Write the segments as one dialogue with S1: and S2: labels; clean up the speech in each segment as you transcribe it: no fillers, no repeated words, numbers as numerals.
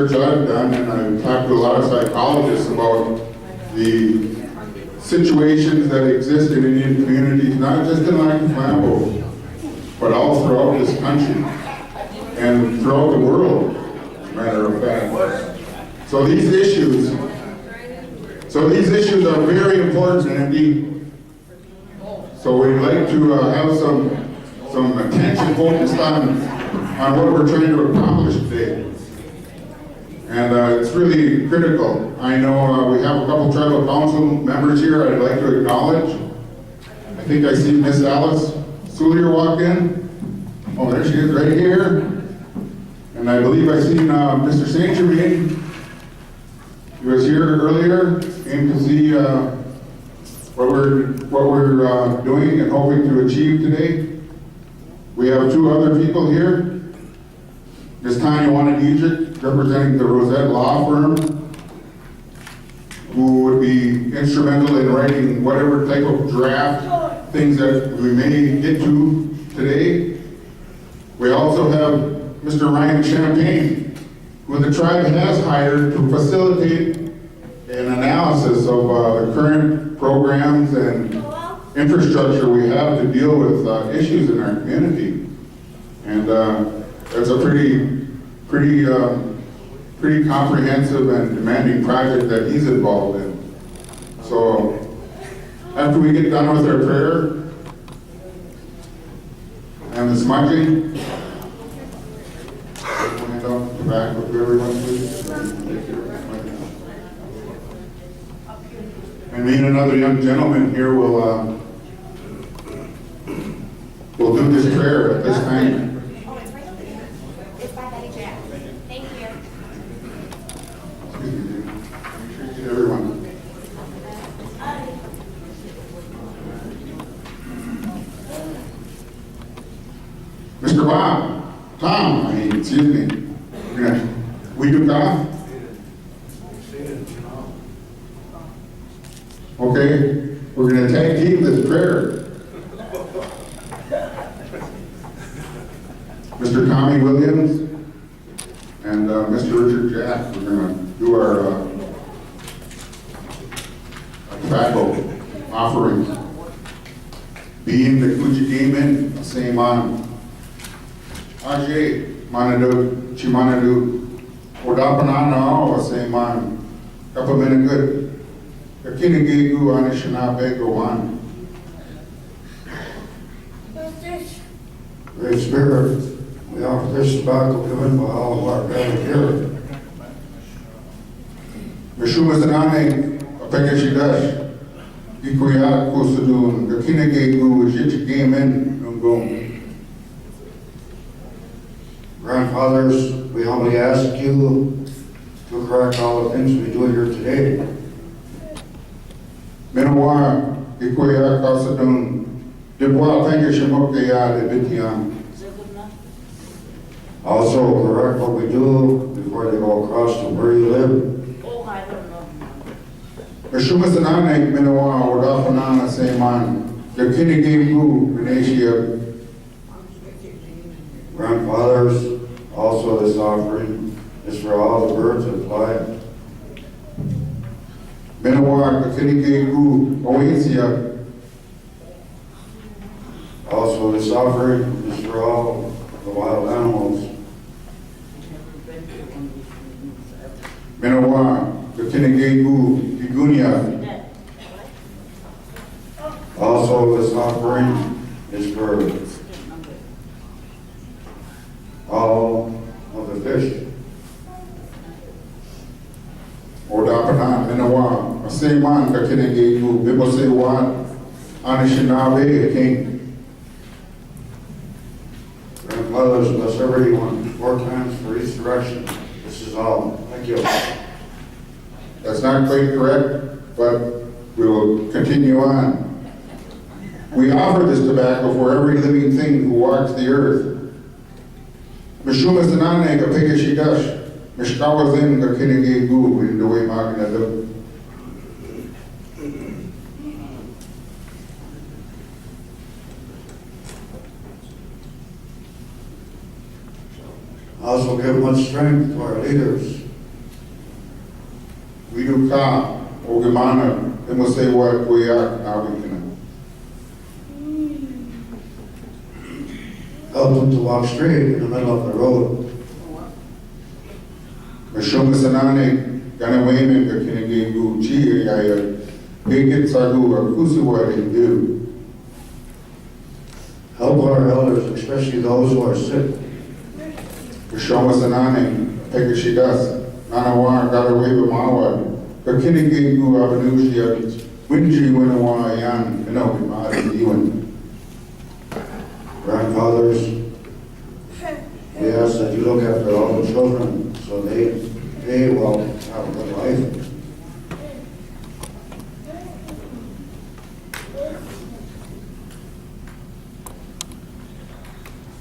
S1: research I've done, and I've talked to a lot of psychologists about the situations that exist in Indian communities, not just in Lac Flambeau, but all throughout this country and throughout the world, as a matter of fact. So these issues are very important indeed. So we'd like to have some attention focused on what we're trying to accomplish today. And it's really critical. I know we have a couple tribal council members here I'd like to acknowledge. I think I see Miss Alice Soulier walk in. Oh, there she is, right here. And I believe I seen Mr. St. Germain. He was here earlier, came to see what we're doing and hoping to achieve today. We have two other people here. Ms. Tanya Wanadijik, representing the Rosette Law Firm, who would be instrumental in writing whatever type of draft things that we may get to today. We also have Mr. Ryan Champagne, who the tribe has hired to facilitate an analysis of the current programs and infrastructure we have to deal with issues in our community. And it's a pretty comprehensive and demanding project that he's involved in. So after we get done with our prayer and the smudging, hand off the back with everyone, please. And me and another young gentleman here will do this prayer at this time. Everyone. Mr. Bob, Tom, excuse me. We do Tom? Okay, we're going to tag team this prayer. Mr. Tommy Williams and Mr. Richard Jack, we're going to do our tobacco offerings. Being the Kuchigimin, same on Ajay, Manadu, Chimanadu, Odapanana, same on Kapaminagut, Kakinagegu, Anishinabe, Gowan.
S2: Great Spirit, we offer this tobacco given by all of our gathered here.
S1: Meshumasanane, Apegashidash, Ikuya, Kusudun, Kakinagegu, Jichigamin, Nungum.
S2: Grandfathers, we humbly ask you to correct all the things we do here today.
S1: Minawa, Ikuya, Kasadun, Dipwa, Pengashamokaya, Debitian.
S2: Also correct what we do before they go across to where you live.
S3: Oh, I don't know.
S1: Meshumasanane, Minawa, Odapanana, Seman, Kakinagegu, Venetia.
S2: Grandfathers, also this offering is for all the birds that fly.
S1: Minawa, Kakinagegu, Oasia.
S2: Also this offering is for all the wild animals.
S1: Minawa, Kakinagegu, Igunia.
S2: Also this offering is for all of the fish.
S1: Odapana, Minawa, Seman, Kakinagegu, Bibosewan, Anishinabe, King.
S2: Grandfathers, bless everyone, 4 times for each direction. This is all. Thank you.
S1: That's not quite correct, but we will continue on. We offer this tobacco for every living thing who walks the earth. Mishuma Sanane, Kapigashidash, Mishkawazin, Kakinagegu, in the way Magnadu.
S2: Also give much strength to our leaders
S1: we do ka, o gemana, and we'll say what we are, now we can.
S2: Help them to walk straight in the middle of the road.
S1: Mashoma sanane, gana wayman, ka kinegi gu chi, ya get sagu, or kusu what they do.
S2: Help our elders, especially those who are sick.
S1: Mashoma sanane, ekashidas, nanawa, gada wave mawa, ka kinegi gu abanushia, winji winawa yan, no, madi iwan.
S2: Grandfathers, we ask that you look after all the children so they will have a good life.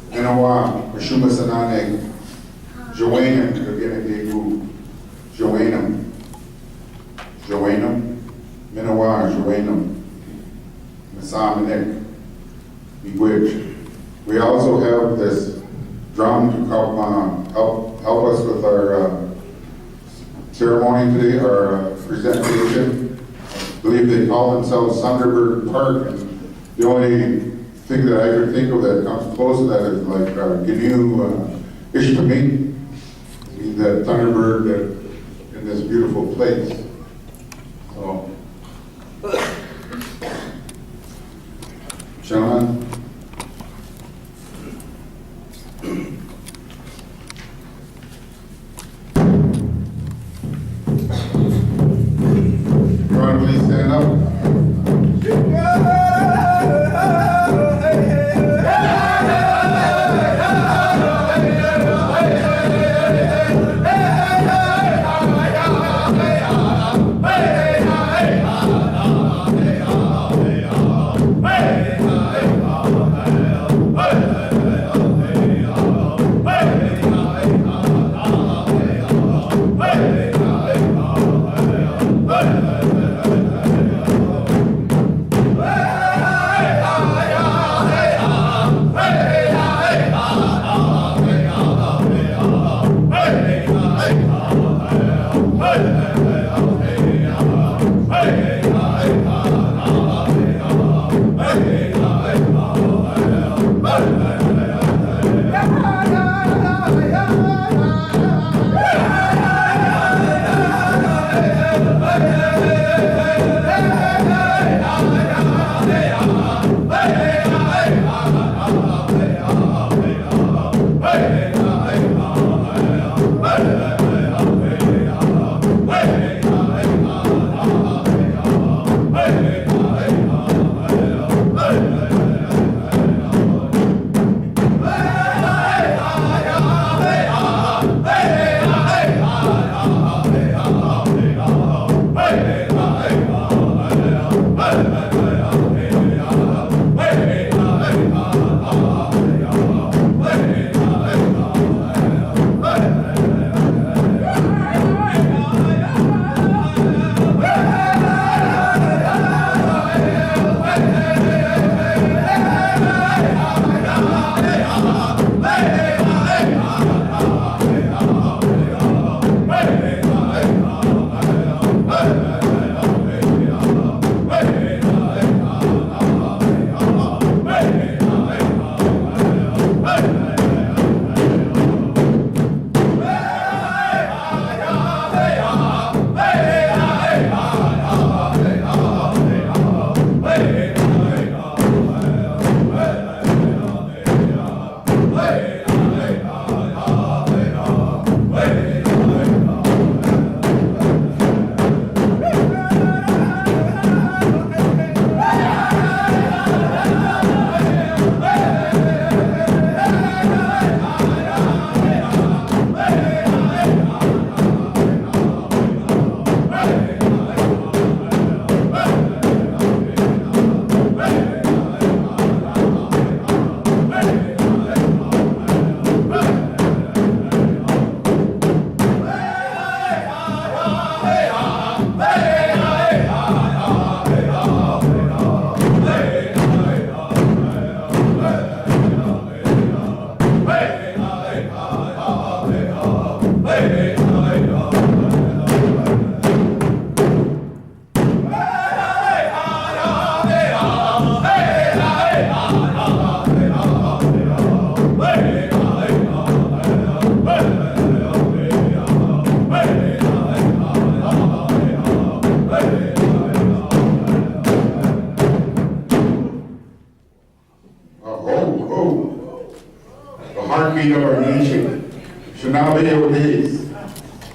S1: Minawa, Mashuma sanane, Joanna, kaginegi gu, Joanna, Minawa, Joanna, Masamanek, Miigwech. We also have this drum to help us with our ceremony today, our presentation. I believe they call themselves Thunderbird Park, and the only thing that I can think of that comes close to that is like Gnu Ishpeming, that Thunderbird in this beautiful place. So, gentlemen. Please stand up.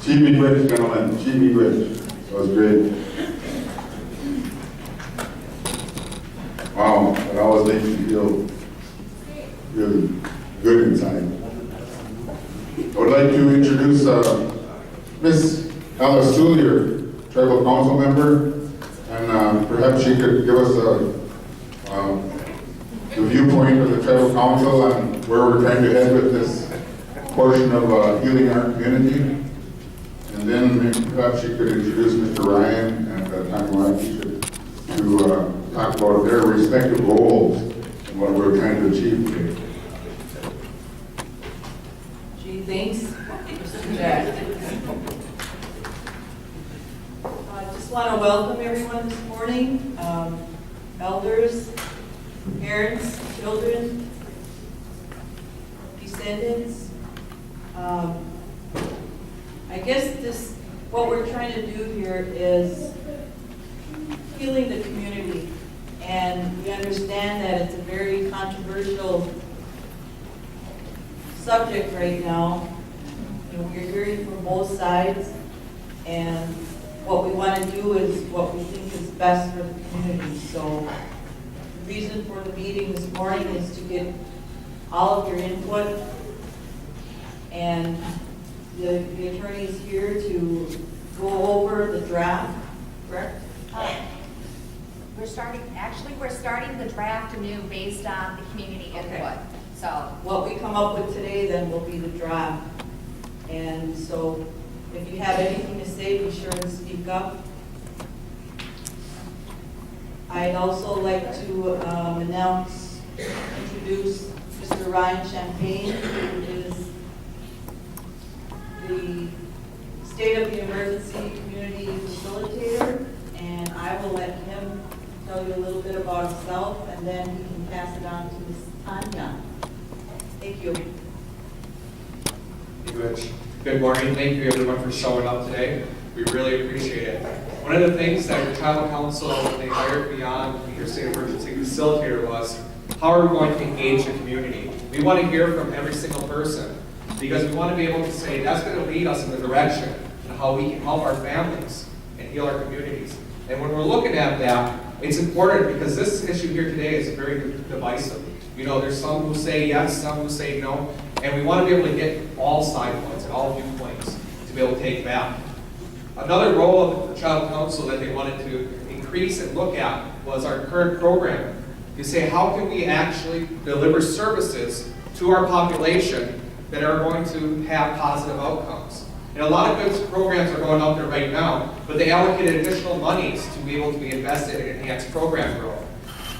S1: She be great, gentlemen. She be great. That was great. Wow, that always makes me feel really good inside. I would like to introduce Miss Alice Sulier, Tribal Council member, and perhaps she could give us the viewpoint of the Tribal Council on where we're trying to head with this portion of healing our community. And then perhaps she could introduce Mr. Ryan and Tangwaki to talk about their respective roles and what we're trying to achieve today.
S3: Gee, thanks. Jack. I just want to welcome everyone this morning, elders, parents, children, descendants. I guess what we're trying to do here is healing the community, and we understand that it's a very controversial subject right now. You know, we're hearing from both sides, and what we want to do is what we think is best for the community. So the reason for the meeting this morning is to get all of your input, and the attorney is here to go over the draft, correct?
S4: We're starting the draft anew based on the community input. So
S3: What we come up with today then will be the draft. And so if you have anything to say, be sure to speak up. I'd also like to introduce Mr. Ryan Champagne, who is the State of the Emergency Community Facilitator, and I will let him tell you a little bit about himself, and then he can pass it on to Ms. Tanya. Thank you.
S5: Thank you, Rich. Good morning. Thank you, everyone, for showing up today. We really appreciate it. One of the things that the Tribal Council, when they hired me on to be your state emergency facilitator, was how are we going to engage the community? We want to hear from every single person because we want to be able to say that's going to lead us in the direction of how we can help our families and heal our communities. And when we're looking at that, it's important because this issue here today is very divisive. You know, there's some who say yes, some who say no, and we want to be able to get all side points and all viewpoints to be able to take back. Another role of the Tribal Council that they wanted to increase and look at was our current program. You say, how can we actually deliver services to our population that are going to have positive outcomes? And a lot of good programs are going out there right now, but they allocated additional monies to be able to be invested in enhanced program growth.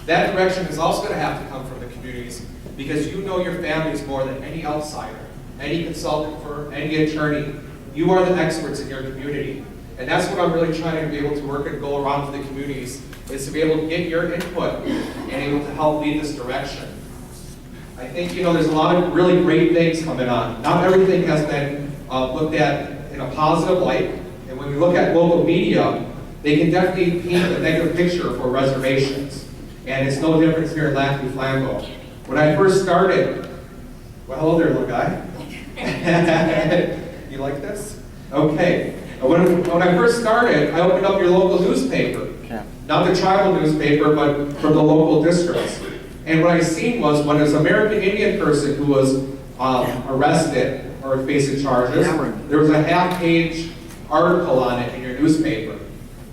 S5: That direction is also going to have to come from the communities because you know your families more than any outsider, any consultant firm, any attorney. You are the experts in your community. And that's what I'm really trying to be able to work and go around to the communities, is to be able to get your input and able to help lead this direction. I think, you know, there's a lot of really great things coming on. Not everything has been looked at in a positive light. And when we look at local media, they can definitely paint a negative picture for reservations. And it's no different here in Lackey Flambeau. When I first started, well, hello there, little guy. You like this? Okay. When I first started, I opened up your local newspaper. Not the tribal newspaper, but from the local districts. And what I seen was when there's an American Indian person who was arrested or facing charges, there was a half-page article on it in your newspaper.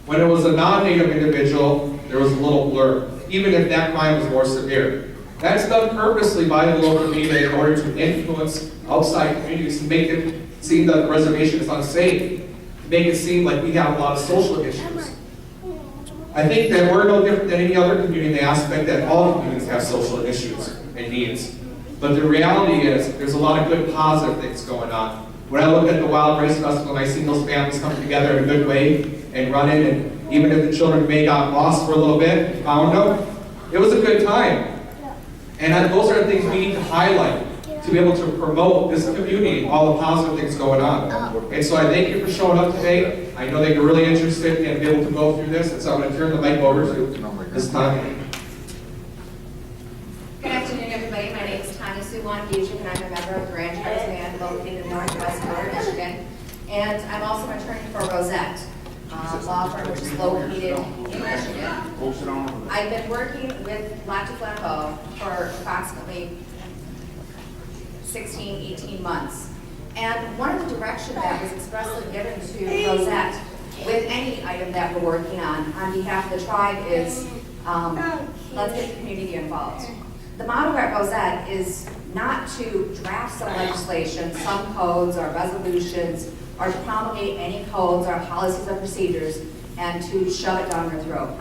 S5: When it was a non-Native individual, there was a little blurb, even if that crime was more severe. That's done purposely by the local media in order to influence outside communities to make it seem that the reservation is unsafe, to make it seem like we have a lot of social issues. I think that we're no different than any other community in the aspect that all communities have social issues and needs. But the reality is, there's a lot of good positive things going on. When I look at the Wild Race Festival and I see those families come together in a good way and run in, and even if the children may got lost for a little bit, found them, it was a good time. And those are the things we need to highlight to be able to promote this community, all the positive things going on. And so I thank you for showing up today. I know that you're really interested in being able to go through this, and so I'm going to turn the mic over to this time.
S4: good afternoon, everybody. My name is Tanya Sue Wangejic, and I'm a member of the Grand Tribes Band located in northwest Northern Michigan. And I'm also an attorney for Rosette, law firm which is located in Michigan. I've been working with Lac du Flambeau for approximately 16, 18 months. And one of the direction that was expressly given to Rosette with any item that we're working on behalf of the tribe is, let's get the community involved. The motto at Rosette is not to draft some legislation, some codes or resolutions, or to promulgate any codes or policies or procedures and to shove it down their throat.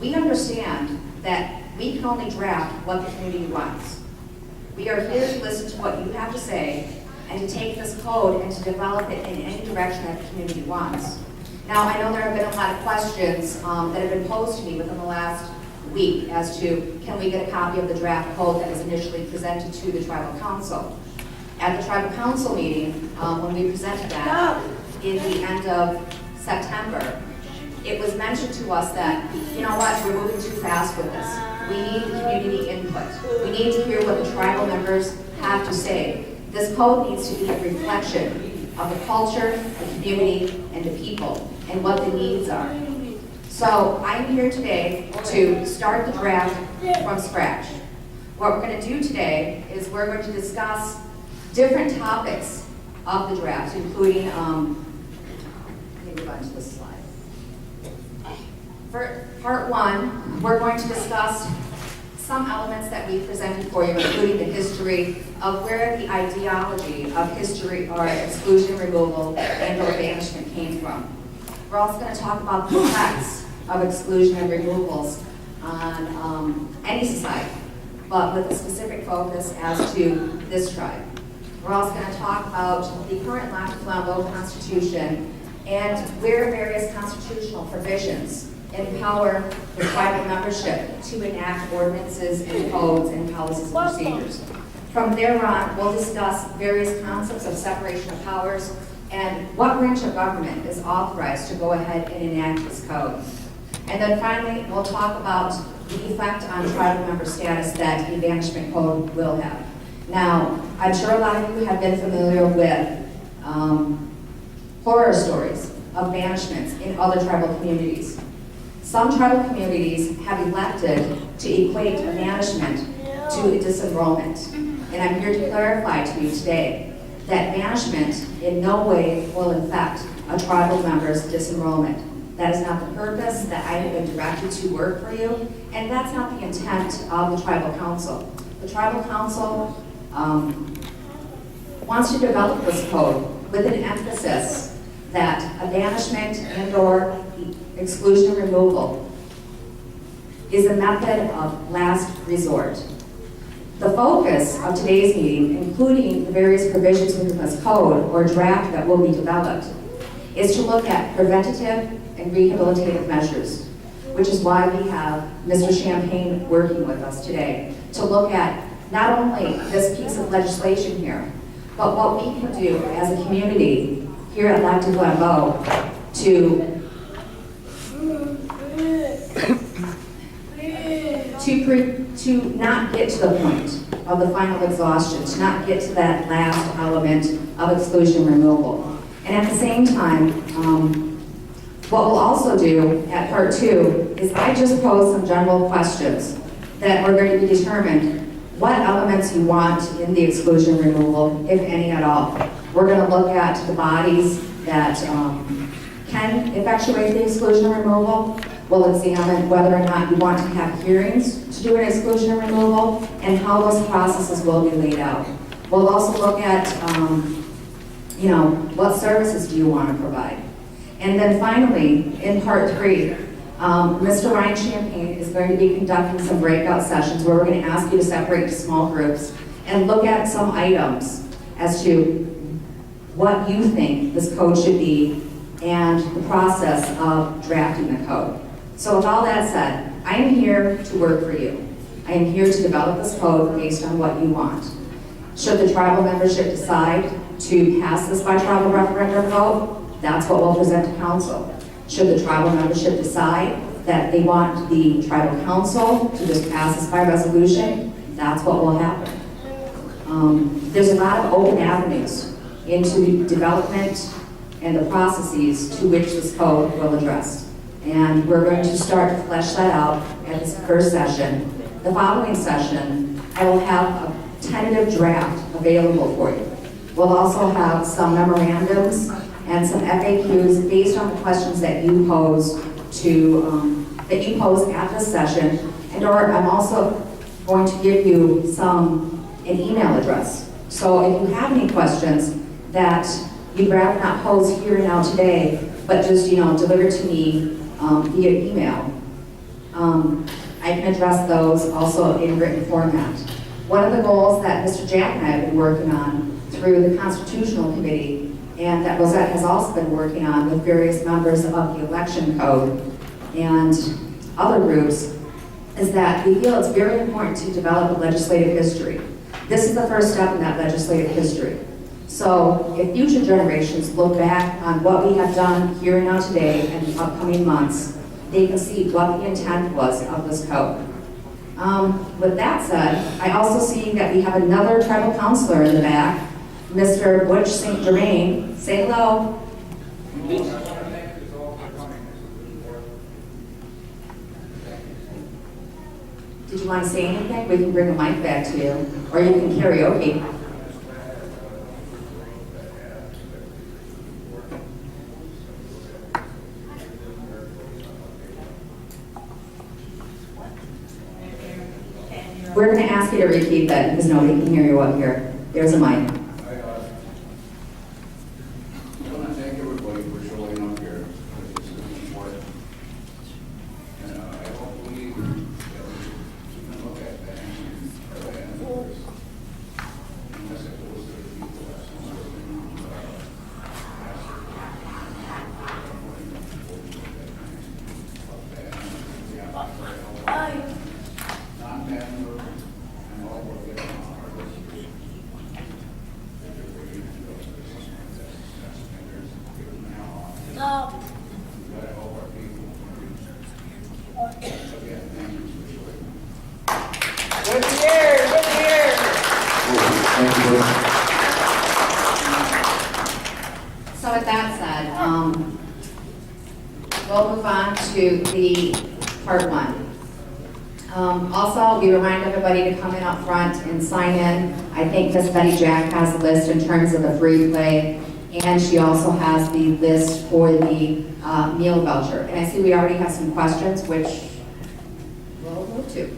S4: We understand that we can only draft what the community wants. We are here to listen to what you have to say and to take this code and to develop it in any direction that the community wants. Now, I know there have been a lot of questions that have been posed to me within the last week as to, can we get a copy of the draft code that was initially presented to the tribal council? At the tribal council meeting, when we presented that in the end of September, it was mentioned to us that, you know what, we're moving too fast with this. We need the community input. We need to hear what the tribal members have to say. This code needs to be a reflection of the culture, the community, and the people, and what the needs are. So I'm here today to start the draft from scratch. What we're going to do today is we're going to discuss different topics of the draft, including, let me move on to this slide. For part one, we're going to discuss some elements that we presented for you, including the history of where the ideology of history or exclusion removal and or banishment came from. We're also going to talk about the effects of exclusion and removals on any society, but with a specific focus as to this tribe. We're also going to talk about the current Lac du Flambeau Constitution and where various constitutional provisions empower the tribal membership to enact ordinances and codes and policies and procedures. From there on, we'll discuss various concepts of separation of powers and what branch of government is authorized to go ahead and enact this code. And then finally, we'll talk about the effect on tribal member status that the banishment code will have. Now, I'm sure a lot of you have been familiar with horror stories of banishments in other tribal communities. Some tribal communities have elected to equate a banishment to a disenrollment. And I'm here to clarify to you today that banishment in no way will affect a tribal member's disenrollment. That is not the purpose that I have been directed to work for you, and that's not the intent of the tribal council. The tribal council wants to develop this code with an emphasis that a banishment and or exclusion removal is a method of last resort. The focus of today's meeting, including the various provisions within this code or draft that will be developed, is to look at preventative and rehabilitative measures, which is why we have Mr. Champagne working with us today to look at not only this piece of legislation here, but what we can do as a community here at Lac du Flambeau to not get to the point of the final exhaustion, to not get to that last element of exclusion removal. And at the same time, what we'll also do at part two is I just pose some general questions that are going to be determined what elements you want in the exclusion removal, if any at all. We're going to look at the bodies that can effectuate the exclusion removal. We'll examine whether or not you want to have hearings to do an exclusion removal and how those processes will be laid out. We'll also look at, what services do you want to provide? And then finally, in part three, Mr. Ryan Champagne is going to be conducting some breakout sessions where we're going to ask you to separate to small groups and look at some items as to what you think this code should be and the process of drafting the code. So with all that said, I am here to work for you. I am here to develop this code based on what you want. Should the tribal membership decide to pass this by tribal referendum vote, that's what we'll present to council. Should the tribal membership decide that they want the tribal council to just pass this by resolution, that's what will happen. There's a lot of open avenues into development and the processes to which this code will address. And we're going to start to flesh that out at this first session. The following session, I will have a tentative draft available for you. We'll also have some memorandums and some FAQs based on the questions that you pose at this session. And or I'm also going to give you an email address. So if you have any questions that you'd rather not pose here and now today, but just, deliver to me via email, I can address those also in written format. One of the goals that Mr. Jack and I have been working on through the Constitutional Committee, and that Rosette has also been working on with various members of the election code and other groups, is that we feel it's very important to develop a legislative history. This is the first step in that legislative history. So if future generations look back on what we have done here and now today and the upcoming months, they can see what the intent was of this code. With that said, I also see that we have another tribal counselor in the back, Mr. Butch St. Germain. Say hello. Did you want to say anything? We can bring a mic back to you, or you can karaoke. We're going to ask you to repeat that because nobody can hear you up here. There's a mic.
S2: I want to thank everybody for showing up here. This is important. And I hope we can look at that and unless it goes to the people that's
S4: So with that said, we'll move on to the part one. Also, we remind everybody to come in up front and sign in. I think Miss Betty Jack has a list in terms of the free play, and she also has the list for the meal voucher. And I see we already have some questions, which we'll move to.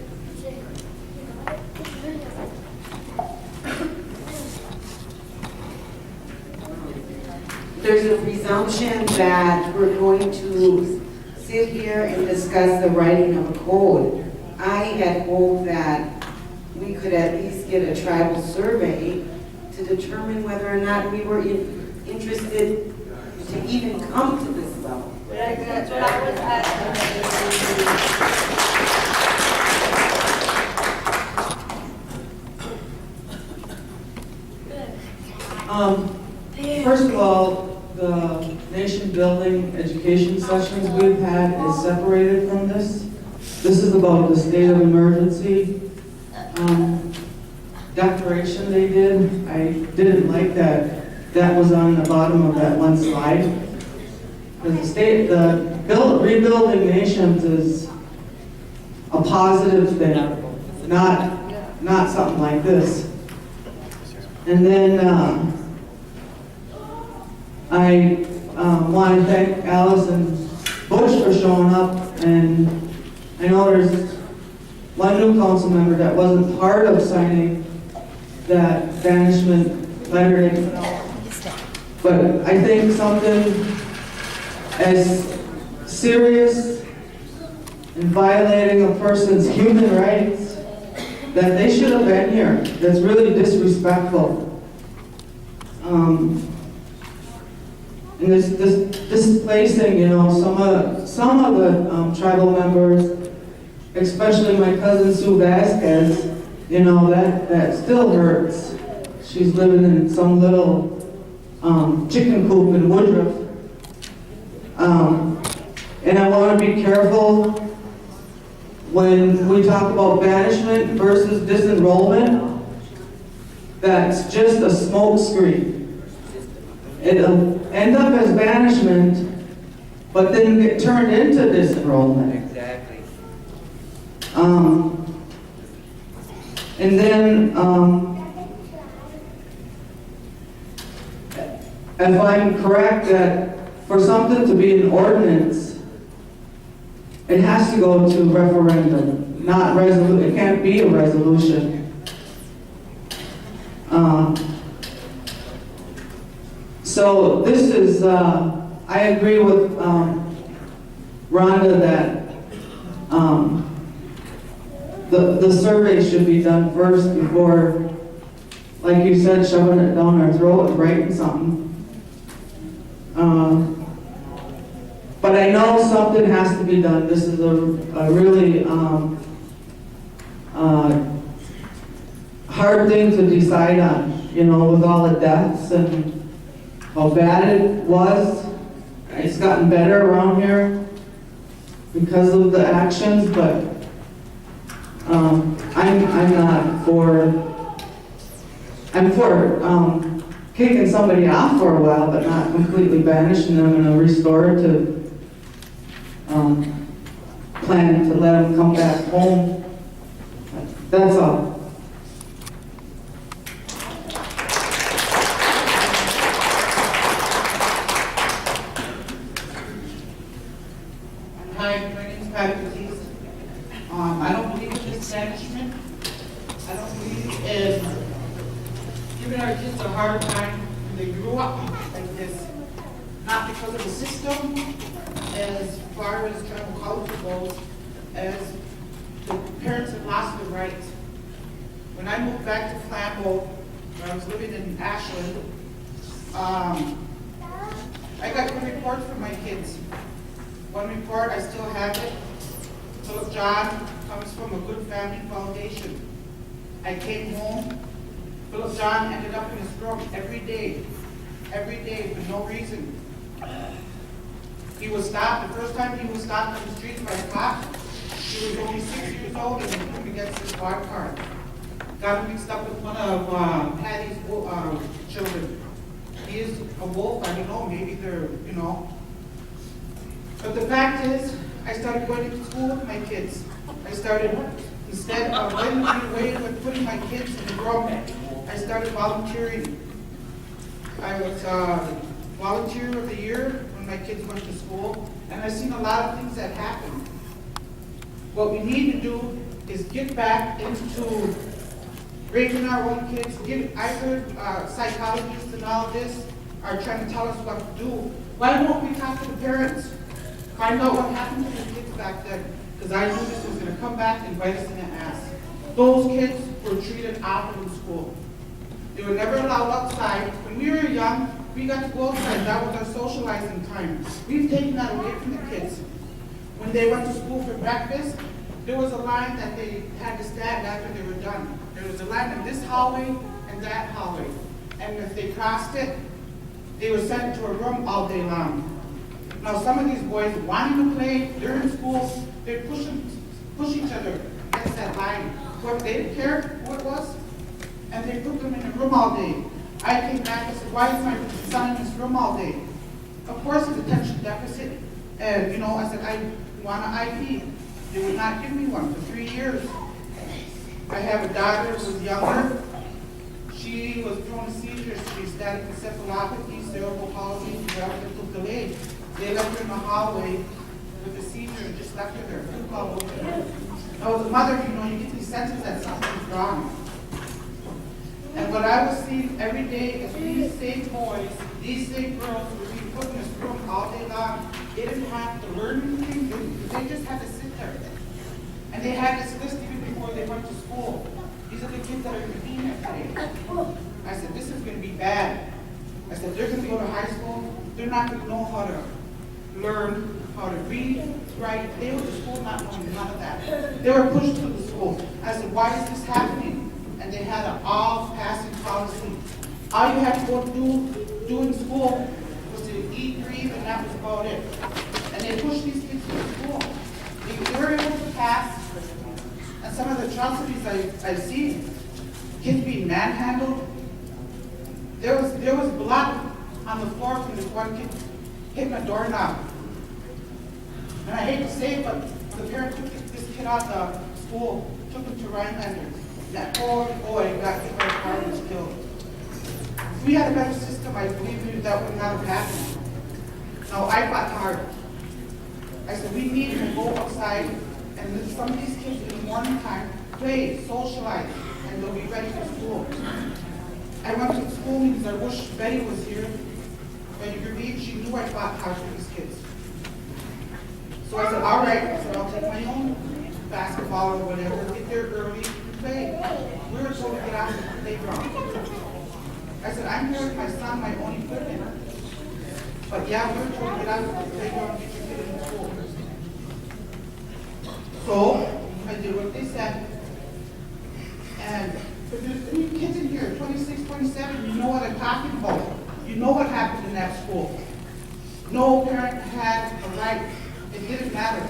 S6: There's a presumption that we're going to sit here and discuss the writing of a code. I had hoped that we could at least get a tribal survey to determine whether or not we were interested to even come to this level.
S3: That's what I was
S7: First of all, the nation building education sessions we've had is separated from this. This is about the state of emergency declaration they did. I didn't like that. That was on the bottom of that one slide. Rebuilding nations is a positive thing, not something like this. And then I want to thank Alice and Bush for showing up, and I know there's one new council member that wasn't part of signing that banishment letter, but I think something as serious and violating a person's human rights, that they should have been here, that's really disrespectful. And this displacing, some of the tribal members, especially my cousin Sue Vasquez, that still hurts. She's living in some little chicken coop in Woodruff. And I want to be careful when we talk about banishment versus disenrollment. That's just a smoke screen. it'll end up as banishment, but then get turned into disenrollment.
S8: Exactly.
S7: And then, if I'm correct, that for something to be an ordinance, it has to go to referendum, not it can't be a resolution. So this is, I agree with Rhonda that the survey should be done first before, like you said, shoving it down our throat and writing something. But I know something has to be done. This is a really hard thing to decide on, you know, with all the deaths and how bad it was. It's gotten better around here because of the actions, but I'm for kicking somebody off for a while, but not completely banishing them in a restorative plan to let them come back home. That's all.
S9: Hi, my name is Patty Batiste. I don't believe in this banishment. I don't believe in giving our kids a hard time when they grew up like this. Not because of the system, as far as tribal culture goes, as the parents have lost their rights. When I moved back to Flambeau, where I was living in Ashland, I got good reports from my kids. One report, I still have it. Philip John comes from a good family foundation. I came home, Philip John ended up in his room every day for no reason. He was stopped, the first time he was stopped on the streets by a cop, he was only 6 years old and he put him against his squad car. Got him mixed up with one of Patty's children. He is a wolf, I don't know, maybe they're, you know. But the fact is, I started going to school with my kids. I started, instead of letting me away with putting my kids in the room, I started volunteering. I was volunteer of the year when my kids went to school, and I've seen a lot of things that happen. What we need to do is get back into raising our own kids. I heard psychologists and all this are trying to tell us what to do. Why won't we talk to the parents? Find out what happened to the kids back then, because I knew this was going to come back and bite us in the ass. Those kids were treated awful in school. They were never allowed outside. When we were young, we got to go outside. That was our socializing time. We've taken that away from the kids. When they went to school for breakfast, there was a line that they had to stand after they were done. There was a line in this hallway and that hallway. And if they crossed it, they were sent to a room all day long. Now, some of these boys wanting to play, they're in school, they push each other against that line. But they didn't care who it was, and they put them in a room all day. I came back and said, why is my son in this room all day? Of course, it's attention deficit. And, you know, I said, I want an IP. They would not give me one for 3 years. I have a daughter who was younger. She was prone to seizures. She's static encephalopathy, cerebral palsy, developmental delay. They left her in the hallway with a seizure and just left her there. Flew all over her. I was a mother, you know, you get these senses that something's wrong. And what I was seeing every day is these same boys, these same girls were being put in this room all day long. They didn't have to learn anything. They just had to sit there. And they had this list even before they went to school. These are the kids that are going to be here today. I said, this is going to be bad. I said, they're going to go to high school. They're not going to know how to learn, how to read, write. They were to school not knowing none of that. They were pushed to the school. I said, why is this happening? And they had an all-passing policy. All you had to go do in school was to eat, breathe, and that was about it. And they pushed these kids to school. They were able to pass. And some of the atrocities I've seen, kids being manhandled. There was blood on the one kid hitting a doorknob. And I hate to say it, but the parent took this kid out of school, took him to Rhinelander. That poor boy got hit by a car and was killed. If we had a better system, I believe maybe that would not have happened. No, I fought hard. I said, we need to go outside and let some of these kids in the morning time play, socialize, and they'll be ready for school. I went to school meetings. I wish Betty was here. Betty Gravine, she knew I fought hard for these kids. So I said, all right. I said, I'll take my own basketball or whatever, get there early and play. We were told to get out of the playground. I said, I'm here with my son, my own equipment. But yeah, we were told to get out of the playground and get your kid in school. So I did what they said. And if there's any kids in here, 26, 27, you know what I'm talking about. You know what happened in that school. No parent had a right. It didn't matter.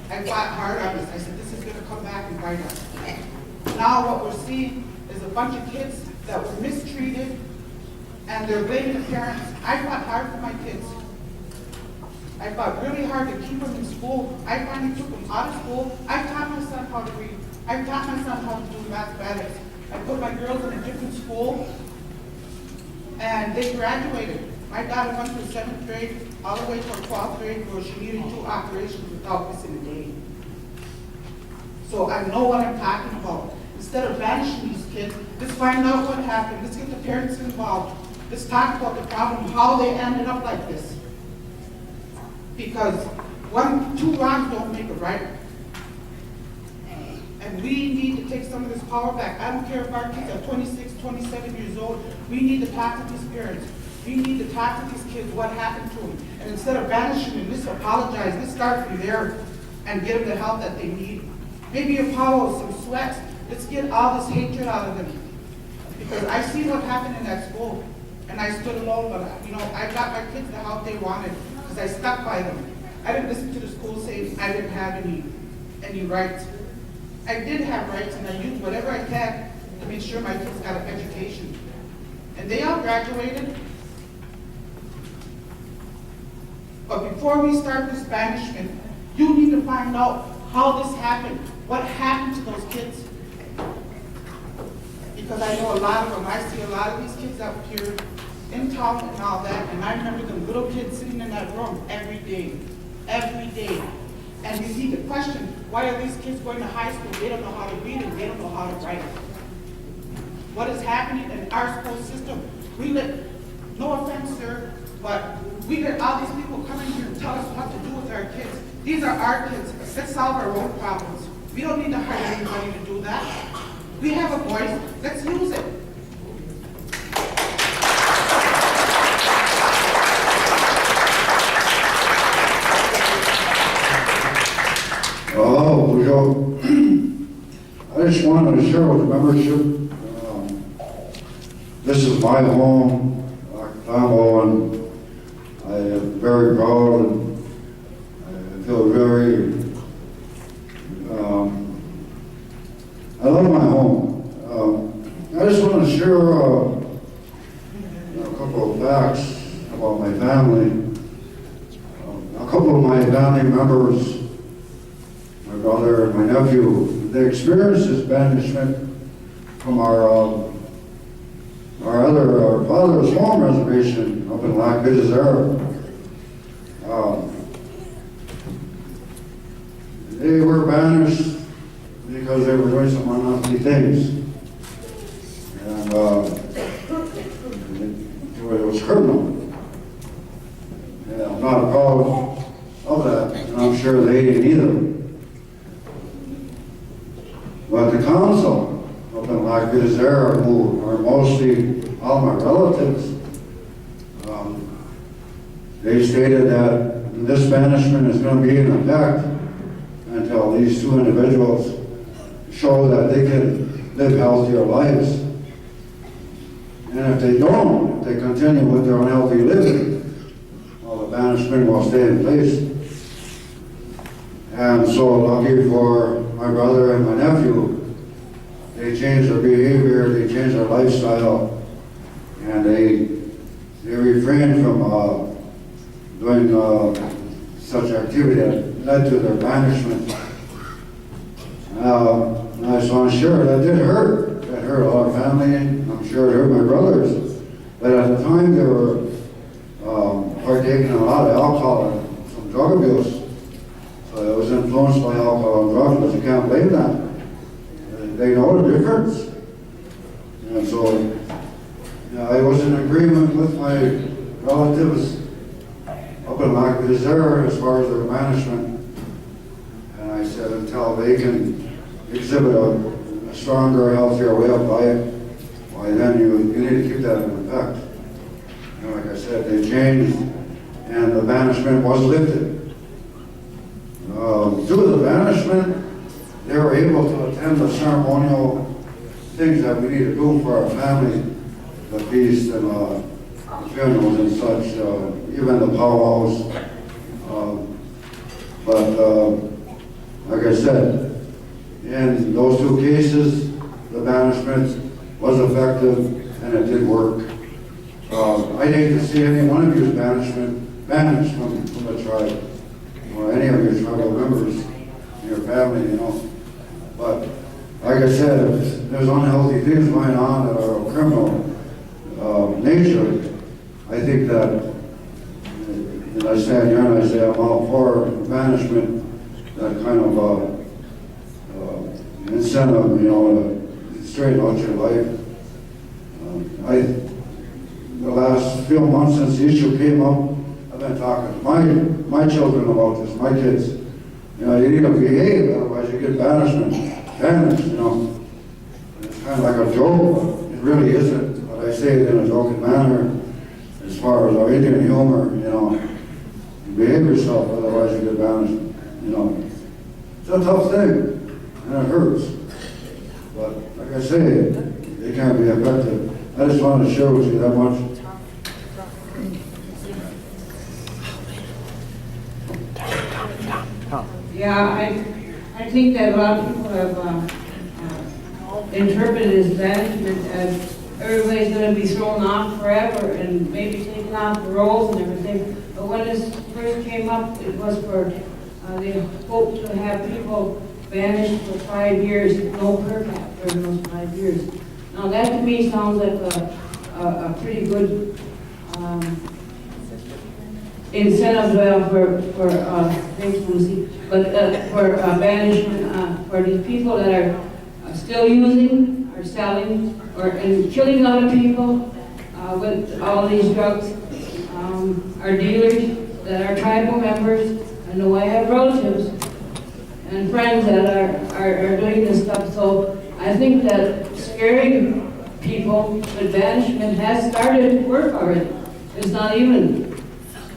S9: I fought hard on this. I said, this is going to come back and bite us. Now what we're seeing is a bunch of kids that were mistreated, and they're blaming the parents. I fought hard for my kids. I fought really hard to keep them in school. I finally took them out of school. I taught my son how to read. I taught my son how to do mathematics. I put my girls in a different school, and they graduated. My daughter went through 7th grade all the way to 12th grade where she needed 2 operations without missing a day. So I know what I'm talking about. Instead of banishing these kids, let's find out what happened. Let's get the parents involved. Let's talk about the problem, how they ended up like this. Because 2 wrongs don't make a right. And we need to take some of this power back. I don't care if our kids are 26, 27 years old. We need to talk to these parents. We need to talk to these kids what happened to them. And instead of banishing them, let's apologize. Let's start from there and get them the help that they need. Maybe a Apollo, some sweats. Let's get all this hatred out of them. Because I see what happened in that school. And I stood alone, but I got my kids the help they wanted because I stuck by them. I didn't listen to the school saying I didn't have any rights. I did have rights, and I used whatever I can to make sure my kids got an education. And they all graduated. But before we start this banishment, you need to find out how this happened. What happened to those kids? Because I know a lot of them. I see a lot of these kids out here in town and all that, and I remember the little kids sitting in that room every day. Every day. And you need to question, why are these kids going to high school? They don't know how to read and they don't know how to write. What is happening in our school system? We let, no offense, sir, but we let all these people come in here and tell us what to do with our kids. These are our kids. Let's solve our own problems. We don't need to hire anybody to do that. We have a voice. Let's use it.
S8: I just wanted to share with the membership, this is my home, Octavo, and I am very proud and I feel very, I love my home. I just want to share a couple of facts about my family. A couple of my family members, my brother and my nephew, they experienced this banishment from our father's home reservation up in Lac Bizarre. They were banished because they were doing some unhealthy things. And it was criminal. Yeah, I'm not proud of that, and I'm sure they ain't either. But the council up in Lac Bizarre, who are mostly all my relatives, they stated that this banishment is going to be in effect until these 2 individuals show that they can live healthier lives. And if they don't, if they continue with their unhealthy living, well, the banishment will stay in place. And so lucky for my brother and my nephew, they changed their behavior, they changed their lifestyle, and they refrained from doing such activity that led to their banishment. And I just want to share, that did hurt. That hurt a lot of family. I'm sure it hurt my brothers. But at the time, they were partaking in a lot of alcohol and some drug abuse. So I was influenced by alcohol and drugs, but you can't blame them. They know the difference. And so I was in agreement with my relatives up in Lac there as far as their management. And I said, until they can exhibit a stronger, healthier way of life, why then you need to keep that in effect. And like I said, they changed and the banishment was lifted. Due to the banishment, they were able to attend the ceremonial things that we need to do for our family, the feast and funerals and such, even the powwows. Like I said, in those two cases, the banishment was effective and it did work. I'd hate to see any one of you banished from the tribe, or any of your tribal members, your family, you know. But like I said, if there's unhealthy things going on that are of criminal nature, I think that, and I stand here and I say I'm all for banishment, that kind of incentive, you know, to straighten out your life. The last few months since the issue came up, I've been talking to my children about this, my kids. You know, you need to behave, otherwise you get banished, you know. It's kind of like a joke, but it really isn't. But I say it in a joking manner, as far as our Indian humor, you know. You behave yourself, otherwise you get banished, you know. It's a tough thing, and it hurts. But like I say, it can't be effective. I just wanted to share with you that much.
S10: Yeah, I think that a lot of people have interpreted this banishment as everybody's going to be thrown off forever and maybe taken off the rolls and everything. But when this first came up, it was for, they hoped to have people banished for 5 years, no per cap during those 5 years. Now that to me sounds like a pretty good incentive for thanks, Lucy, but for banishment for these people that are still using, or selling, and killing other people with all these drugs. Our dealers that are tribal members. I know I have relatives and friends that are doing this stuff. So I think that scaring people with banishment has started to work already. It's not even.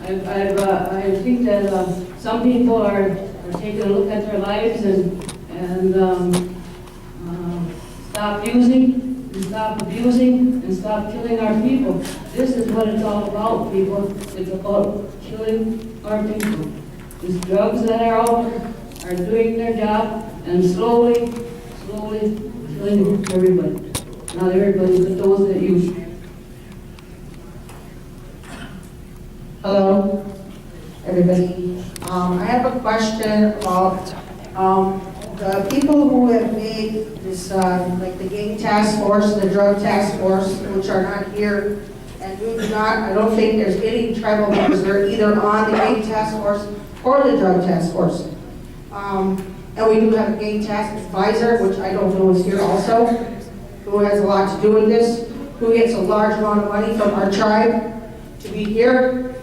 S10: I think that some people are taking a look at their lives and stop using, and stop abusing, and stop killing our people. This is what it's all about, people. It's about killing our people. These drugs that are out there are doing their job and slowly killing everybody. Not everybody, but those that use.
S11: Hello, everybody. I have a question about the people who have made this, like the gang task force, the drug task force, which are not here, and we do not, I don't think there's any tribal members that are either on the gang task force or the drug task force. And we do have a gang task advisor, which I don't know is here also, who has a lot to do with this, who gets a large amount of money from our tribe to be here,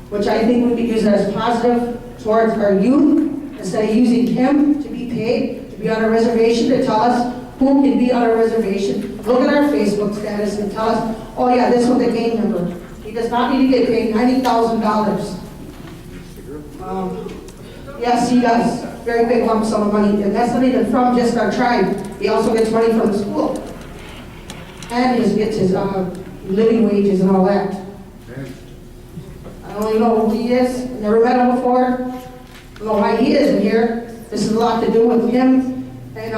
S11: which I think would be used as positive towards our youth, instead of using him to be paid, to be on a reservation, to tell us who can be on a reservation. Look at our Facebook status and tell us, oh yeah, this one's a gang member. He does not need to get paid $90,000. Yes, he does. Very big lump sum of money, and that's not even from just our tribe. He also gets money from the school. And he gets his living wages and all that. I don't even know who he is, never met him before. I don't know why he isn't here. This has a lot to do with him. And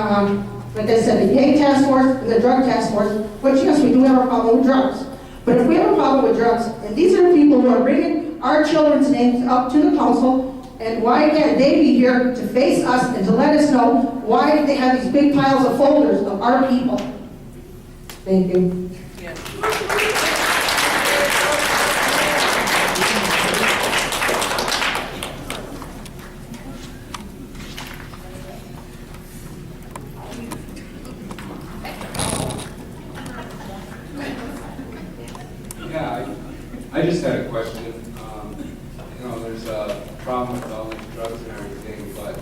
S11: like I said, the gang task force and the drug task force, which yes, we do have a problem with drugs. But if we have a problem with drugs, and these are the people who are bringing our children's names up to the council? And why can't they be here to face us and to let us know why they have these big piles of folders of our people? Thank you.
S5: Yeah, I just had a question. There's a problem with all these drugs and everything, but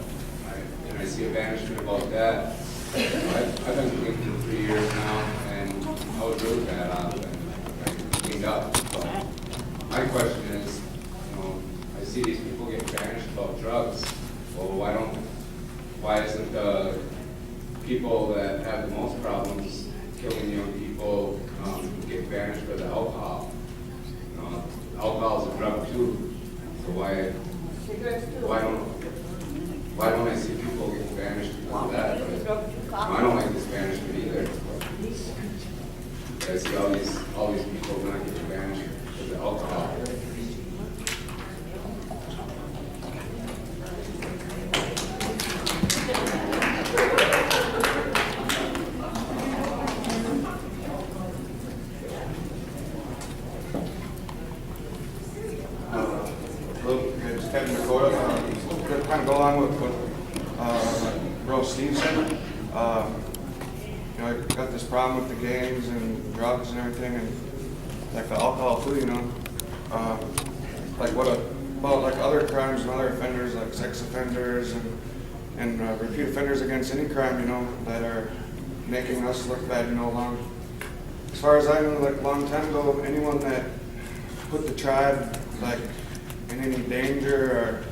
S5: I see a banishment about that. I've been clean for 3 years now, and I was really bad off and I cleaned up. But my question is, I see these people get banished about drugs. Well, why isn't the people that have the most problems killing young people get banished for the alcohol? Alcohol is a drug too. So why don't I see people get banished because of that? But I don't like this banishment either. But I see all these people not getting banished because of alcohol.
S12: Kind of go along with what Bro Steve said. I got this problem with the gangs and drugs and everything, and like the alcohol too. Like about like other crimes and other offenders, like sex offenders and repeat offenders against any crime, that are making us look bad, long. As far as I know, like a long time ago, anyone that put the tribe like in any danger or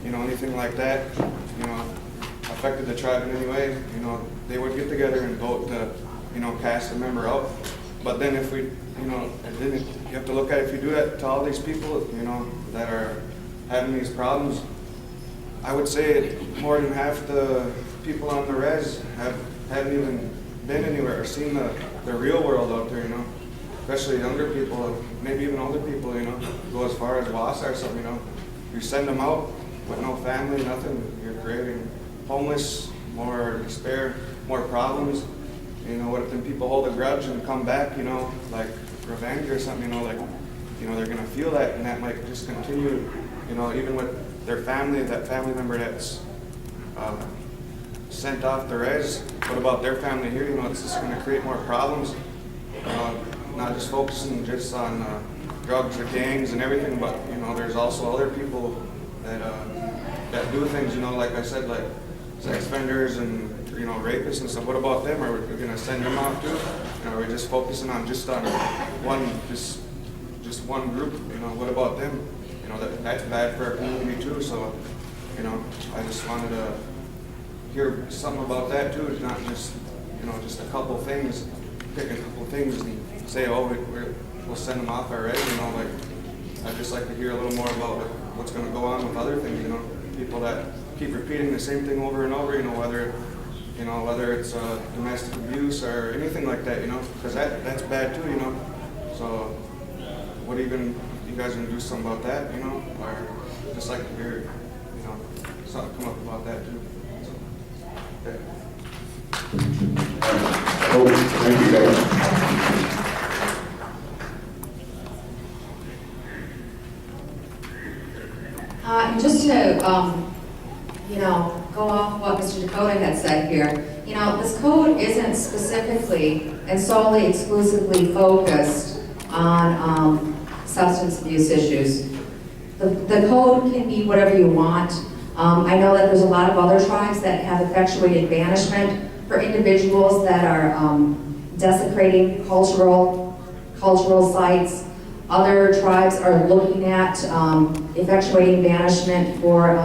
S12: anything like that, affected the tribe in any way, they would get together and vote to, cast a member out. But then if we, then you have to look at if you do that to all these people, that are having these problems, I would say more than half the people on the res haven't even been anywhere or seen the real world out there, especially younger people, maybe even older people, go as far as Wausau or something, You send them out with no family, nothing, you're creating homeless, more despair, more problems. What if then people hold a grudge and come back, like revenge or something, they're gonna feel that, and that might just continue, even with their family, that family member that's sent off the res. What about their family here? It's just gonna create more problems. Not just focusing just on drugs or gangs and everything, but there's also other people that do things, like I said, like sex offenders and rapists and stuff. What about them? Are we going to send them out too? Are we just focusing on just one group? What about them? That's bad for our community too. So, I just wanted to hear something about that too. It's not just just a couple things, pick a couple things and say, oh, we'll send them off already. I'd just like to hear a little more about what's going to go on with other things. People that keep repeating the same thing over and over. Whether it's domestic abuse or anything like that. Because that's bad too. So, what even you guys gonna do something about that? Or just like to hear, something come up about that too. So, yeah.
S1: Thank you, guys.
S4: Just to, go off what Mr. Dakota had said here, this code isn't specifically and solely exclusively focused on substance abuse issues. The code can be whatever you want. I know that there's a lot of other tribes that have effectuated banishment for individuals that are desecrating cultural sites. Other tribes are looking at effectuating banishment for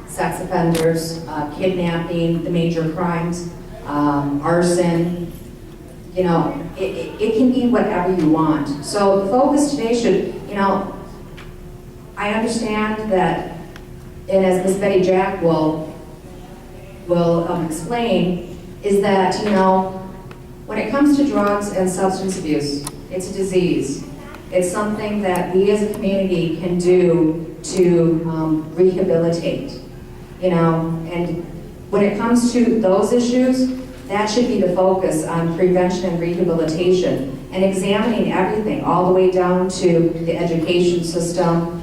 S4: sex offenders, kidnapping, the major crimes, arson. It can be whatever you want. So the focus today should, I understand that, and as Ms. Betty Jack will explain, is that, when it comes to drugs and substance abuse, it's a disease. It's something that we as a community can do to rehabilitate, you know, and when it comes to those issues, that should be the focus on prevention and rehabilitation and examining everything all the way down to the education system,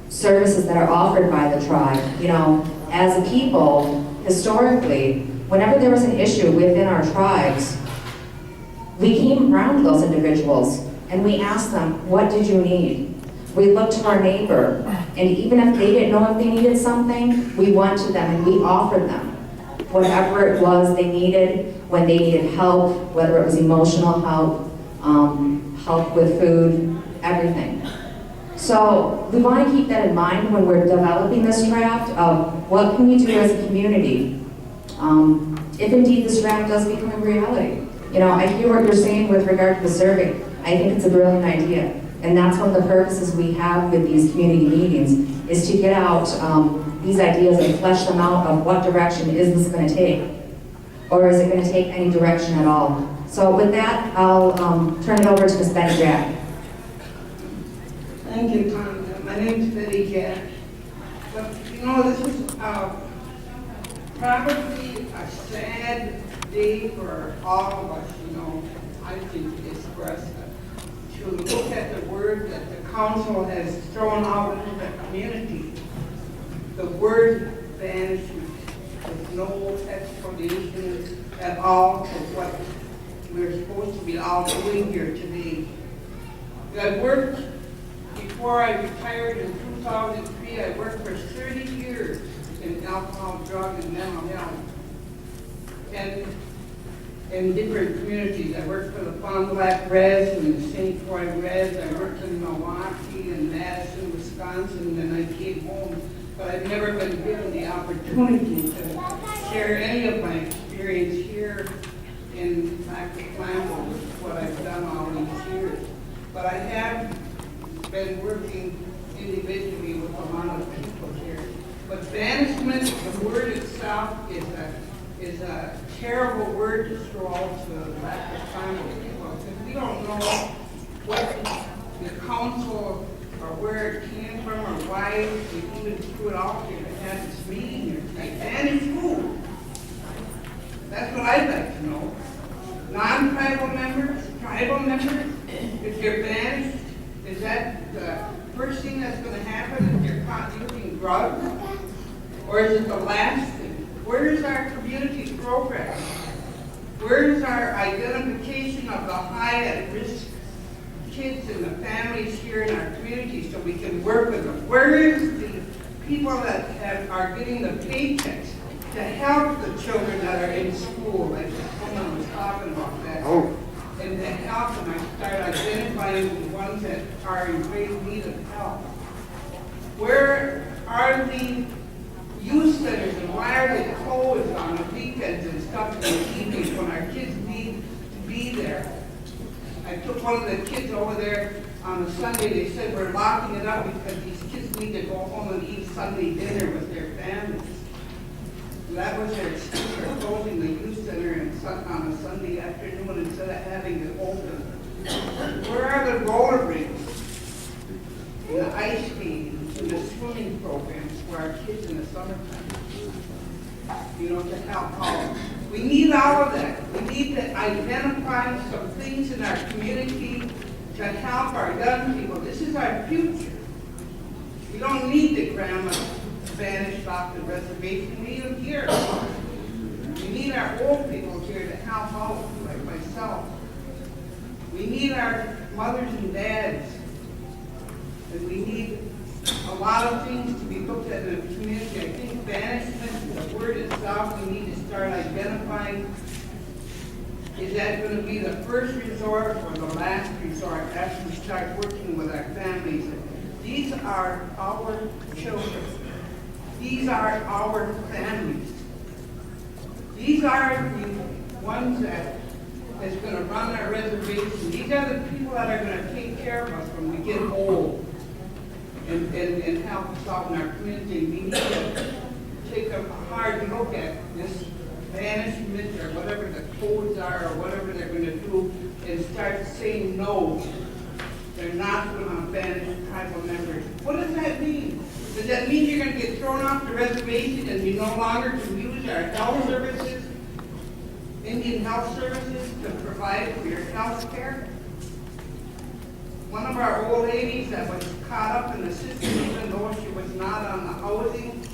S4: services that are offered by the tribe. You know, as a people, historically, whenever there was an issue within our tribes, we came around those individuals and we asked them, what did you need? We looked to our neighbor, and even if they didn't know if they needed something, we went to them and we offered them whatever it was they needed, when they needed help, whether it was emotional help, help with food, everything. So we want to keep that in mind when we're developing this draft of what can we do as a community if indeed this draft does become a reality. You know, I hear what you're saying with regard to the survey. I think it's a brilliant idea. And that's one of the purposes we have with these community meetings, is to get out these ideas and flesh them out of what direction is this going to take? Or is it going to take any direction at all? So with that, I'll turn it over to Ms. Betty Jack.
S11: Thank you, Tanya. My name's Betty Jack. But, you know, this is probably a sad day for all of us, you know, I think, to express it. To look at the word that the council has thrown out into the community, the word banishment, with no explanation at all for what we're supposed to be all doing here today. I worked, before I retired in 2003, I worked for 30 years in alcohol, drug, and mental health. And in different communities. I worked for the Fond du Lac Res and the St. Croix Res. I worked in Milwaukee and Madison, Wisconsin, and then I came home. But I've never been given the opportunity to share any of my experience here in Flamingo with what I've done all these years. But I have been working individually with a lot of people here. But banishment, the word itself, is a terrible word to throw out to the lack of time of people. Because we don't know what the council or where it came from or why they even threw it out here to have this meeting here tonight. Banish who? That's what I'd like to know. Non-tribal members, tribal members, if you're banished, is that the first thing that's going to happen if you're caught using drugs? Or is it the last thing? Where's our community program? Where's our identification of the high at-risk kids and the families here in our community so we can work with them? Where is the people that are getting the paychecks to help the children that are in school, like someone was talking about that?
S12: Oh.
S11: And to help them, I start identifying the ones that are in great need of help. Where are the youth centers and why are they closed on the weekends and stuff in the evenings when our kids need to be there? I took one of the kids over there on a Sunday. They said we're locking it up because these kids need to go home and eat Sunday dinner with their families. And that was their excuse for closing the youth center on a Sunday afternoon instead of having it open. Where are the roller rinks, and the ice skating, and the swimming programs for our kids in the summertime? You know, to help out. We need all of that. We need to identify some things in our community to help our young people. This is our future. We don't need the grandma banished off the reservation. We need them here. We need our old people here to help out, like myself. We need our mothers and dads. And we need a lot of things to be looked at in the community. I think banishment, the word itself, we need to start identifying. Is that going to be the first resort or the last resort after we start working with our families? These are our children. These are our families. These are the ones that is going to run our reservation. These are the people that are going to take care of us when we get old and help us out in our community. We need to take a hard look at this banishment or whatever the codes are or whatever they're going to do and start saying no
S9: they're not going to banish tribal members. What does that mean? Does that mean you're going to get thrown off the reservation and you no longer can use our health services, Indian health services, to provide for your health care? One of our old ladies that was caught up in the system, even though she was not on the housing,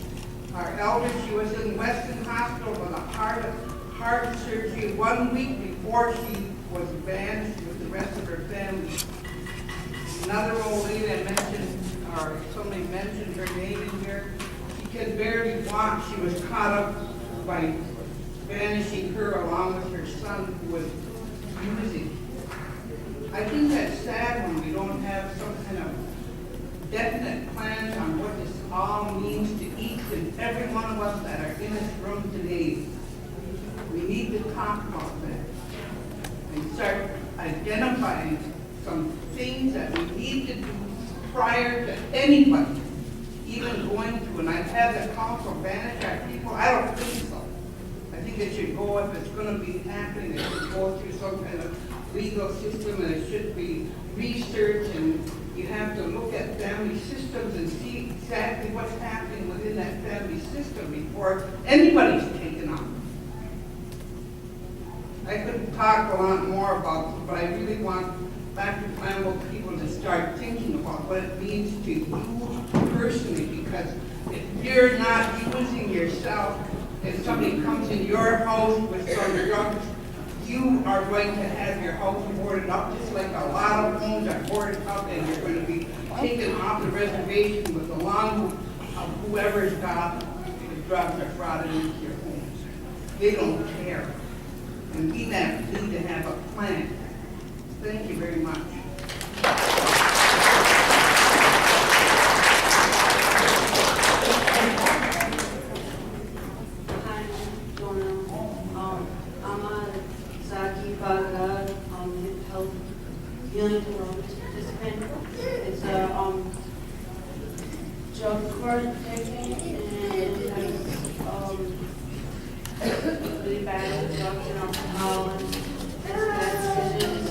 S9: our elder, she was in Weston Hospital with a heart surgery 1 week before she was banished with the rest of her family. Another old lady I mentioned, or somebody mentioned her name in here, she could barely walk. She was caught up by banishing her along with her son who was using. I think that's sad when we don't have some kind of definite plans on what this all means to each and every one of us that are in this room today. We need to talk about that and start identifying some things that we need to do prior to anybody even going through. And I've had the council banish our people. I don't think so. I think it should go, if it's going to be happening, it should go through some kind of legal system, and it should be researched, and you have to look at family systems and see exactly what's happening within that family system before anybody's taken on. I could talk a lot more about it, but I really want Dr. Flammable people to start thinking about what it means to you personally, because if you're not using yourself, if somebody comes in your house with some drugs, you are going to have your house boarded up, just like a lot of homes are boarded up, and you're going to be taken off the reservation with the along of whoever's got the drugs are brought into your homes. They don't care. And we need to have a plan. Thank you very much.
S10: Health healing participant. It's a drug court technique, and it's really bad with drugs and alcohol and bad decisions.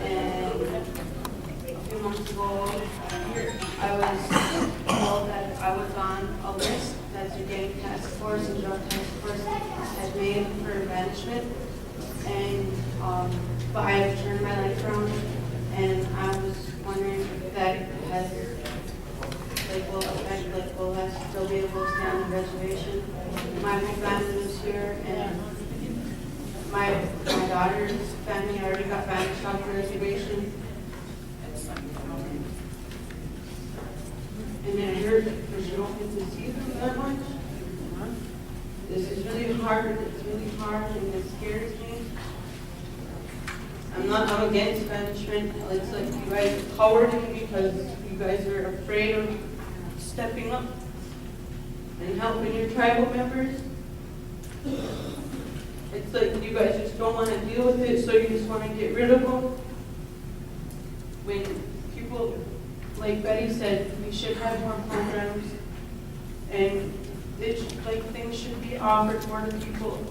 S10: And a few months ago, I was told that I was on a list that the gang task force and drug task force had made for banishment. And but I have turned my life around, and I was wondering if that has, will affect, will I still be able to stay on the reservation? My whole family lives here, and my daughter's family already got banished off the reservation. And then I heard because you don't get to see them that much. This is really hard. It's really hard, and it scares me. I'm against banishment. It's like you guys are cowardly because you guys are afraid of stepping up and helping your tribal members. It's like you guys just don't want to deal with it, so you just want to get rid of them. When people, like Betty said, we should have more programs, and things should be offered more to people.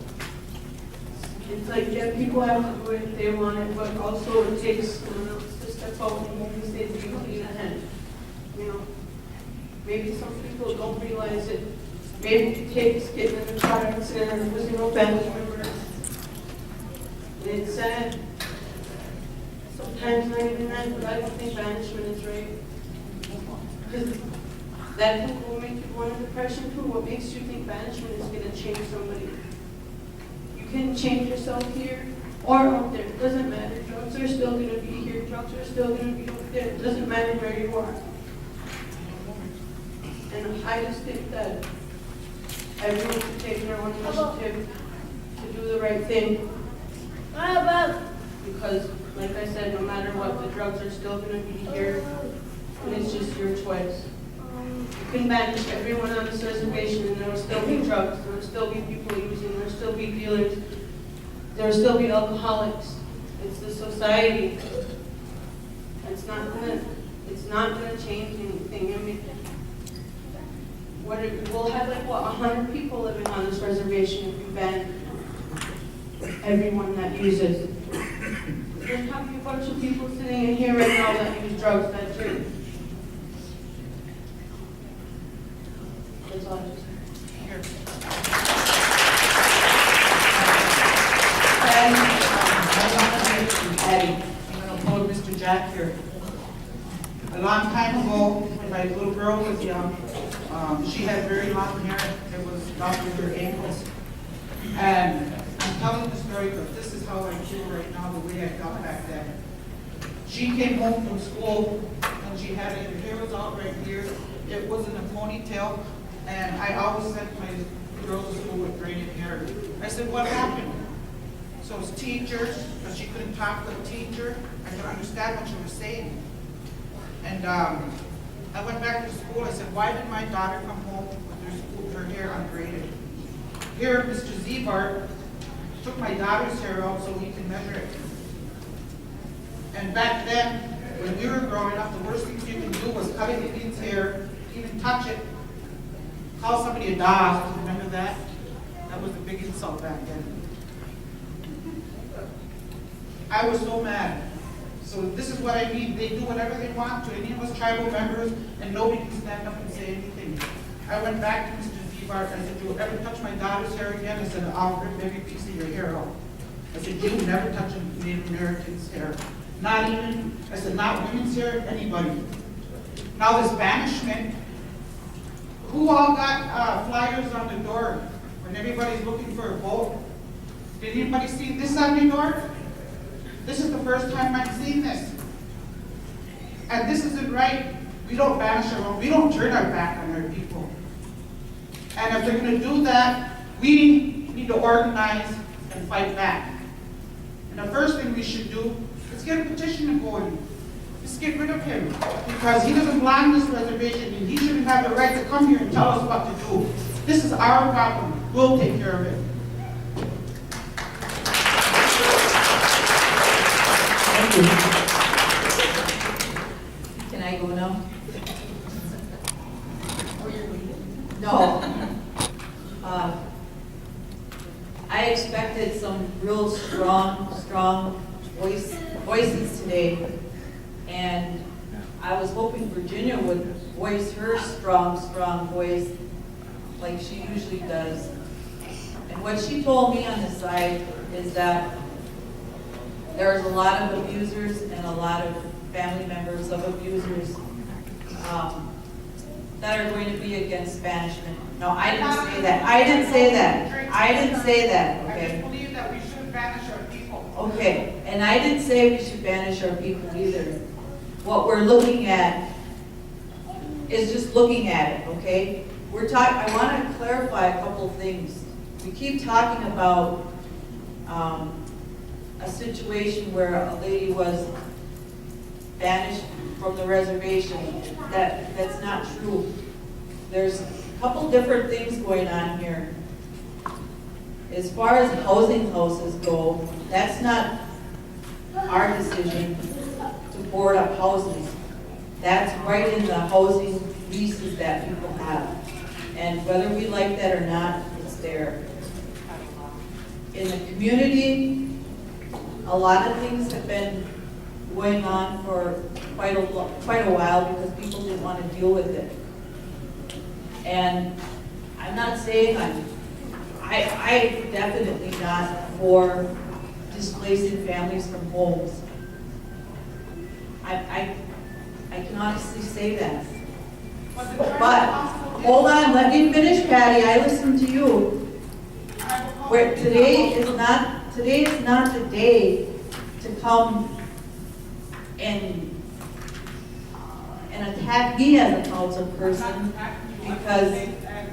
S10: It's like, yeah, people have to do it if they want it, but also it takes someone else to step out and maybe say the duty at hand. You know, maybe some people don't realize it. Maybe it takes getting in a car accident and losing a family member. And it's sad. Sometimes not even that, but I don't think banishment is right. Because that will make you go into depression too. What makes you think banishment is going to change somebody? You can change yourself here or out there. It doesn't matter. Drugs are still going to be here. Drugs are still going to be out there. It doesn't matter where you are. And I just think that everyone should take their own initiative to do the right thing. Because, like I said, no matter what, the drugs are still going to be here. And it's just your choice. You can banish everyone on this reservation, and there will still be drugs, there will still be people using, there will still be dealers, there will still be alcoholics. It's the society. It's not gonna change anything. I mean, we'll have 100 people living on this reservation if you ban everyone that uses. There's you have a bunch of people sitting in here right now that use drugs, that drink. That's all I just.
S9: I'm gonna quote Mr. Jack here. A long time ago, when my little girl was young, she had very long hair. It was down to her ankles. And I'm telling the story because this is how I feel right now, the way I felt back then. She came home from school and she had her hair was out right here. It was in a ponytail. And I always sent my girls to school with braided hair. I said, what happened? So it's teachers, because she couldn't talk to the teacher. I could understand what she was saying. And I went back to school. I said, why did my daughter come home with her hair unbraided? Here, Mr. Zebart took my daughter's hair out so he can measure it. And back then, when we were growing up, the worst things you can do was cut a kid's hair, even touch it, call somebody a dog. Remember that? That was the big insult back then. I was so mad. So this is what I mean. They do whatever they want to. Any of us tribal members, and nobody can stand up and say anything. I went back to Mr. Zebart. I said, you'll ever touch my daughter's hair again? I said, I'll rip every piece of your hair off. I said, you will never touch a Native American's hair. Not even, I said, not women's hair, anybody. Now this banishment, who all got flyers on the door when everybody's looking for a vote? Did anybody see this on your door? This is the first time I've seen this. And this isn't right. We don't banish our own. We don't turn our back on our people. And if they're going to do that, we need to organize and fight back. And the first thing we should do is get a petition going. Just get rid of him. Because he doesn't belong to this reservation and he shouldn't have the right to come here and tell us what to do. This is our problem. We'll take care of it.
S3: Can I go now? No. I expected some real strong voices today, and I was hoping Virginia would voice her strong voice like she usually does. And what she told me on the side is that there's a lot of abusers and a lot of family members of abusers that are going to be against banishment. No, I didn't say that. I didn't say that. I didn't say that,
S9: I
S3: okay?
S9: just believe that we shouldn't banish our people.
S3: Okay, and I didn't say we should banish our people either. What we're looking at is just looking at it, okay? I want to clarify a couple of things. We keep talking about a situation where a lady was banished from the reservation. That's not true. There's a couple different things going on here. As far as housing houses go, that's not our decision to board up houses. That's right in the housing leases that people have. And whether we like that or not, it's there. In the community, a lot of things have been going on for quite a while because people didn't want to deal with it. And I'm not saying I definitely not for displacing families from homes. I can honestly say that. But hold on, let me finish, Patty. I listened to you. Where today is not the day to come and attack me as a council person, because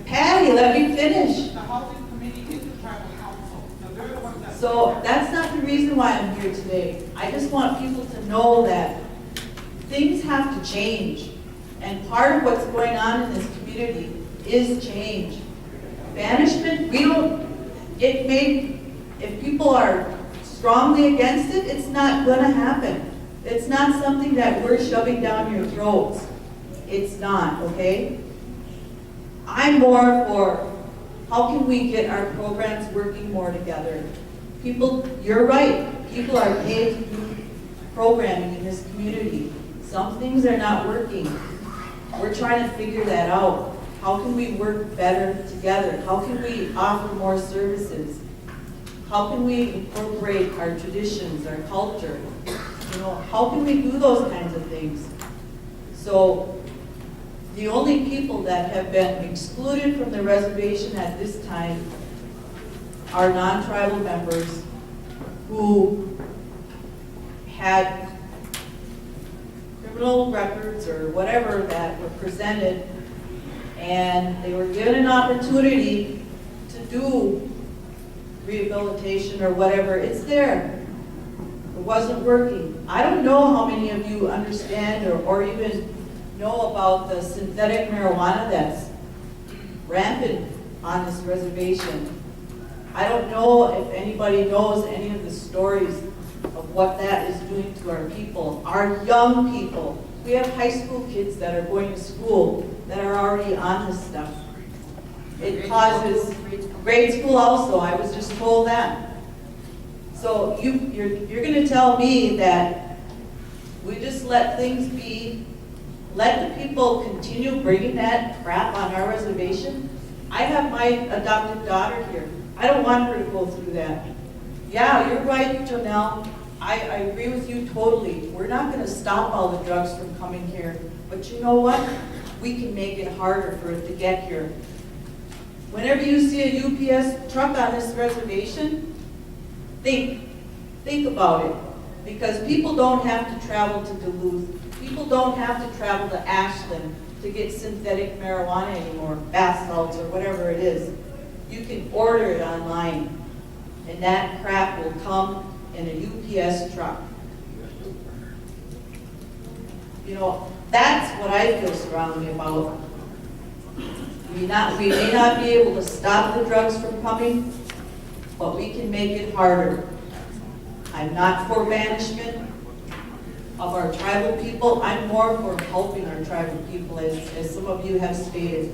S3: Patty, let me finish.
S9: The housing committee is the tribal council. So they're the ones that.
S3: So that's not the reason why I'm here today. I just want people to know that things have to change. And part of what's going on in this community is change. Banishment, if people are strongly against it, it's not gonna happen. It's not something that we're shoving down your throats. It's not, okay? I'm more for how can we get our programs working more together. People, you're right, people are paid to do programming in this community. Some things are not working. We're trying to figure that out. How can we work better together? How can we offer more services? How can we incorporate our traditions, our culture? You know, how can we do those kinds of things? So the only people that have been excluded from the reservation at this time are non-tribal members who had criminal records or whatever that were presented, and they were given an opportunity to do rehabilitation or whatever. It's there. It wasn't working. I don't know how many of you understand or even know about the synthetic marijuana that's rampant on this reservation. I don't know if anybody knows any of the stories of what that is doing to our people, our young people. We have high school kids that are going to school that are already on this stuff. It causes grade school also. I was just told that. So you're going to tell me that we just let things be, let the people continue bringing that crap on our reservation? I have my adopted daughter here. I don't want her to go through that. Yeah, you're right, Janelle. I agree with you totally. We're not going to stop all the drugs from coming here. But you know what? We can make it harder for it to get here. Whenever you see a UPS truck on this reservation, think about it. Because people don't have to travel to Duluth. People don't have to travel to Ashland to get synthetic marijuana anymore, bath salts or whatever it is. You can order it online, and that crap will come in a UPS truck. You know, that's what I feel strongly about. We may not be able to stop the drugs from coming, but we can make it harder. I'm not for banishment of our tribal people. I'm more for helping our tribal people, as some of you have stated.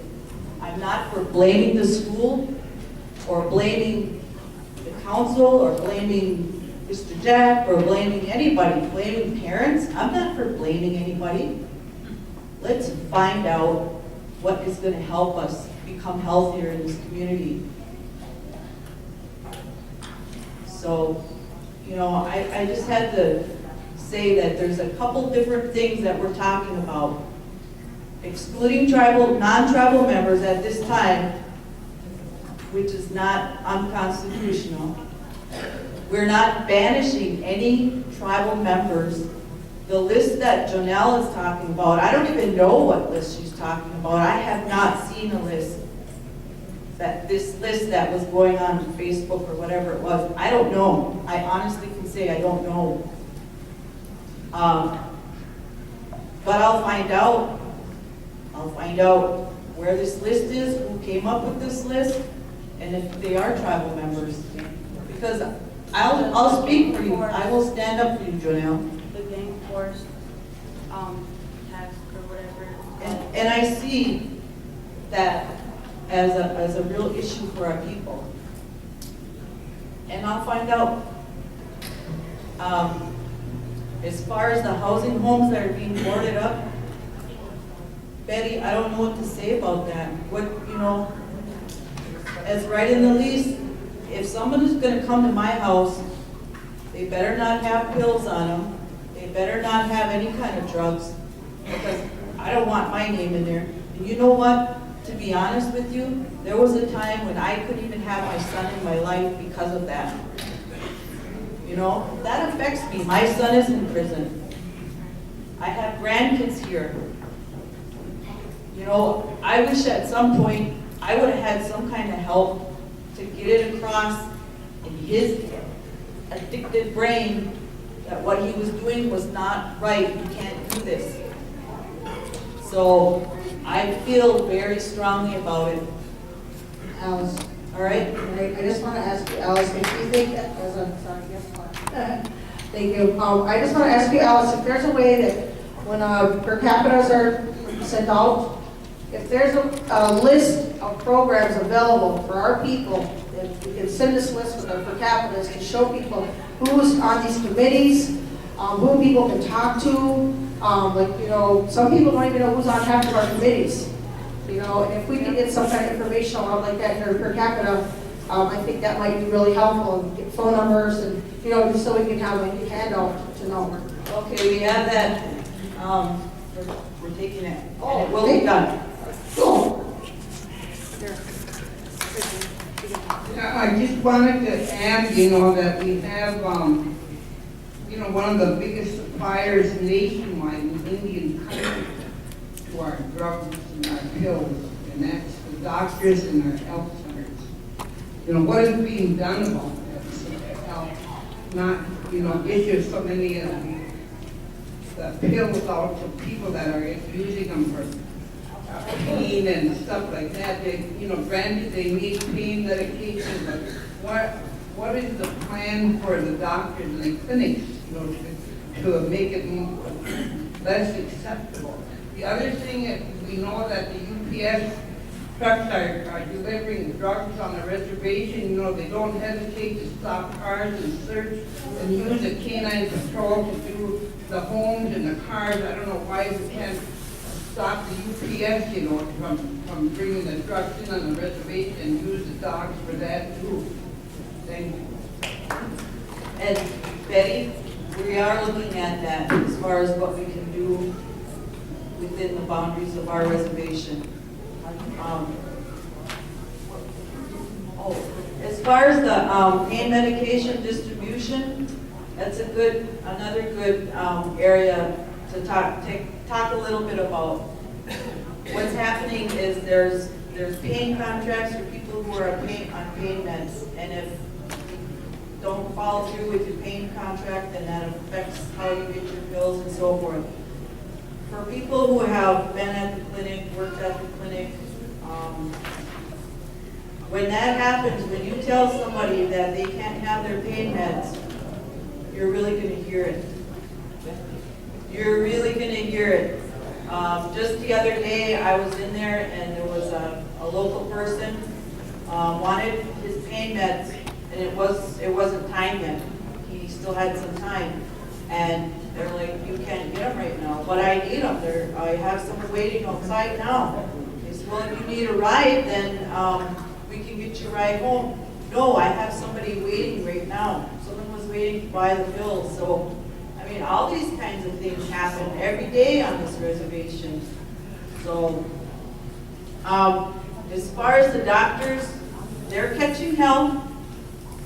S3: I'm not for blaming the school or blaming the council or blaming Mr. Jack or blaming anybody, blaming parents. I'm not for blaming anybody. Let's find out what is going to help us become healthier in this community. So, you know, I just had to say that there's a couple different things that we're talking about. Excluding non-tribal members at this time, which is not unconstitutional. We're not banishing any tribal members. The list that Jonelle is talking about, I don't even know what list she's talking about. I have not seen a list. This list that was going on Facebook or whatever it was, I don't know. I honestly can say I don't know. But I'll find out. I'll find out where this list is, who came up with this list, and if they are tribal members. Because I'll speak for you. I will stand up for you, Jonelle.
S13: The gang force tax or whatever.
S3: And I see that as a real issue for our people. And I'll find out. As far as the housing homes that are being boarded up, Betty, I don't know what to say about that. What, you know, as right in the lease, if someone is going to come to my house, they better not have pills on them. They better not have any kind of drugs, because I don't want my name in there. And you know what? To be honest with you, there was a time when I couldn't even have my son in my life because of that. You know, that affects me. My son is in prison. I have grandkids here. You know, I wish at some point I would have had some kind of help to get it across in his addicted brain that what he was doing was not right. You can't do this. So I feel very strongly about it.
S11: Alice,
S3: All right?
S11: I just want to ask you, Alice, if you think that, sorry, yes, thank you. I just want to ask you, Alice, if there's a way that when per capitas are sent out, if there's a list of programs available for our people, if we can send this list with our per capitas to show people who's on these committees, who people can talk to. Like, you know, some people don't even know who's on half of our committees. You know, and if we can get some kind of information out like that here per capita, I think that might be really helpful, and get phone numbers and, you know, just so we can have a handout to know.
S3: Okay, we have that, we're taking it, and it will be done.
S11: Cool.
S14: I just wanted to add, you know, that we have, you know, one of the biggest suppliers nationwide in Indian country to our drugs and our pills, and that's the doctors and our health centers. You know, what is being done about that? So that help not, you know, issue so many of the pills out to people that are using them for pain and stuff like that. They, you know, granted they need pain medication, but what is the plan for the doctors and the clinics, you know, to make it less acceptable? The other thing is we know that the UPS trucks are delivering drugs on the reservation. You know, they don't hesitate to stop cars and search and use the canine patrol to do the homes and the cars. I don't know why we can't stop the UPS, you know, from bringing the drugs in on the reservation and use the dogs for that too. Thank you.
S3: And Betty, we are looking at that as far as what we can do within the boundaries of our reservation. As far as the pain medication distribution, that's another good area to talk a little bit about. What's happening is there's pain contracts for people who are on pain meds, and if you don't follow through with your pain contract, then that affects how you get your pills and so forth. For people who have been at the clinic, worked at the clinic, when that happens, when you tell somebody that they can't have their pain meds, you're really going to hear it. You're really going to hear it. Just the other day, I was in there and there was a local person wanted his pain meds, and it wasn't time yet. He still had some time, and they're like, "You can't get them right now." But I need them. I have someone waiting outside now. They said, "Well, if you need a ride, then we can get you a ride home." No, I have somebody waiting right now. Someone was waiting to buy the pills. So, I mean, all these kinds of things happen every day on this reservation. So, as far as the doctors, they're catching hell.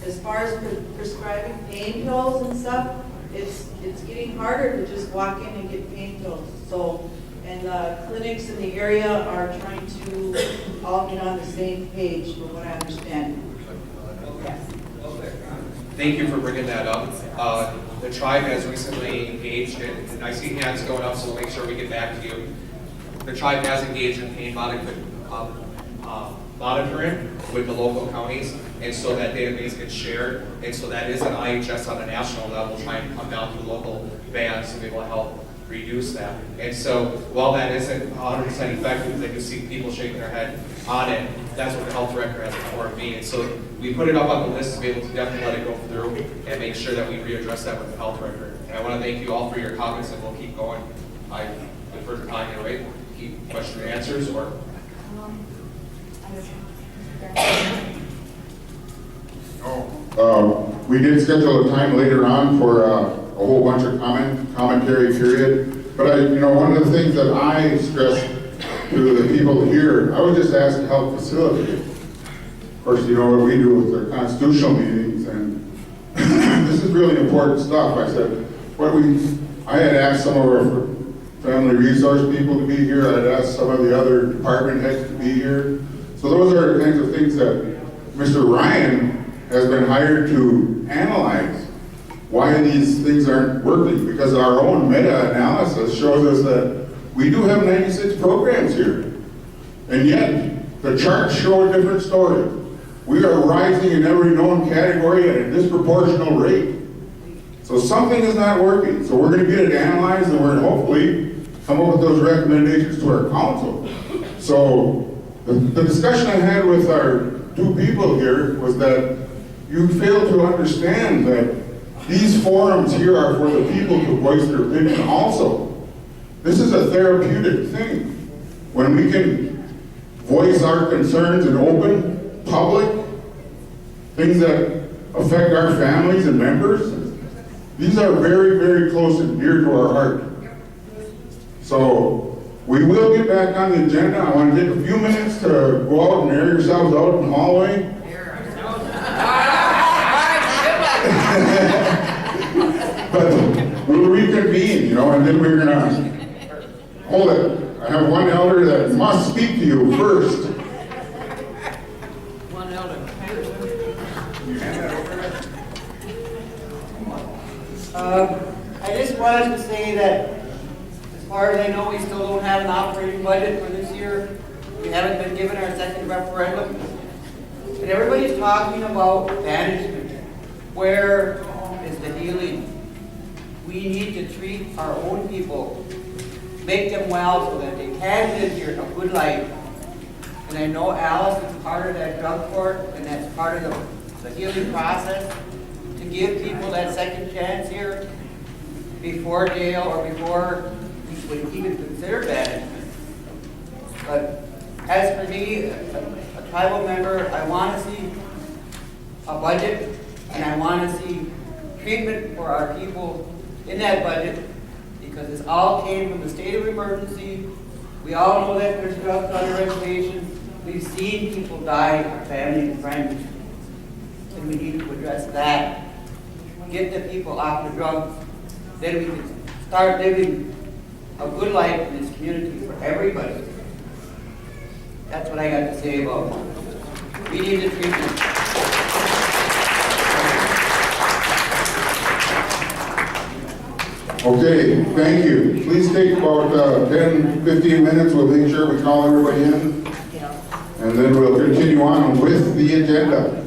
S3: As far as prescribing pain pills and stuff, it's getting harder to just walk in and get pain pills. So, and the clinics in the area are trying to all get on the same page, from what I understand. Yes.
S5: Thank you for bringing that up. The tribe has recently engaged in, and I see hands going up, so we'll make sure we get back to you. The tribe has engaged in pain monitoring with the local counties, and so that database gets shared, and so that is an IHS on a national level trying to come down to local bands to be able to help reduce that. And so while that isn't 100% effective, they can see people shaking their head on it. That's what the health director has informed me. And so we put it up on the list to be able to definitely let it go through and make sure that we readdress that with the health director. And I want to thank you all for your comments, and we'll keep going. I defer to Tanya, right? Keep question and answers, or?
S1: We did schedule a time later on for a whole bunch of commentary period. But one of the things that I stressed to the people here, I was just asked to help facilitate. Of course, you know what we do with the constitutional meetings, and this is really important stuff. I said, I had asked some of our family resource people to be here. I had asked some of the other department heads to be here. So those are the kinds of things that Mr. Ryan has been hired to analyze why these things aren't working, because our own meta-analysis shows us that we do have 96 programs here, and yet the charts show a different story. We are rising in every known category at a disproportional rate. So something is not working. So we're going to get it analyzed, and we're going to hopefully come up with those recommendations to our council. So the discussion I had with our two people here was that you fail to understand that These forums here are for the people to voice their opinion also. This is a therapeutic thing. When we can voice our concerns in open, public, things that affect our families and members, these are very, very close and dear to our heart. So we will get back on the agenda. I want to take a few minutes to go out and air yourselves out in the hallway. But we'll reconvene, you know, and then we're gonna hold it. I have one elder that must speak to you first.
S3: One elder. I just wanted to say that, as far as I know, we still don't have an operating budget for this year. We haven't been given our second referendum. And everybody's talking about banishment. Where is the healing? We need to treat our own people, make them well so that they can live here a good life. And I know Alice is part of that drug court, and that's part of the healing process, to give people that second chance here before jail or before we would even consider banishment. But as for me, a tribal member, I want to see a budget, and I want to see treatment for our people in that budget, because this all came from the state of emergency. We all know that there's drugs on the reservation. We've seen people die, family and friends, and we need to address that. Get the people off the drugs, then we can start living a good life in this community for everybody. That's what I got to say about it. We need the treatment.
S1: Okay, thank you. Please take about 10, 15 minutes. We'll make sure we call everybody in. And then we'll continue on with the agenda.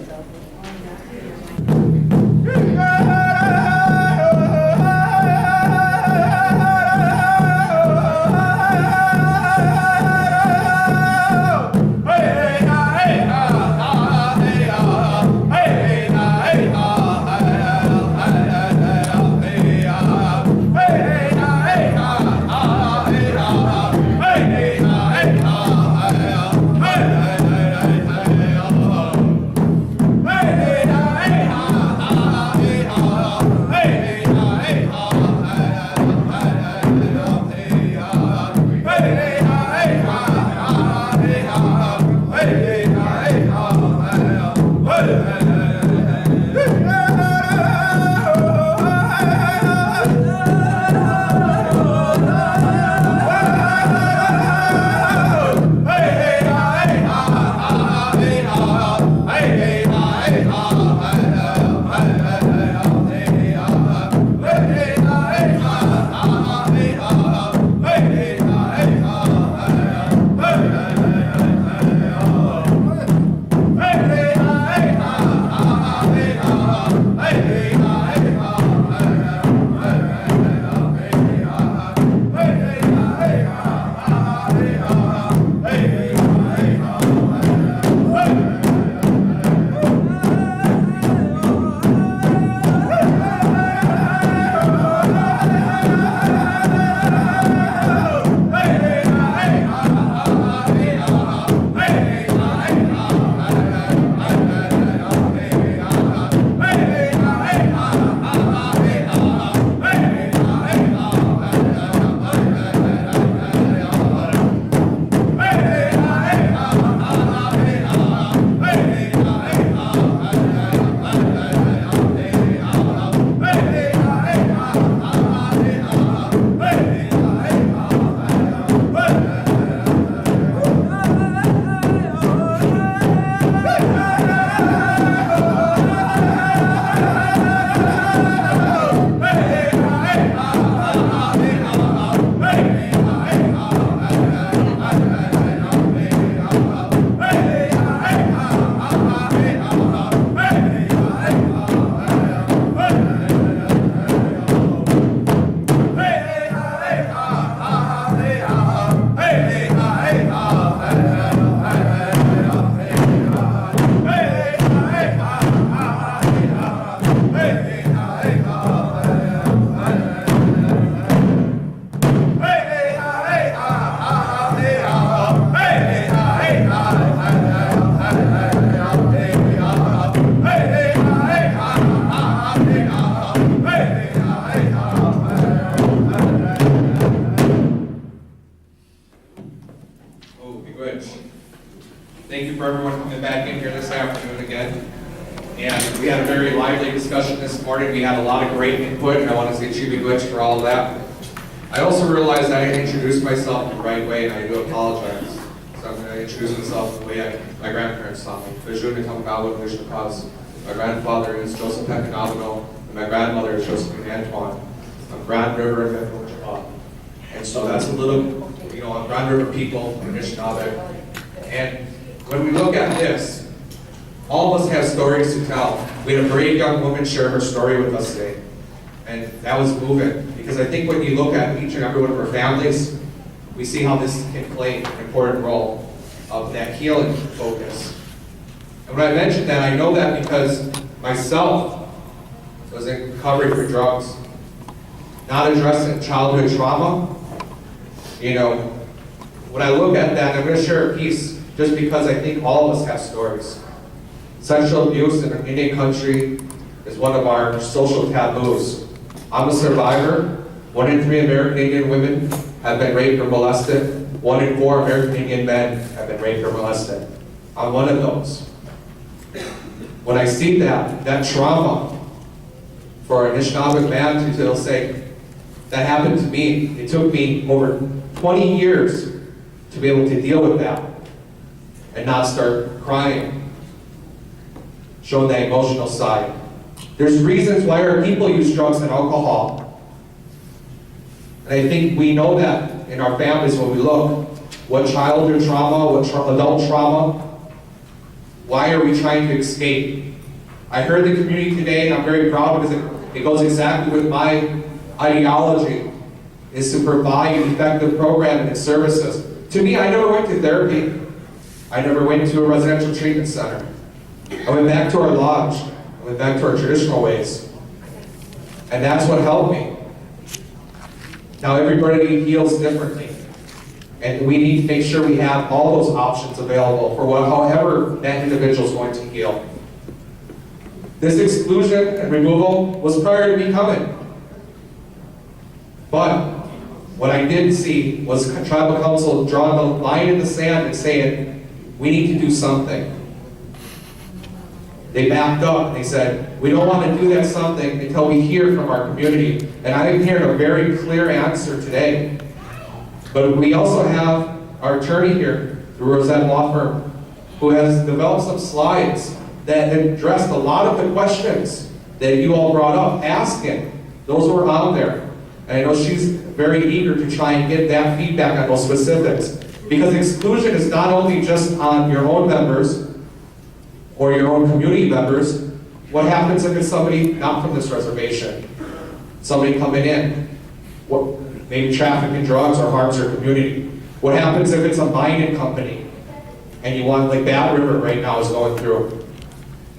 S5: for everyone coming back in here this afternoon again. And we had a very lively discussion this morning. We had a lot of great input, and I want to say Chibi Glitch for all of that. I also realized I didn't introduce myself the right way, and I do apologize. So I'm going to introduce myself the way my grandparents taught me. Vishnu Kamagawa Vishnu Kaz. My grandfather is Joseph Pekanavano, and my grandmother is Josephine Antoine. I'm Grand River and Metro. And so that's a little, on Grand River people, Anishinaabe. And when we look at this, all of us have stories to tell. We had a great young woman share her story with us today. And that was moving. Because I think when you look at each and every one of our families, we see how this can play an important role of that healing focus. And when I mentioned that, I know that because myself was in recovery for drugs, not addressing childhood trauma. When I look at that, I'm going to share a piece just because I think all of us have stories. Sexual abuse in an Indian country is one of our social taboos. I'm a survivor. 1 in 3 American Indian women have been raped or molested. 1 in 4 American Indian men have been raped or molested. I'm one of those. When I see that trauma for an Anishinaabe man to say, that happened to me, it took me over 20 years to be able to deal with that and not start crying, showing that emotional side. There's reasons why our people use drugs and alcohol. And I think we know that in our families when we look. What childhood trauma, what adult trauma, why are we trying to escape? I heard the community today, and I'm very proud because it goes exactly with my ideology, is to provide an effective programming and services. To me, I never went to therapy. I never went to a residential treatment center. I went back to our lodge. I went back to our traditional ways. And that's what helped me. Now everybody heals differently. And we need to make sure we have all those options available for however that individual is going to heal. This exclusion and removal was prior to me coming. But what I did see was tribal council drawing the line in the sand and saying, we need to do something. They backed up and they said, we don't want to do that something until we hear from our community. And I didn't hear a very clear answer today. But we also have our attorney here, the Rosette Law Firm, who has developed some slides that addressed a lot of the questions that you all brought up, asking. Those were on there. And I know she's very eager to try and get that feedback on those specifics. Because exclusion is not only just on your own members or your own community members. What happens if it's somebody not from this reservation? Somebody coming in, maybe trafficking drugs or harms your community. What happens if it's a mining company and you want, like Bad River right now is going through.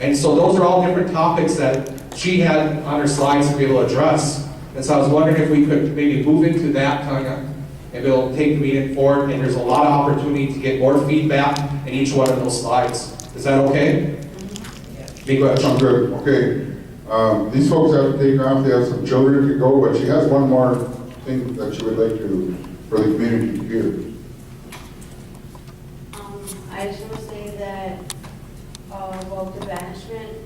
S5: And so those are all different topics that she had on her slides to be able to address. And so I was wondering if we could maybe move into that, Tanya, and be able to take the meeting forward. And there's a lot of opportunity to get more feedback in each one of those slides. Is that okay? Big question.
S1: Sounds good. Okay. These folks have to take off. They have some children to go, but she has one more thing that she would like for the community to hear.
S13: I just want to say that about the banishment,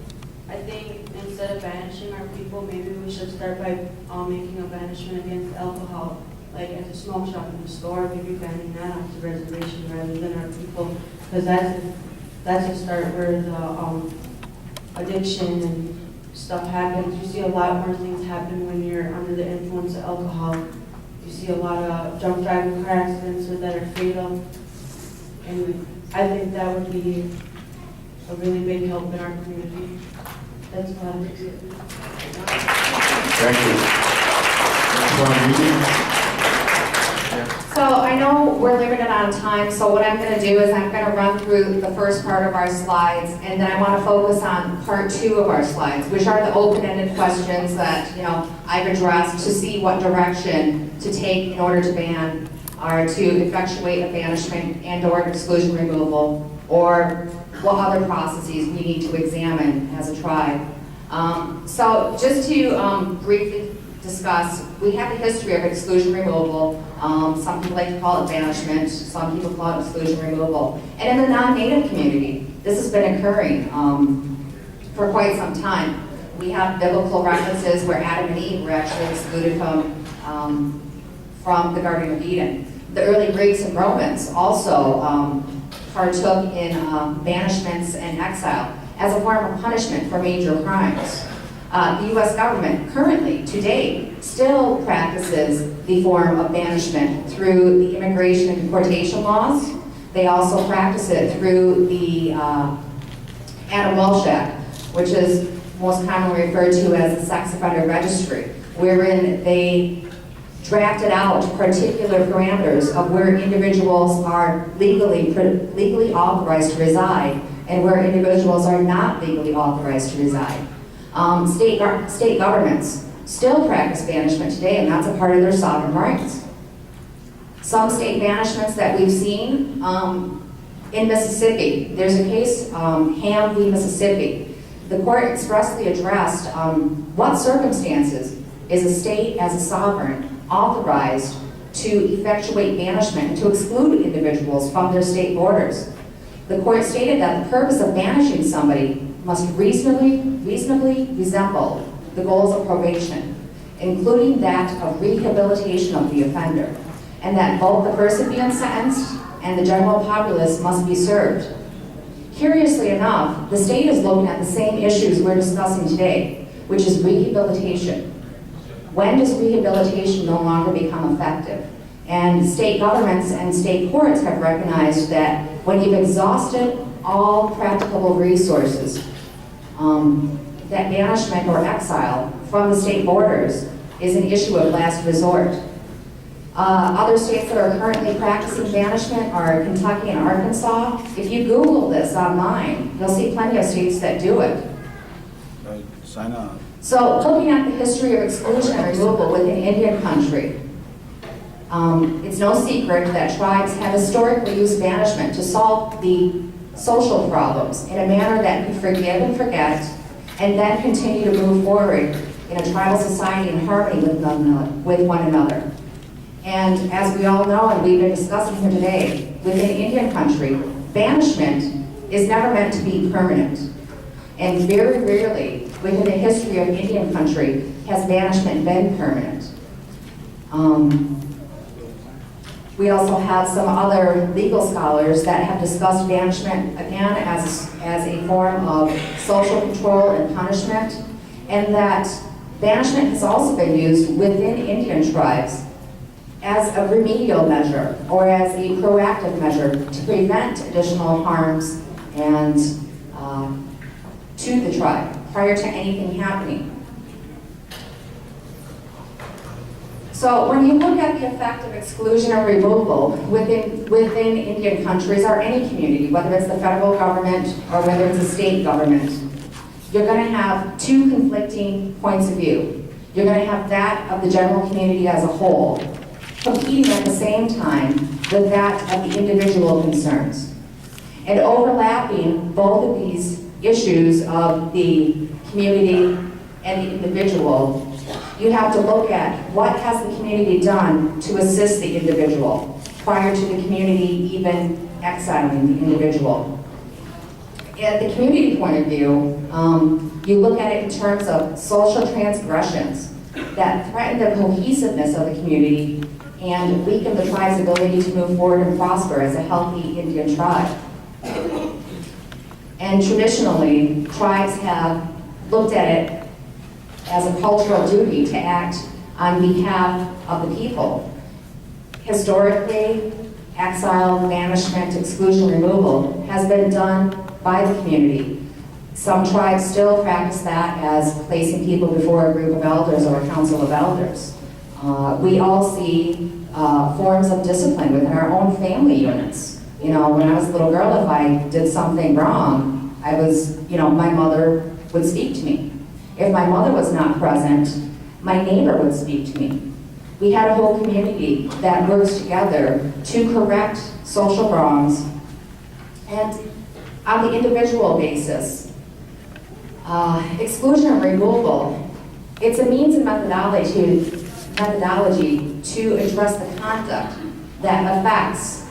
S13: I think instead of banishing our people, maybe we should start by making a banishment against alcohol, like at the smoke shop in the store, maybe banning that off the reservation rather than our people, because that's a start where the addiction and stuff happens. You see a lot more things happen when you're under the influence of alcohol. You see a lot of drunk driving car accidents that are fatal, and I think that would be a really big help in our community. That's what I'm saying.
S1: Thank you.
S4: So I know we're limited on time, so what I'm going to do is I'm going to run through the first part of our slides, and then I want to focus on part 2 of our slides, which are the open-ended questions that I've addressed to see what direction to take in order to ban or to effectuate a banishment and/or exclusion removal, or what other processes we need to examine as a tribe. So just to briefly discuss, we have a history of exclusion removal Some people like to call it banishment, some people call it exclusion removal. And in the non-native community, this has been occurring for quite some time. We have biblical references where Adam and Eve were actually excluded from the Garden of Eden. The early Greeks and Romans also partook in banishments and exile as a form of punishment for major crimes. The U.S. government currently, today, still practices the form of banishment through the immigration and deportation laws. They also practice it through the Adam Walsh Act, which is most commonly referred to as the sex offender registry, wherein they drafted out particular parameters of where individuals are legally authorized to reside and where individuals are not legally authorized to reside. State governments still practice banishment today, and that's a part of their sovereign rights. Some state banishments that we've seen in Mississippi, there's a case, Ham v. Mississippi. The court expressly addressed what circumstances is a state as a sovereign authorized to effectuate banishment and to exclude individuals from their state borders. The court stated that the purpose of banishing somebody must reasonably resemble the goals of probation, including that of rehabilitation of the offender, and that both the person being sentenced and the general populace must be served. Curiously enough, the state is looking at the same issues we're discussing today, which is rehabilitation. When does rehabilitation no longer become effective? And state governments and state courts have recognized that when you've exhausted all practicable resources, that banishment or exile from the state borders is an issue of last resort. Other states that are currently practicing banishment are Kentucky and Arkansas. If you Google this online, you'll see plenty of states that do it.
S15: Sign up.
S4: So looking at the history of exclusion and removal within Indian country, it's no secret that tribes have historically used banishment to solve the social problems in a manner that can forgive and forget, and then continue to move forward in a tribal society in harmony with one another. And as we all know, and we've been discussing here today, within Indian country, banishment is never meant to be permanent. And very rarely, within the history of Indian country, has banishment been permanent. We also have some other legal scholars that have discussed banishment, again, as a form of social control and punishment, and that banishment has also been used within Indian tribes as a remedial measure or as a proactive measure to prevent additional harms and to the tribe prior to anything happening. So when you look at the effect of exclusion or removal within Indian countries or any community, whether it's the federal government or whether it's a state government, you're going to have two conflicting points of view. You're going to have that of the general community as a whole, competing at the same time with that of the individual concerns. And overlapping both of these issues of the community and the individual, you have to look at what has the community done to assist the individual prior to the community even exiling the individual. At the community point of view, you look at it in terms of social transgressions that threaten the cohesiveness of the community and weaken the tribe's ability to move forward and prosper as a healthy Indian tribe. And traditionally, tribes have looked at it as a cultural duty to act on behalf of the people. Historically, exile, banishment, exclusion, removal has been done by the community. Some tribes still practice that as placing people before a group of elders or a council of elders. We all see forms of discipline within our own family units. You know, when I was a little girl, if I did something wrong, my mother would speak to me. If my mother was not present, my neighbor would speak to me. We had a whole community that works together to correct social wrongs. And on the individual basis, exclusion and removal, it's a means and methodology to address the conduct that affects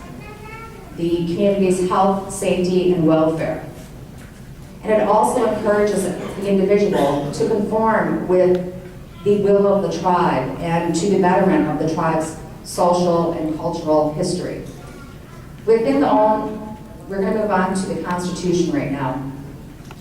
S4: the community's health, safety, and welfare. And it also encourages the individual to conform with the will of the tribe and to the betterment of the tribe's social and cultural history. We're going to move on to the Constitution right now.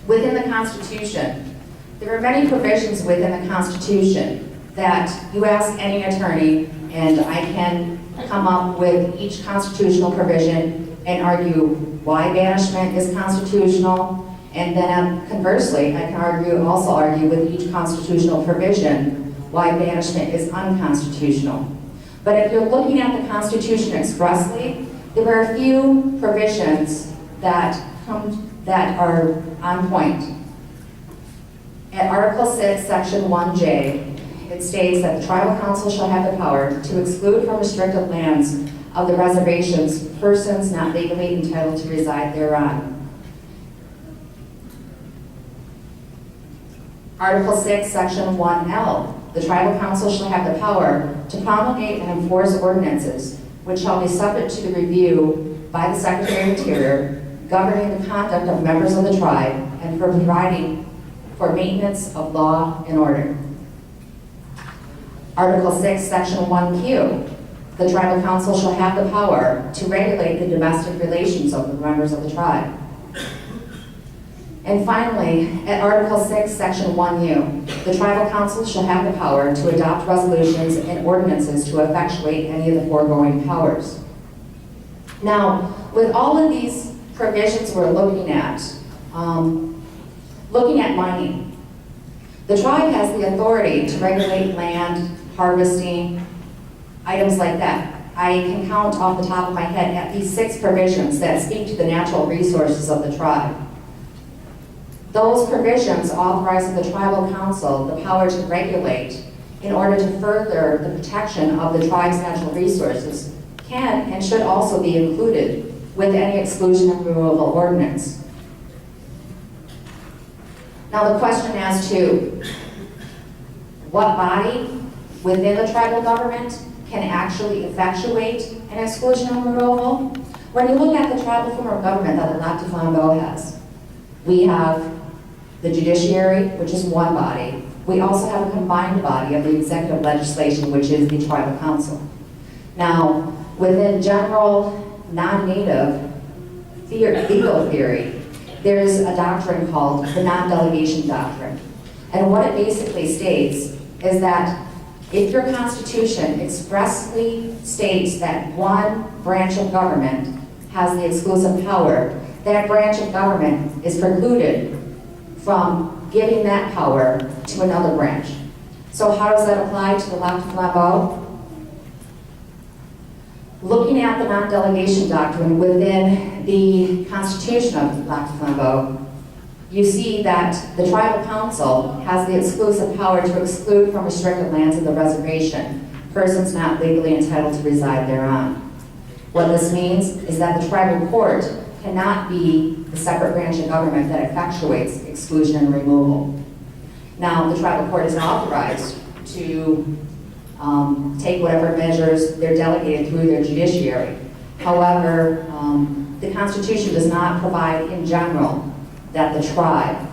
S4: Within the Constitution, there are many provisions within the Constitution that you ask any attorney, and I can come up with each constitutional provision and argue why banishment is constitutional, and then conversely, I can also argue with each constitutional provision why banishment is unconstitutional. But if you're looking at the Constitution expressly, there are a few provisions that are on point. At Article 6, Section 1J, it states that the tribal council shall have the power to exclude from restricted lands of the reservations persons not legally entitled to reside thereon. Article 6, Section 1L, the tribal council shall have the power to promulgate and enforce ordinances which shall be subject to the review by the Secretary of Interior, governing the conduct of members of the tribe and for providing for maintenance of law and order. Article 6, Section 1Q, the tribal council shall have the power to regulate the domestic relations of the members of the tribe. And finally, at Article 6, Section 1U, the tribal council shall have the power to adopt resolutions and ordinances to effectuate any of the foregoing powers. Now, with all of these provisions we're looking at mining, the tribe has the authority to regulate land, harvesting, items like that. I can count off the top of my head at least 6 provisions that speak to the natural resources of the tribe. Those provisions authorize the tribal council the power to regulate in order to further the protection of the tribe's natural resources can and should also be included with any exclusion and removal ordinance. Now the question as to what body within the tribal government can actually effectuate an exclusion and removal. When you look at the tribal form of government that the Lac du Flambeau has, we have the judiciary, which is one body. We also have a combined body of the executive legislation, which is the tribal council. Now, within general non-native legal theory, there's a doctrine called the non-delegation doctrine. And what it basically states is that if your constitution expressly states that one branch of government has the exclusive power, that branch of government is precluded from giving that power to another branch. So how does that apply to the Lac du Flambeau? Looking at the non-delegation doctrine within the Constitution of the Lac du Flambeau, you see that the tribal council has the exclusive power to exclude from restricted lands of the reservation persons not legally entitled to reside thereon. What this means is that the tribal court cannot be the separate branch of government that effectuates exclusion and removal. Now, the tribal court is authorized to take whatever measures they're delegated through their judiciary. However, the Constitution does not provide in general that the tribe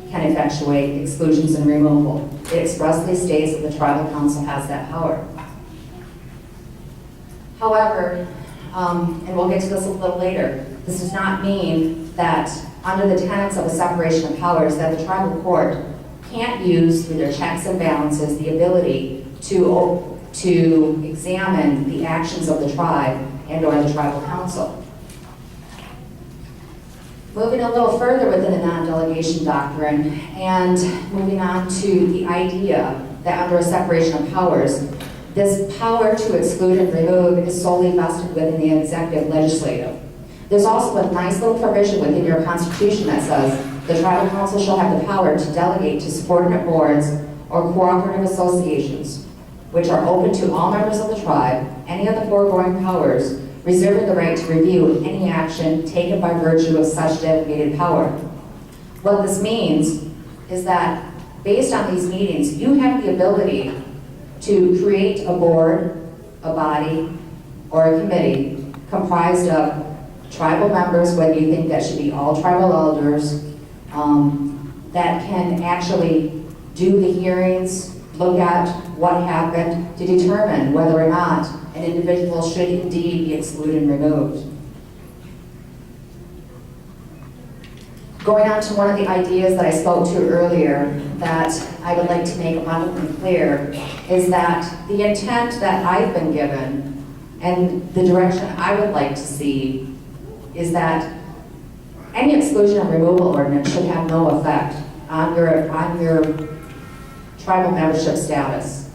S4: can effectuate exclusions and removal. It expressly states that the tribal council has that power. However, and we'll get to this a little later, this does not mean that under the tenets of a separation of powers that the tribal court can't use through their checks and balances the ability to examine the actions of the tribe and or the tribal council. Moving a little further within the non-delegation doctrine and moving on to the idea that under a separation of powers, this power to exclude and remove is solely vested within the executive legislative. There's also a nice little provision within your constitution that says the tribal council shall have the power to delegate to subordinate boards or cooperative associations, which are open to all members of the tribe, any of the foregoing powers, reserving the right to review any action taken by virtue of such delegated power. What this means is that based on these meetings, you have the ability to create a board, a body or a committee comprised of tribal members, whether you think that should be all tribal elders, that can actually do the hearings, look at what happened to determine whether or not an individual should indeed be excluded and removed. Going on to one of the ideas that I spoke to earlier that I would like to make abundantly clear is that the intent that I've been given and the direction I would like to see is that any exclusion and removal ordinance should have no effect on your tribal membership status.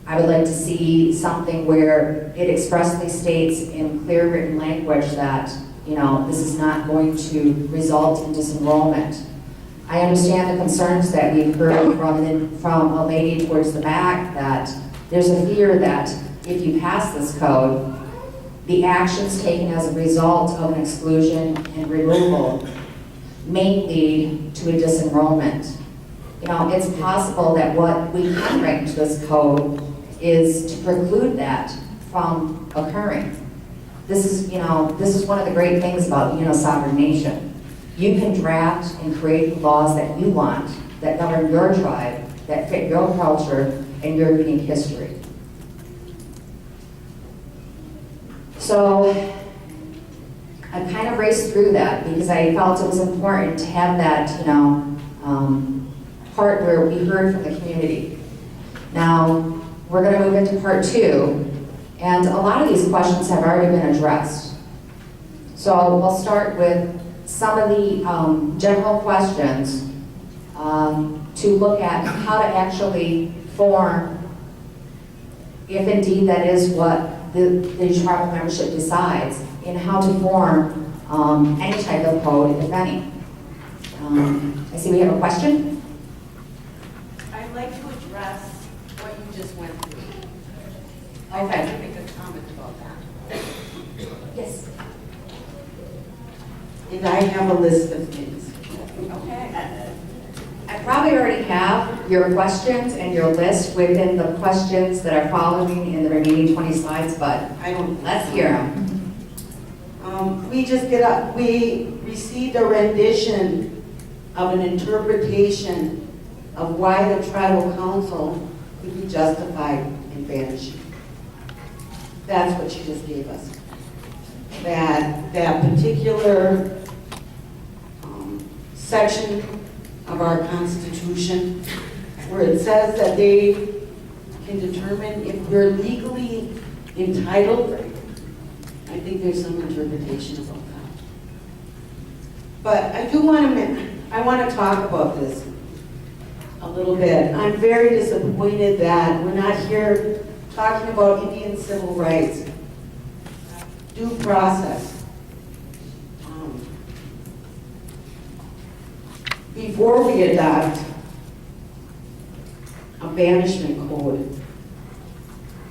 S4: I would like to see something where it expressly states in clear written language that, you know, this is not going to result in disenrollment. I understand the concerns that we've heard from a lady towards the back, that there's a fear that if you pass this code, the actions taken as a result of an exclusion and removal may lead to a disenrollment. You know, it's possible that what we can bring to this code is to preclude that from occurring. This is, you know, this is one of the great things about being a sovereign nation. You can draft and create laws that you want, that govern your tribe, that fit your culture and your unique history. So I kind of raced through that because I felt it was important to have that, you know, part where we heard from the community. Now, we're going to move into part 2, and a lot of these questions have already been addressed. So we'll start with some of the general questions to look at how to actually form, if indeed that is what the tribal membership decides, in how to form any type of code, if any. I see we have a question.
S16: I'd like to address what you just went through.
S4: Okay.
S16: I'd like to make a comment about that.
S4: Yes.
S6: And I have a list of things.
S4: Okay. I probably already have your questions and your list within the questions that are following in the remaining 20 slides, but let's hear them.
S6: We received a rendition of an interpretation of why the tribal council could be justified in banishing. That's what you just gave us. That particular section of our Constitution where it says that they can determine if you're legally entitled. I think there's some interpretation about that. But I want to talk about this a little bit. I'm very disappointed that we're not here talking about Indian civil rights, due process. Before we adopt a banishment code,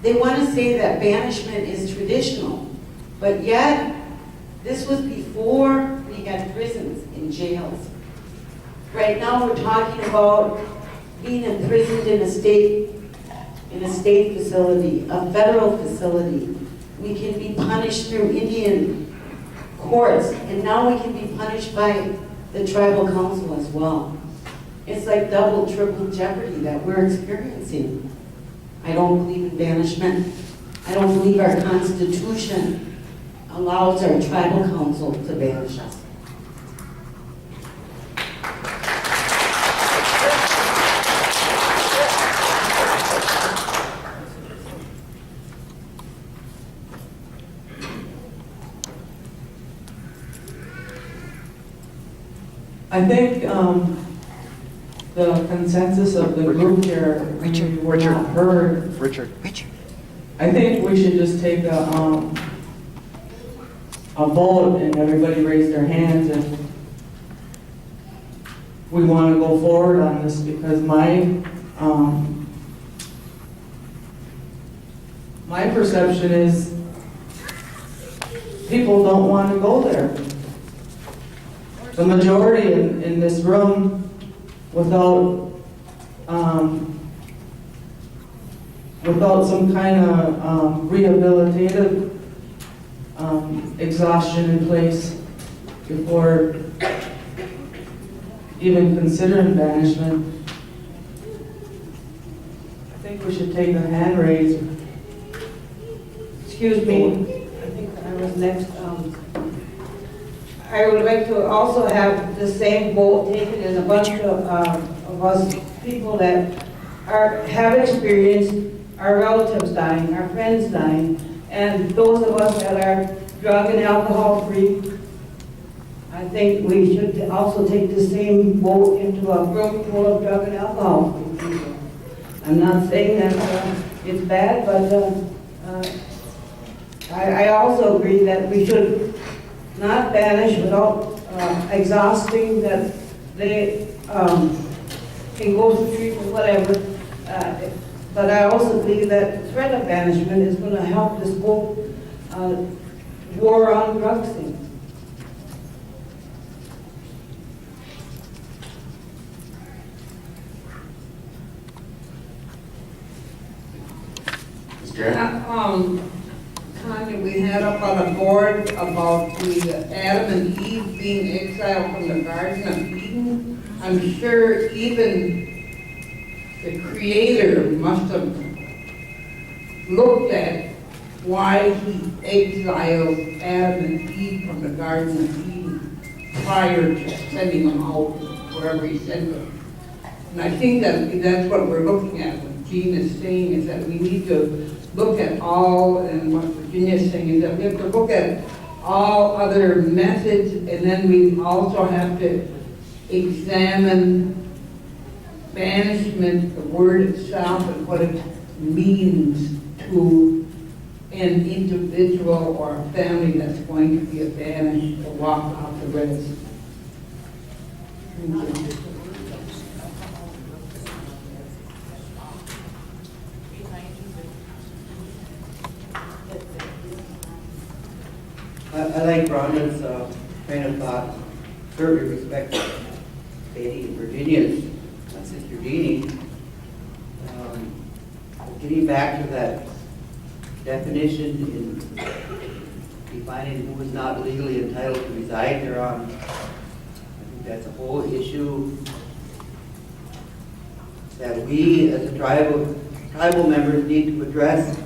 S6: they want to say that banishment is traditional, but yet this was before we had prisons and jails. Right now we're talking about being imprisoned in a state facility, a federal facility. We can be punished through Indian courts, and now we can be punished by the tribal council as well. It's like double, triple jeopardy that we're experiencing. I don't believe in banishment. I don't believe our Constitution allows our tribal council to banish us.
S7: I think the consensus of the group here, we were not heard.
S15: Richard.
S7: I think we should just take a vote and everybody raise their hands and we want to go forward on this, because my perception is people don't want to go there. The majority in this room, without without some kind of rehabilitative exhaustion in place before even considering banishment. I think we should take a hand raise.
S11: Excuse me, I think I was next. I would like to also have the same vote taken in a bunch of us people that have experienced our relatives dying, our friends dying, and those of us that are drug and alcohol free. I think we should also take the same vote into a room full of drug and alcohol free people. I'm not saying that it's bad, but I also agree that we should not banish without exhausting that they can go through treatment, whatever. But I also believe that the threat of banishment is going to help this whole war on drugs thing.
S14: Tanya, we had up on a board about the Adam and Eve being exiled from the Garden of Eden. I'm sure even the Creator must have looked at why he exiled Adam and Eve from the Garden of Eden prior to sending them out wherever he sent them. And I think that's what we're looking at, what Jean is saying, is that we need to look at all, and what Virginia is saying is that we have to look at all other methods, and then we also have to examine banishment, the word itself, and what it means to an individual or a family that's going to be banished or walk off the res.
S17: I like Rhonda's train of thought. Certainly respect Katie and Virginia's, Sister Jeannie. Getting back to that definition in defining who is not legally entitled to reside thereon, I think that's a whole issue that we as a tribal members need to address,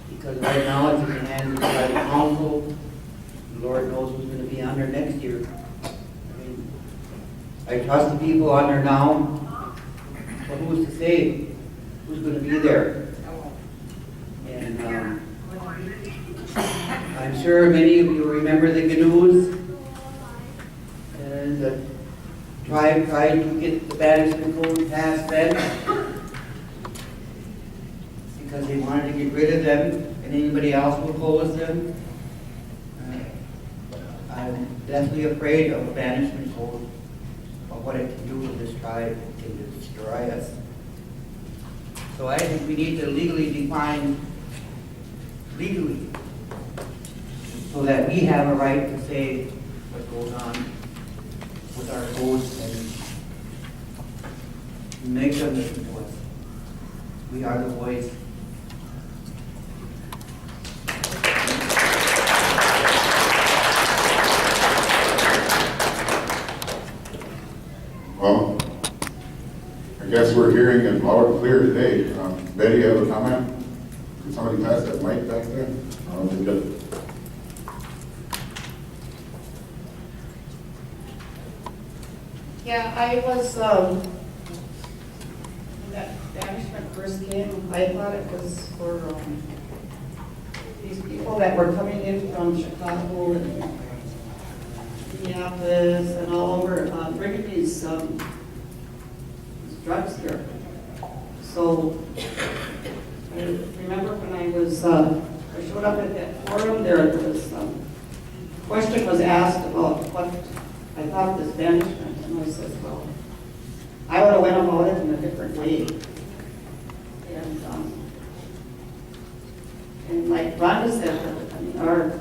S17: because right now it's in the hands of the tribal council. Lord knows who's going to be on there next year. I trust the people on there now, but who's to say who's going to be there? And I'm sure many of you remember the Ganoes, and the tribe tried to get the banishment code passed then because they wanted to get rid of them, and anybody else will oppose them. I'm definitely afraid of a banishment code, of what it can do with this tribe. It can destroy us. So I think we need to legally define, so that we have a right to say what goes on with our codes and make them listen to us. We are the voice.
S1: Well, I guess we're hearing it loud and clear today. Betty, you have a comment? Can somebody pass that mic back there? I don't think that.
S3: Yeah, I was, when that banishment first came, I thought it was for these people that were coming in from Chicago and Minneapolis and all over, bringing these drugs here. So, I remember when I was, I showed up at that forum, there was, question was asked about what I thought of this banishment. And I said, well, I would have went about it in a different way. And like Rhonda said, I mean, our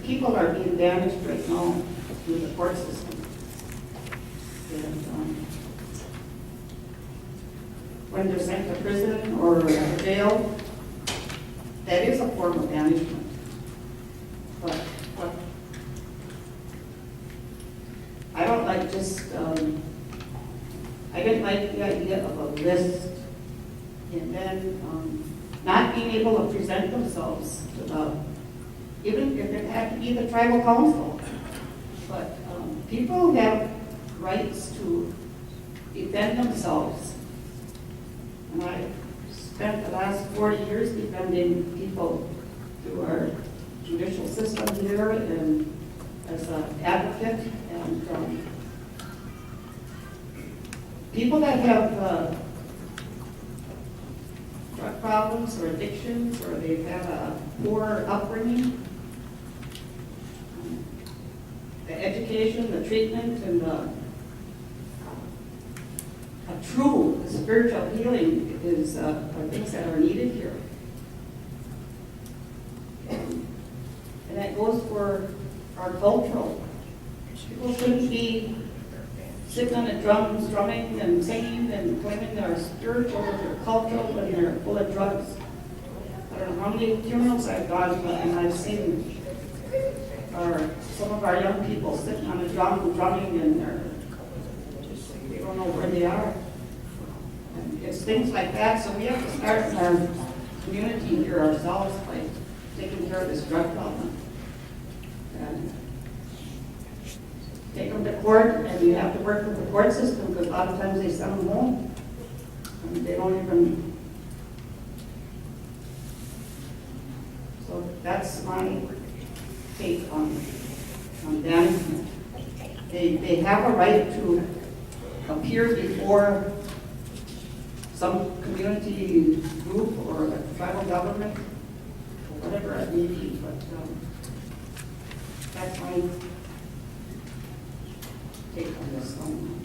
S3: people are being damaged right now through the court system. And,
S11: when they're sent to prison or jail, that is a form of banishment. But I don't like just, I didn't like the idea of a list and then not being able to present themselves to the, even if it had to be the tribal council. But people have rights to defend themselves. And I spent the last 40 years defending people through our judicial system here and as an advocate. And people that have drug problems or addictions, or they've had a poor upbringing, the education, the treatment, and the a true spiritual healing is are things that are needed here. And that goes for our cultural. People shouldn't be sitting on the drums, drumming and singing and claiming they're spiritual or they're cultural when they're full of drugs. I don't know how many funerals I've gone to and I've seen some of our young people sitting on the drum, drumming, and they don't know where they are. And it's things like that, so we have to start in our community here ourselves by taking care of this drug problem. And take them to court, and you have to work with the court system, because a lot of times they send them home. And they don't even. So that's my take on banishment. They have a right to appear before some community group or the tribal government, or whatever it may be, but that's my take on this one.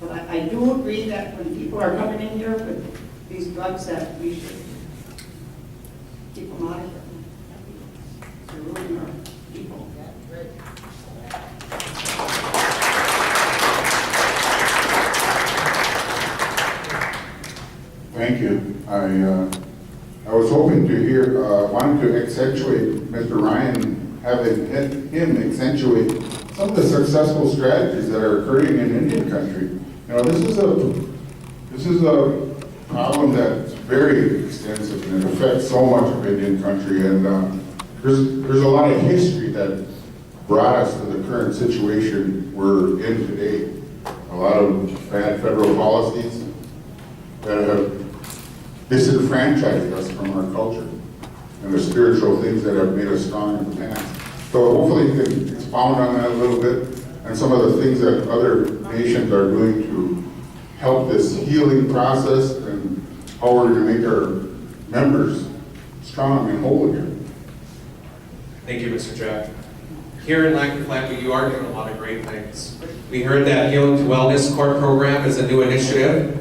S11: But I do agree that when people are coming in here with these drugs, that we should keep them out of here. They're ruining our people.
S1: Thank you. I was hoping to hear, wanted to accentuate Mr. Ryan, having him accentuate some of the successful strategies that are occurring in Indian country. You know, this is a problem that's very extensive and it affects so much of Indian country, and there's a lot of history that brought us to the current situation we're in today. A lot of bad federal policies that have disenfranchised us from our culture and the spiritual things that have made us strong in the past. So hopefully you can expound on that a little bit, and some of the things that other nations are doing to help this healing process, and how we're going to make our members strong and whole again.
S5: Thank you, Mr. Jack. Here in Lac-La-Flambeau, you are doing a lot of great things. We heard that Healing to Wellness Court program is a new initiative.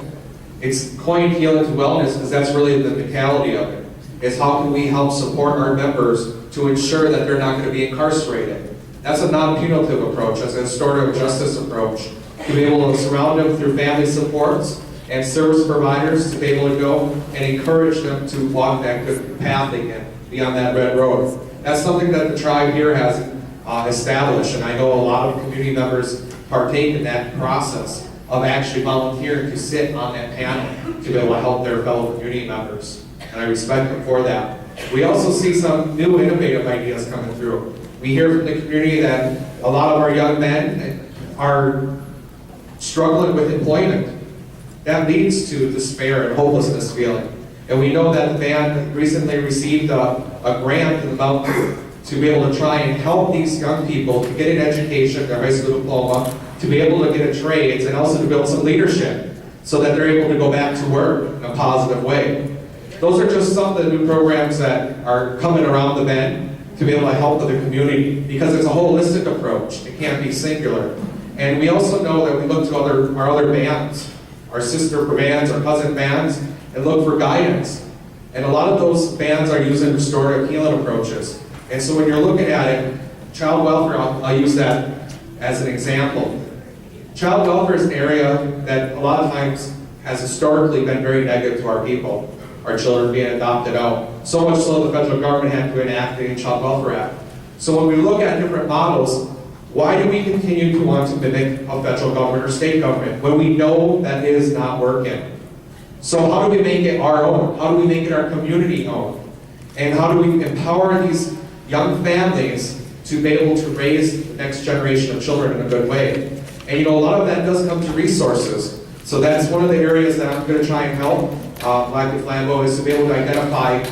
S5: It's coined Healing to Wellness because that's really the mentality of it. Is how can we help support our members to ensure that they're not going to be incarcerated. That's a non-punitive approach. That's a restorative justice approach. To be able to surround them through family supports and service providers to be able to go and encourage them to walk that good path again, be on that red road. That's something that the tribe here has established, and I know a lot of community members partake in that process of actually volunteering to sit on that panel to be able to help their fellow community members, and I respect them for that. We also see some new innovative ideas coming through. We hear from the community that a lot of our young men are struggling with employment. That leads to despair and hopelessness feeling. And we know that the band recently received a grant amount to be able to try and help these young people to get an education, their high school diploma, to be able to get a trade, and also to build some leadership so that they're able to go back to work in a positive way. Those are just some of the new programs that are coming around the bend to be able to help the community, because it's a holistic approach. It can't be singular. And we also know that we look to our other bands, our sister bands, our cousin bands, and look for guidance. And a lot of those bands are using restorative healing approaches. And so when you're looking at it, child welfare, I'll use that as an example. Child welfare is an area that a lot of times has historically been very negative to our people, our children being adopted out. So much so the federal government had to enact the Child Welfare Act. So when we look at different models, why do we continue to want to mimic a federal government or state government when we know that it is not working? So how do we make it our own? How do we make it our community own? And how do we empower these young families to be able to raise the next generation of children in a good way? And you know, a lot of that does come to resources. So that's one of the areas that I'm going to try and help Black and Flambeau, is to be able to identify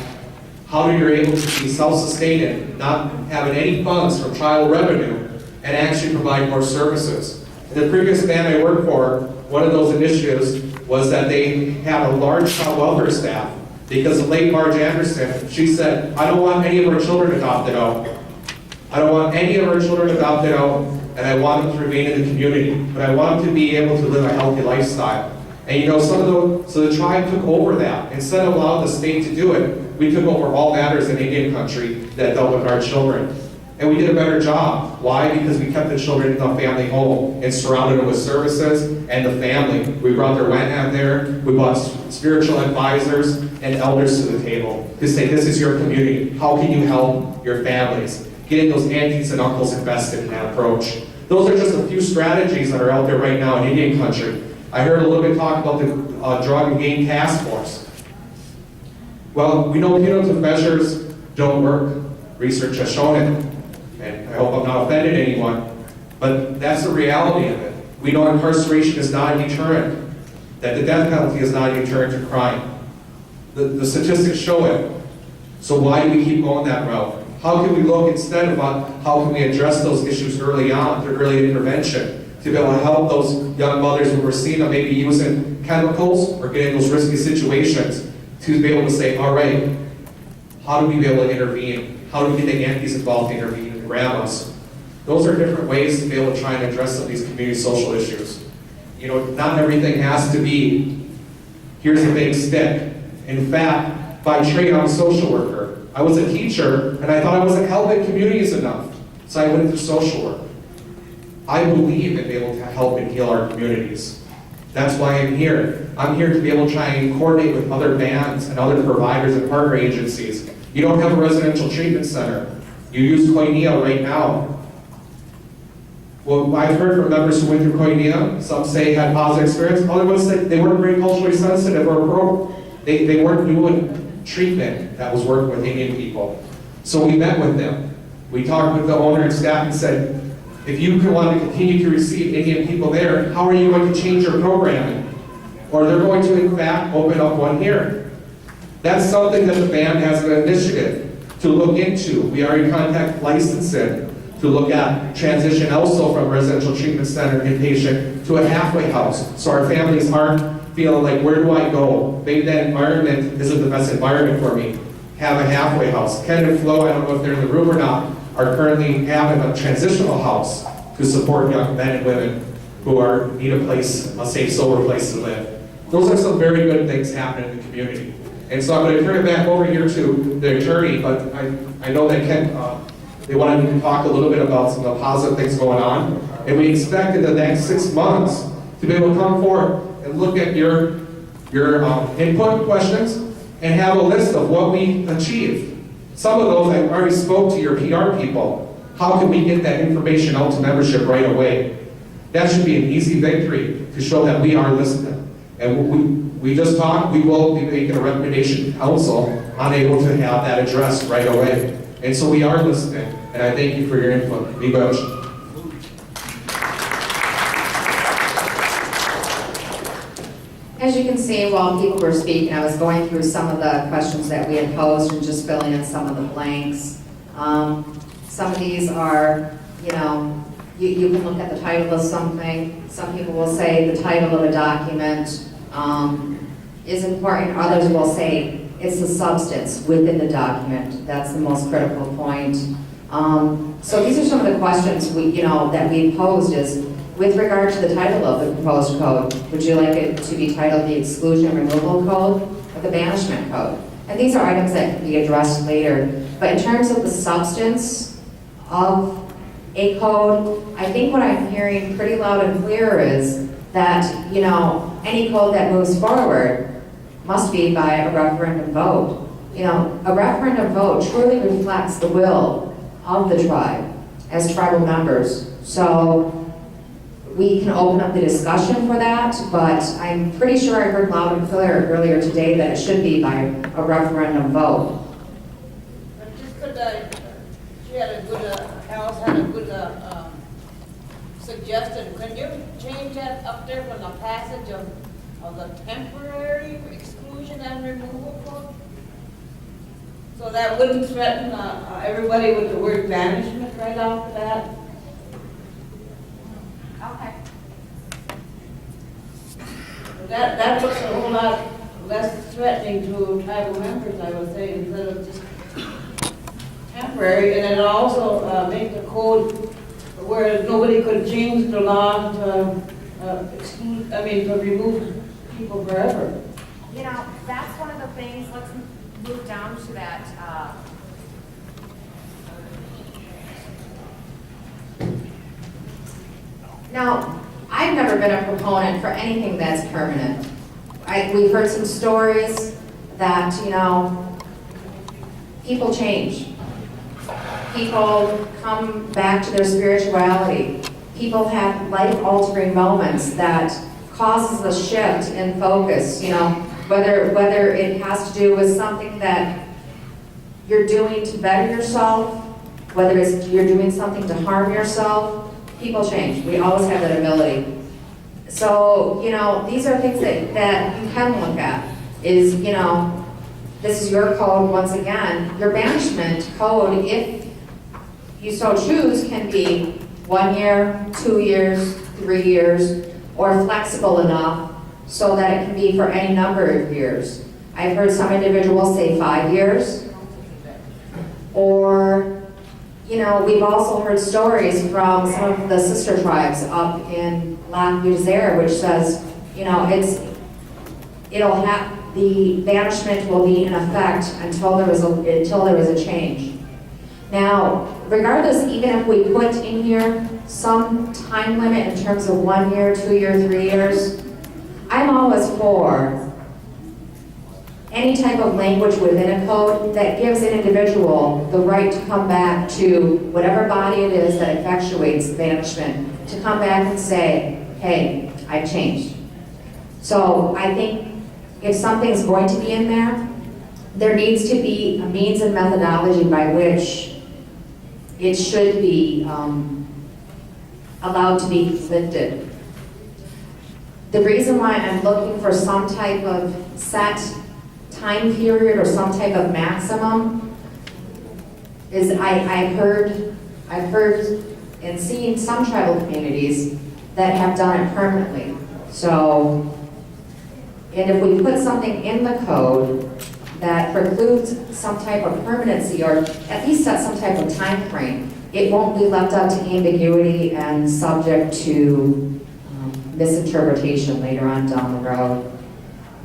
S5: how you're able to be self-sustaining, not having any funds from child revenue, and actually provide more services. In the previous band I worked for, one of those initiatives was that they had a large child welfare staff, because the late Marge Anderson, she said, I don't want any of our children adopted out. I don't want any of our children adopted out, and I want them to remain in the community, but I want them to be able to live a healthy lifestyle. And you know, so the tribe took over that. Instead of allowing the state to do it, we took over all matters in Indian country that dealt with our children. And we did a better job. Why? Because we kept the children in the family home and surrounded them with services and the family. We brought their went out there. We brought spiritual advisors and elders to the table to say, this is your community. How can you help your families? Getting those aunties and uncles invested in that approach. Those are just a few strategies that are out there right now in Indian country. I heard a little bit talk about the Drug and Gang Task Force. Well, we know punitive measures don't work. Research has shown it. And I hope I'm not offending anyone, but that's the reality of it. We know incarceration is not a deterrent, that the death penalty is not a deterrent to crime. The statistics show it. So why do we keep going that route? How can we look instead about how can we address those issues early on through early intervention to be able to help those young mothers who we're seeing them maybe using chemicals or getting those risky situations to be able to say, all right, how do we be able to intervene? How do we get the aunties involved to intervene and grandmas? Those are different ways to be able to try and address some of these community social issues. You know, not everything has to be, here's a big stick. In fact, by trade, I'm a social worker. I was a teacher, and I thought I wasn't helping communities enough. So I went into social work. I believe in being able to help and heal our communities. That's why I'm here. I'm here to be able to try and coordinate with other bands and other providers and partner agencies. You don't have a residential treatment center. You use koinonia right now. Well, I've heard from members who went through koinonia, some say had positive experience, other ones said they weren't very culturally sensitive or they weren't doing treatment that was working with Indian people. So we met with them. We talked with the owner and staff and said, if you want to continue to receive Indian people there, how are you going to change your programming? Or they're going to, in fact, open up one here. That's something that the band has an initiative to look into. We are in contact licensing to look at transition also from residential treatment center inpatient to a halfway house. So our families aren't feeling like, where do I go? Maybe that environment isn't the best environment for me. Have a halfway house. Ken and Flo, I don't know if they're in the room or not, are currently having a transitional house to support young men and women who need a place, a safe, sober place to live. Those are some very good things happening in the community. And so I'm going to turn it back over here to the attorney, but I know that Ken, they wanted me to talk a little bit about some of the positive things going on. And we expect in the next 6 months to be able to come forward and look at your input questions and have a list of what we achieved. Some of those I already spoke to your PR people. How can we get that information out to membership right away? That should be an easy victory to show that we are listening. And we just talked, we will be making a recommendation to council on able to have that addressed right away. And so we are listening, and I thank you for your input. Be good.
S4: As you can see, while people were speaking, I was going through some of the questions that we had posed and just filling in some of the blanks. Some of these are, you know, you can look at the title of something. Some people will say the title of a document is important. Others will say it's the substance within the document. That's the most critical point. So these are some of the questions that we posed is, with regard to the title of the proposed code, would you like it to be titled the Exclusion Removal Code or the Banishment Code? And these are items that can be addressed later. But in terms of the substance of a code, I think what I'm hearing pretty loud and clear is that, any code that moves forward must be by a referendum vote. You know, a referendum vote truly reflects the will of the tribe as tribal members. So we can open up the discussion for that, but I'm pretty sure I heard loud and clear earlier today that it should be by a referendum vote.
S18: Just could, she had a good, Alice had a good suggestion. Can you change that up there from the passage of the temporary exclusion and removal code? So that wouldn't threaten everybody with the word banishment right off the bat?
S4: Okay.
S18: That looks a whole lot less threatening to tribal members, I would say, instead of just temporary. And then also make the code where nobody could change the law to exclude, to remove people forever.
S4: You know, that's one of the things, let's move down to that. Now, I've never been a proponent for anything that's permanent. We've heard some stories that, you know, people change. People come back to their spirituality. People have life-altering moments that causes a shift in focus, you know, whether it has to do with something that you're doing to better yourself, whether it's you're doing something to harm yourself. People change. We always have that ability. So, you know, these are things that you can look at. Is, you know, this is your code once again. Your banishment code, if you so choose, can be 1 year, 2 years, 3 years, or flexible enough so that it can be for any number of years. I've heard some individuals say 5 years, or, you know, we've also heard stories from some of the sister tribes up in Lac Beaudesert, which says, you know, the banishment will be in effect until there was a change. Now, regardless, even if we put in here some time limit in terms of 1 year, 2 years, 3 years, I'm always for any type of language within a code that gives an individual the right to come back to whatever body it is that effectuates banishment, to come back and say, hey, I've changed. So I think if something's going to be in there needs to be a means and methodology by which it should be allowed to be lifted. The reason why I'm looking for some type of set time period or some type of maximum is I've heard and seen some tribal communities that have done it permanently. So, and if we put something in the code that precludes some type of permanency or at least set some type of time frame, it won't be left up to ambiguity and subject to misinterpretation later on down the road.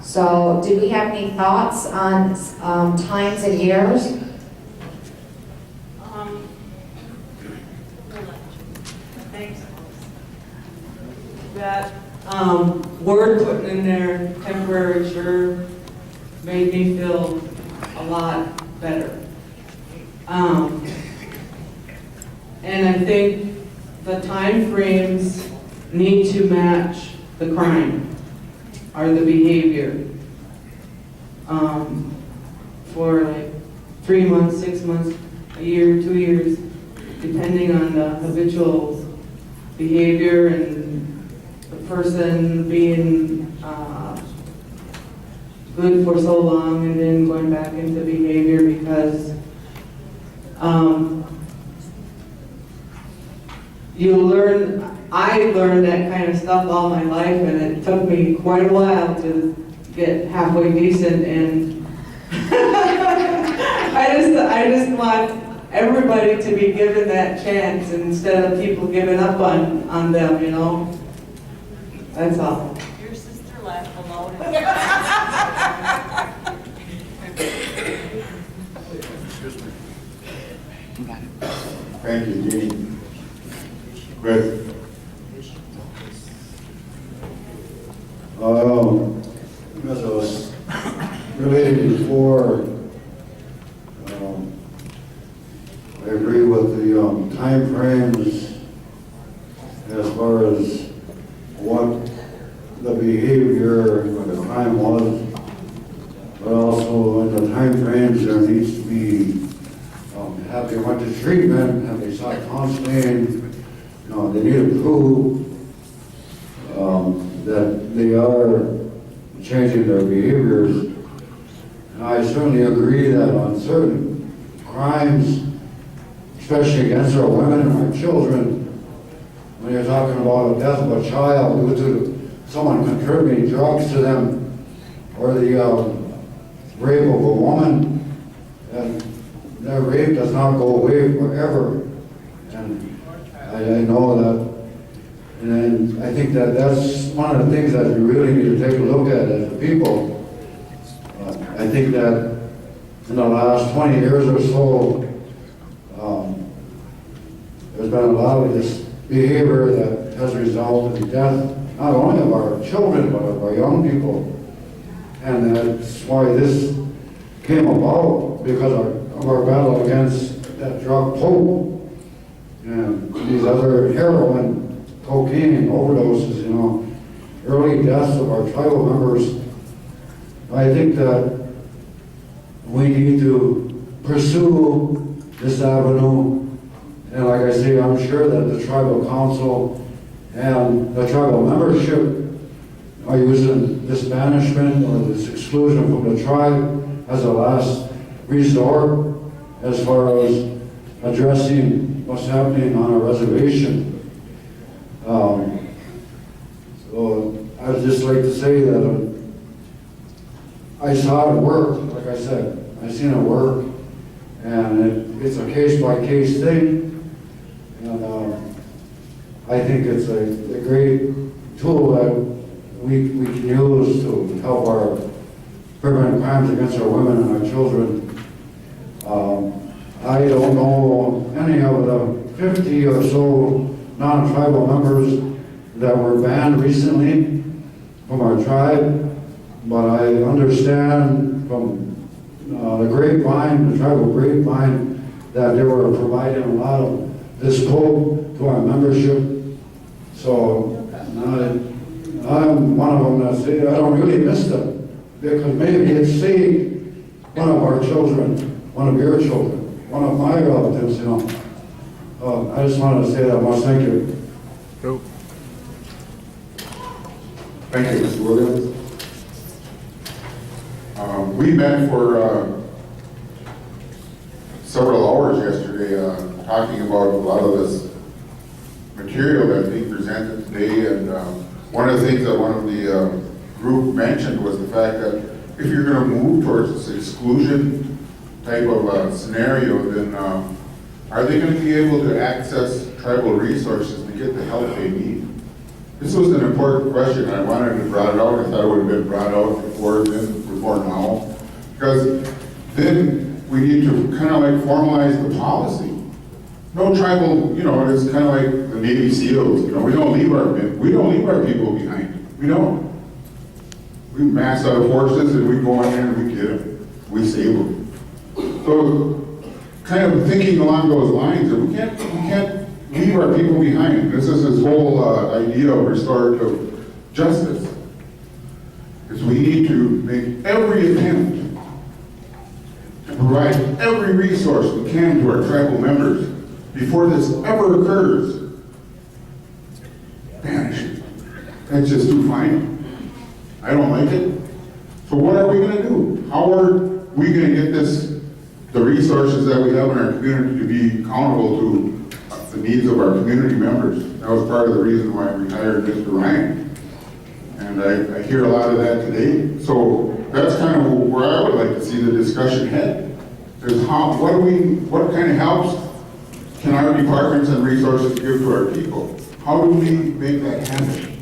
S4: So, do we have any thoughts on times and years?
S7: Thanks. That word putting in there, temporary, sure, made me feel a lot better. And I think the time frames need to match the crime or the behavior. For like 3 months, 6 months, a year, 2 years, depending on the habitual behavior and the person being good for so long and then going back into behavior because I learned that kind of stuff all my life, and it took me quite a while to get halfway decent, and I just want everybody to be given that chance instead of people giving up on them, you know? That's all.
S18: Your sister laughed alone.
S1: Thank you, Dean. Chris.
S8: As I was relating before, I agree with the time frames as far as what the behavior or the crime was, but also in the time frames there needs to be, have they went to treatment, have they sought counseling, they need to prove that they are changing their behaviors. And I certainly agree that on certain crimes, especially against our women and our children, when you're talking about the death of a child due to someone contributing drugs to them, or the rape of a woman, and that rape does not go away forever. And I know that. And I think that that's one of the things that we really need to take a look at as a people. I think that in the last 20 years or so, there's been a lot of this behavior that has resulted in death, not only of our children, but of our young people. And that's why this came about, because of our battle against that drug pope and these other heroin, cocaine overdoses, early deaths of our tribal members. I think that we need to pursue this avenue. And like I say, I'm sure that the tribal council and the tribal membership are using this banishment or this exclusion from the tribe as a last resort as far as addressing what's happening on our reservation. So I'd just like to say that I saw it work, like I said. I seen it work, and it's a case-by-case thing. And I think it's a great tool that we can use to help our prevent crimes against our women and our children. I don't know any of the 50 or so non-tribal members that were banned recently from our tribe, but I understand from the grapevine, the tribal grapevine, that they were providing a lot of this coke to our membership. So I'm one of them that say I don't really miss them, because maybe it saved one of our children, one of your children, one of my relatives, I just wanted to say that much. Thank you.
S1: Thank you, Mr. Williams. We met for several hours yesterday talking about a lot of this material that's being presented today, and one of the things that one of the group mentioned was the fact that if you're going to move towards this exclusion type of scenario, then are they going to be able to access tribal resources to get the help they need? This was an important question. I wanted to brought it out. I thought it would have been brought out before now, because then we need to kind of like formalize the policy. No tribal, it's kind of like the Navy SEALs. We don't leave our people behind. We don't. We mass our forces and we go in there and we get them. We save them. So, kind of thinking along those lines, that we can't leave our people behind. This is this whole idea of restorative justice. Is we need to make every attempt to provide every resource we can to our tribal members before this ever occurs. Banishment. That's just too fine. I don't like it. So what are we going to do? How are we going to get the resources that we have in our community to be accountable to the needs of our community members? That was part of the reason why we hired Mr. Ryan. And I hear a lot of that today. So that's kind of where I would like to see the discussion head. Is what kind of helps can our departments and resources give to our people? How do we make that happen?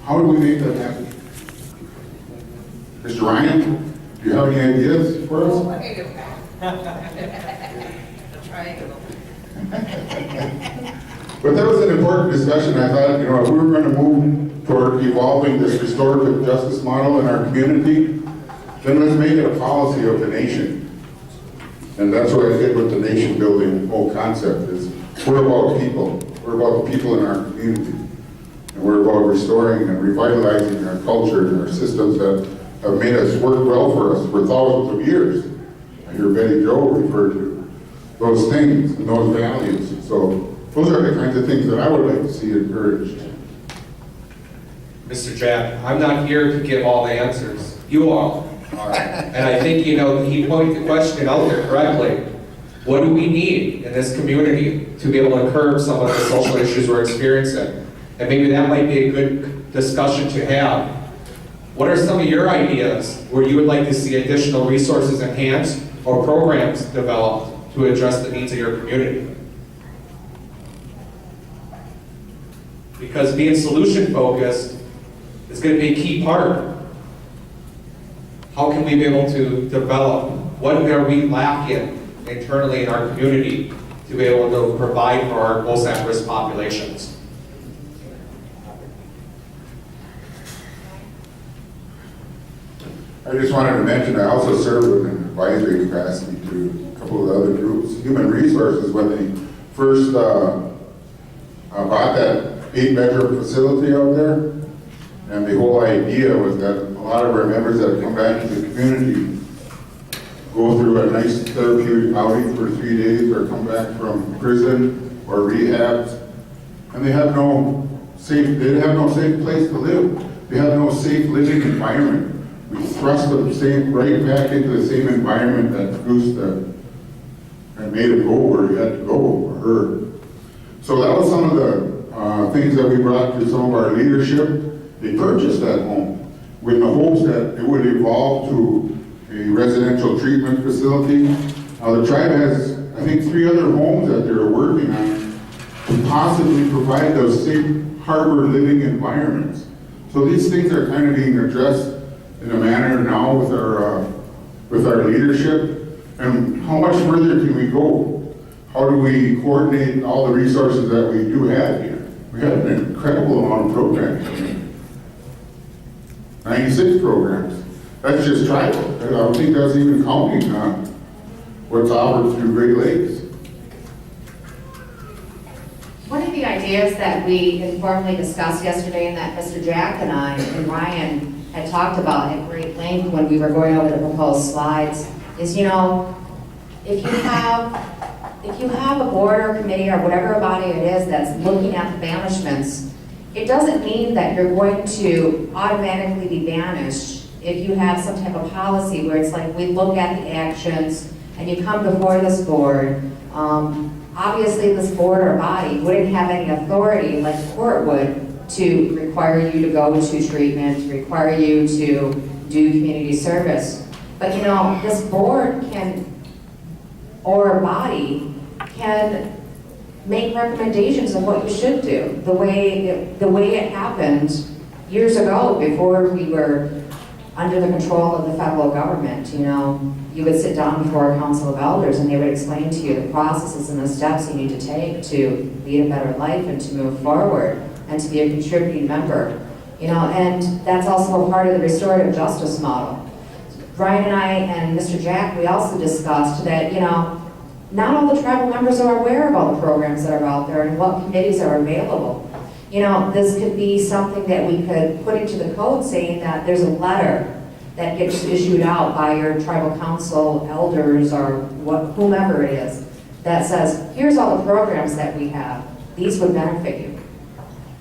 S1: How do we make that happen? Mr. Ryan, do you have any ideas for us?
S18: The triangle.
S1: But that was an important discussion. I thought, you know, if we were gonna move toward evolving this restorative justice model in our community, then let's make it a policy of the nation. And that's what I did with the nation building whole concept is we're about people. We're about the people in our community. And we're about restoring and revitalizing our culture and our systems that have made us work well for us for thousands of years. I hear Betty Jo refer to those things and those values. So those are the kinds of things that I would like to see encouraged.
S5: Mr. Jack, I'm not here to give all the answers. You all are. And I think, you know, he pointed the question out there correctly. What do we need in this community to be able to curb some of the social issues we're experiencing? And maybe that might be a good discussion to have. What are some of your ideas where you would like to see additional resources enhanced or programs developed to address the needs of your community? Because being solution focused is going to be a key part. How can we be able to develop, what are we lacking internally in our community to be able to provide for our most at-risk populations?
S1: I just wanted to mention, I also serve with an advisory capacity to a couple of the other groups. Human Resources, when they first bought that 8-bedroom facility out there, and the whole idea was that a lot of our members that come back to the community go through a nice therapeutic outing for 3 days or come back from prison or rehabs, and they have no safe place to live. They have no safe living environment. We thrust them right back into the same environment that produced and made it go where he had to go, or her. So that was some of the things that we brought to some of our leadership. They purchased that home with the hopes that it would evolve to a residential treatment facility. The tribe has, I think, 3 other homes that they're working on to possibly provide those safe harbor living environments. So these things are kind of being addressed in a manner now with our leadership. And how much further can we go? How do we coordinate all the resources that we do have here? We have an incredible amount of programs. 96 programs. That's just tribal. I don't think that's even counting what's offered through Great Lakes.
S4: One of the ideas that we informally discussed yesterday and that Mr. Jack and I and Ryan had talked about at great length when we were going over the proposed slides is, you know, if you have a board or committee or whatever body it is that's looking at the banishments, it doesn't mean that you're going to automatically be banished if you have some type of policy where it's like we look at the actions and you come before this board. Obviously, this board or body wouldn't have any authority like the court would to require you to go to treatment, require you to do community service. But you know, this board can, or body, can make recommendations of what you should do. The way it happened years ago before we were under the control of the federal government, you know, you would sit down before a council of elders and they would explain to you the processes and the steps you need to take to lead a better life and to move forward and to be a contributing member. You know, and that's also a part of the restorative justice model. Brian and I and Mr. Jack, we also discussed that, you know, not all the tribal members are aware of all the programs that are out there and what committees are available. You know, this could be something that we could put into the code saying that there's a letter that gets issued out by your tribal council elders or whomever it is that says, here's all the programs that we have. These would benefit you.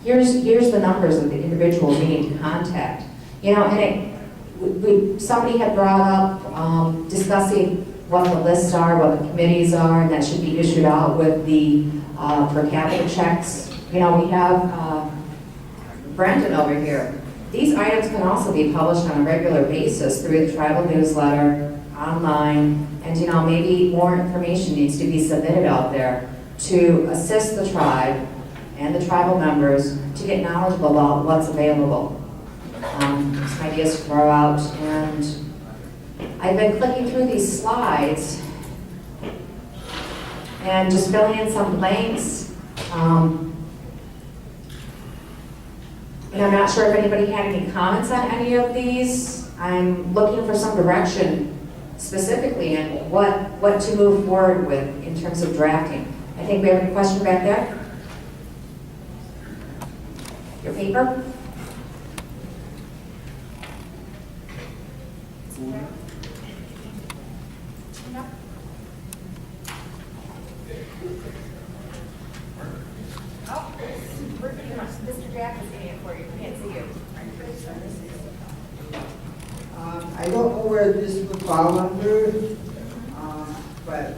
S4: Here's the numbers of the individuals you need to contact. You know, and somebody had brought up discussing what the lists are, what the committees are, and that should be issued out with the per capita checks. You know, we have Brandon over here. These items can also be published on a regular basis through the tribal newsletter, online, and you know, maybe more information needs to be submitted out there to assist the tribe and the tribal members to get knowledgeable about what's available. Some ideas to throw out, and I've been clicking through these slides and just filling in some blanks. And I'm not sure if anybody had any comments on any of these. I'm looking for some direction specifically on what to move forward with in terms of drafting. I think we have a question back there. Your paper? Mr. Jack is getting it for you. I can't see you.
S11: I don't know where this would fall under, but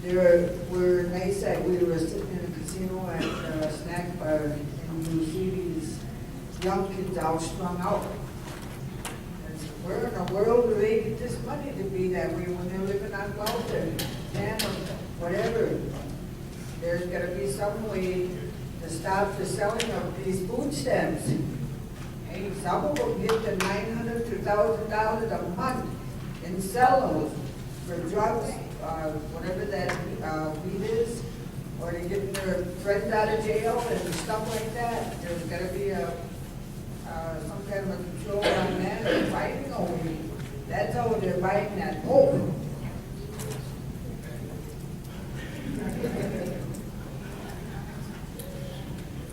S11: there were nights that we were sitting in a casino at a snack bar and you see these young kids all strung out. And so where in the world do they get this money to be that way when they're living on welfare, and whatever? There's got to be some way to stop the selling of these food stamps. Hey, some of them get to $900 to $1,000 a month and sell those for drugs, whatever that weed is, or they're getting their friends out of jail and stuff like that. There's got to be some kind of a control on that and fighting over it. That's how they're buying that hope.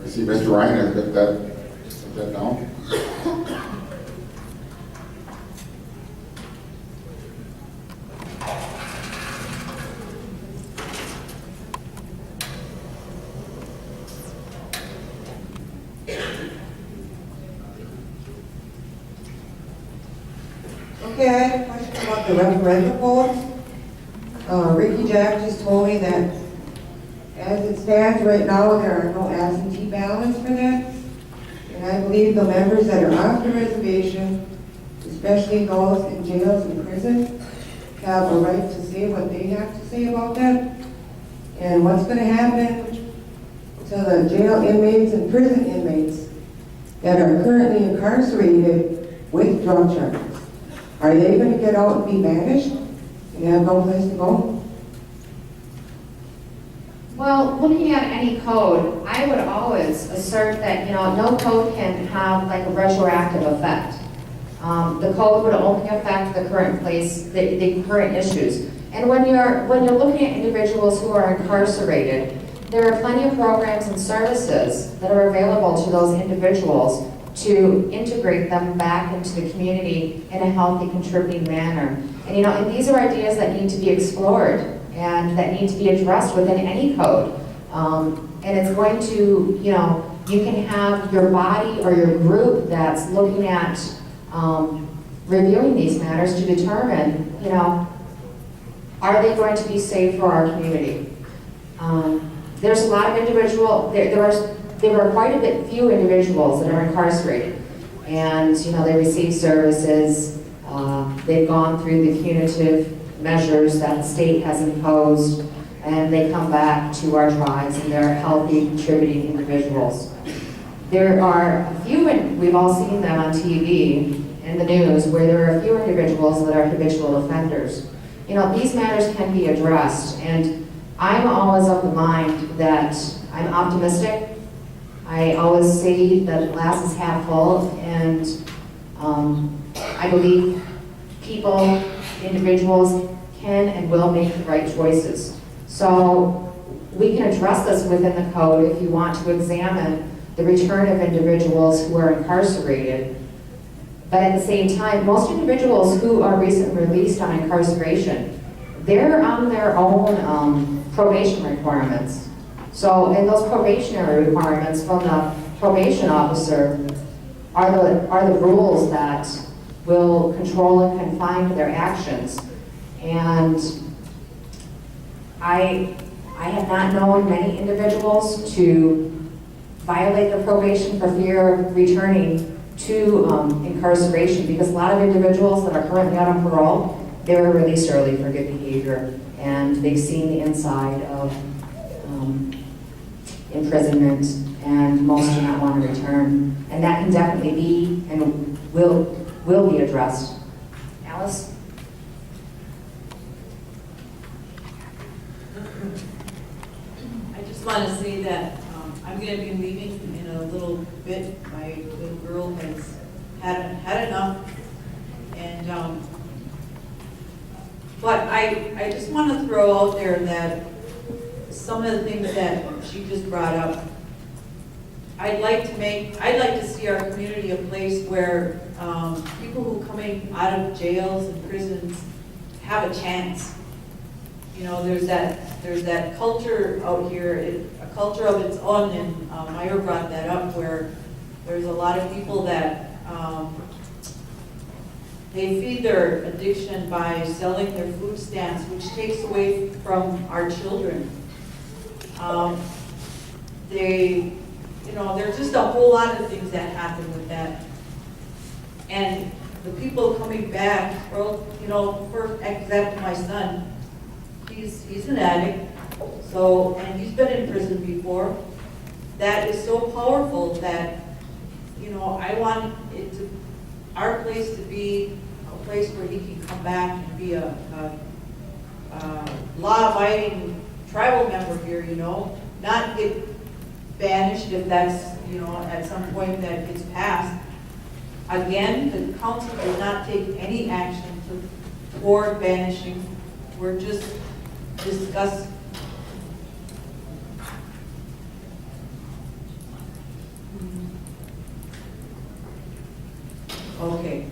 S1: I see Mr. Ryan has got that down.
S6: Okay, I had a question about the referendum vote. Ricky Jack just told me that as it stands right now, there are no absentee ballots for that. And I believe the members that are off the reservation, especially those in jails and prison, have a right to say what they have to say about that. And what's going to happen to the jail inmates and prison inmates that are currently incarcerated with drug charges? Are they going to get out and be banished and have no place to go?
S4: Well, looking at any code, I would always assert that, no code can have like a retroactive effect. The code would only affect the current place, the current issues. And when you're looking at individuals who are incarcerated, there are plenty of programs and services that are available to those individuals to integrate them back into the community in a healthy, contributing manner. And and these are ideas that need to be explored and that need to be addressed within any code. And it's going to, you can have your body or your group that's looking at reviewing these matters to determine, are they going to be safe for our community? There's a lot of there were quite a bit few individuals that are incarcerated, and they receive services. They've gone through the punitive measures that the state has imposed, and they come back to our tribes, and they're healthy, contributing individuals. There are a few, and we've all seen them on TV and the news, where there are a few individuals that are habitual offenders. These matters can be addressed, and I'm always of the mind that I'm optimistic. I always say that the glass is half full, and I believe people, individuals, can and will make the right choices. So we can address this within the code if you want to examine the return of individuals who are incarcerated. But at the same time, most individuals who are recently released on incarceration, they're on their own probation requirements. So, and those probationary requirements from the probation officer are the rules that will control and confine their actions. And I have not known many individuals to violate their probation for fear of returning to incarceration, because a lot of individuals that are currently out on parole, they were released early for good behavior, and they've seen the inside of imprisonment, and most do not want to return. And that can definitely be and will be addressed. Alice?
S3: I just want to say that I'm going to be leaving in in a little bit. My little girl has had enough. And, but I just want to throw out there that some of the things that she just brought up, I'd like to see our community a place where people who coming out of jails and prisons have a chance. You know, there's that culture out here, a culture of its own, and Meyer brought that up, where there's a lot of people that they feed their addiction by selling their food stamps, which takes away from our children. You know, there's just a whole lot of things that happen with that. And the people coming back, well, you know, for example, my son, he's an addict, so, and he's been in prison before. That is so powerful that, you know, I want our place to be a place where he can come back and be a law-abiding tribal member here, you know, not get banished if that's, you know, at some point that gets passed. Again, the council did not take any action toward banishing. We're just discussing. Okay.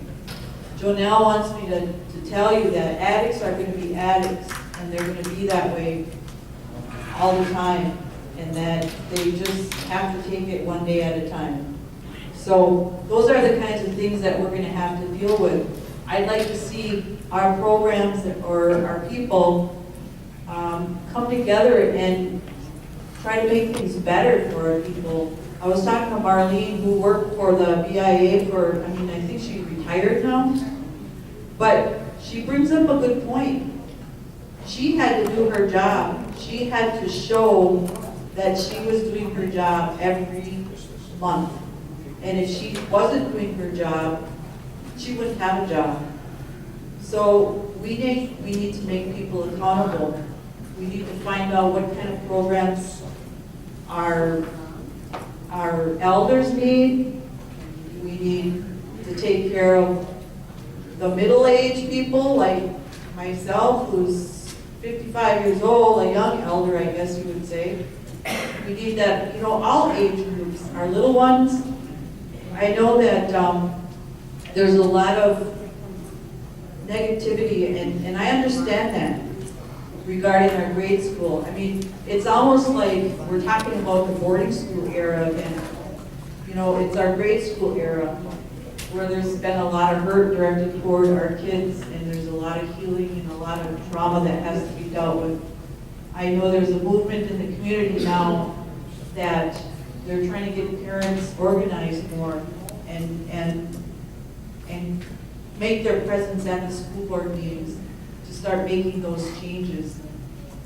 S3: Jonelle wants me to tell you that addicts are going to be addicts, and they're going to be that way all the time, and that they just have to take it one day at a time. So those are the kinds of things that we're going to have to deal with. I'd like to see our programs or our people come together and try to make things better for our people. I was talking to Marlene, who worked for the BIA for, I mean, I think she's retired now, but she brings up a good point. She had to do her job. She had to show that she was doing her job every month. And if she wasn't doing her job, she wouldn't have a job. So we need to make people accountable. We need to find out what kind of programs our elders need. We need to take care of the middle-aged people like myself, who's 55 years old, a young elder, I guess you would say. We need that, you know, all age groups, our little ones. I know that there's a lot of negativity, and I understand that regarding our grade school. I mean, it's almost like we're talking about the boarding school era again. You know, it's our grade school era where there's been a lot of hurt directed toward our kids, and there's a lot of healing and a lot of trauma that has to be dealt with. I know there's a movement in the community now that they're trying to get parents organized more and make their presence at the school board meetings, to start making those changes,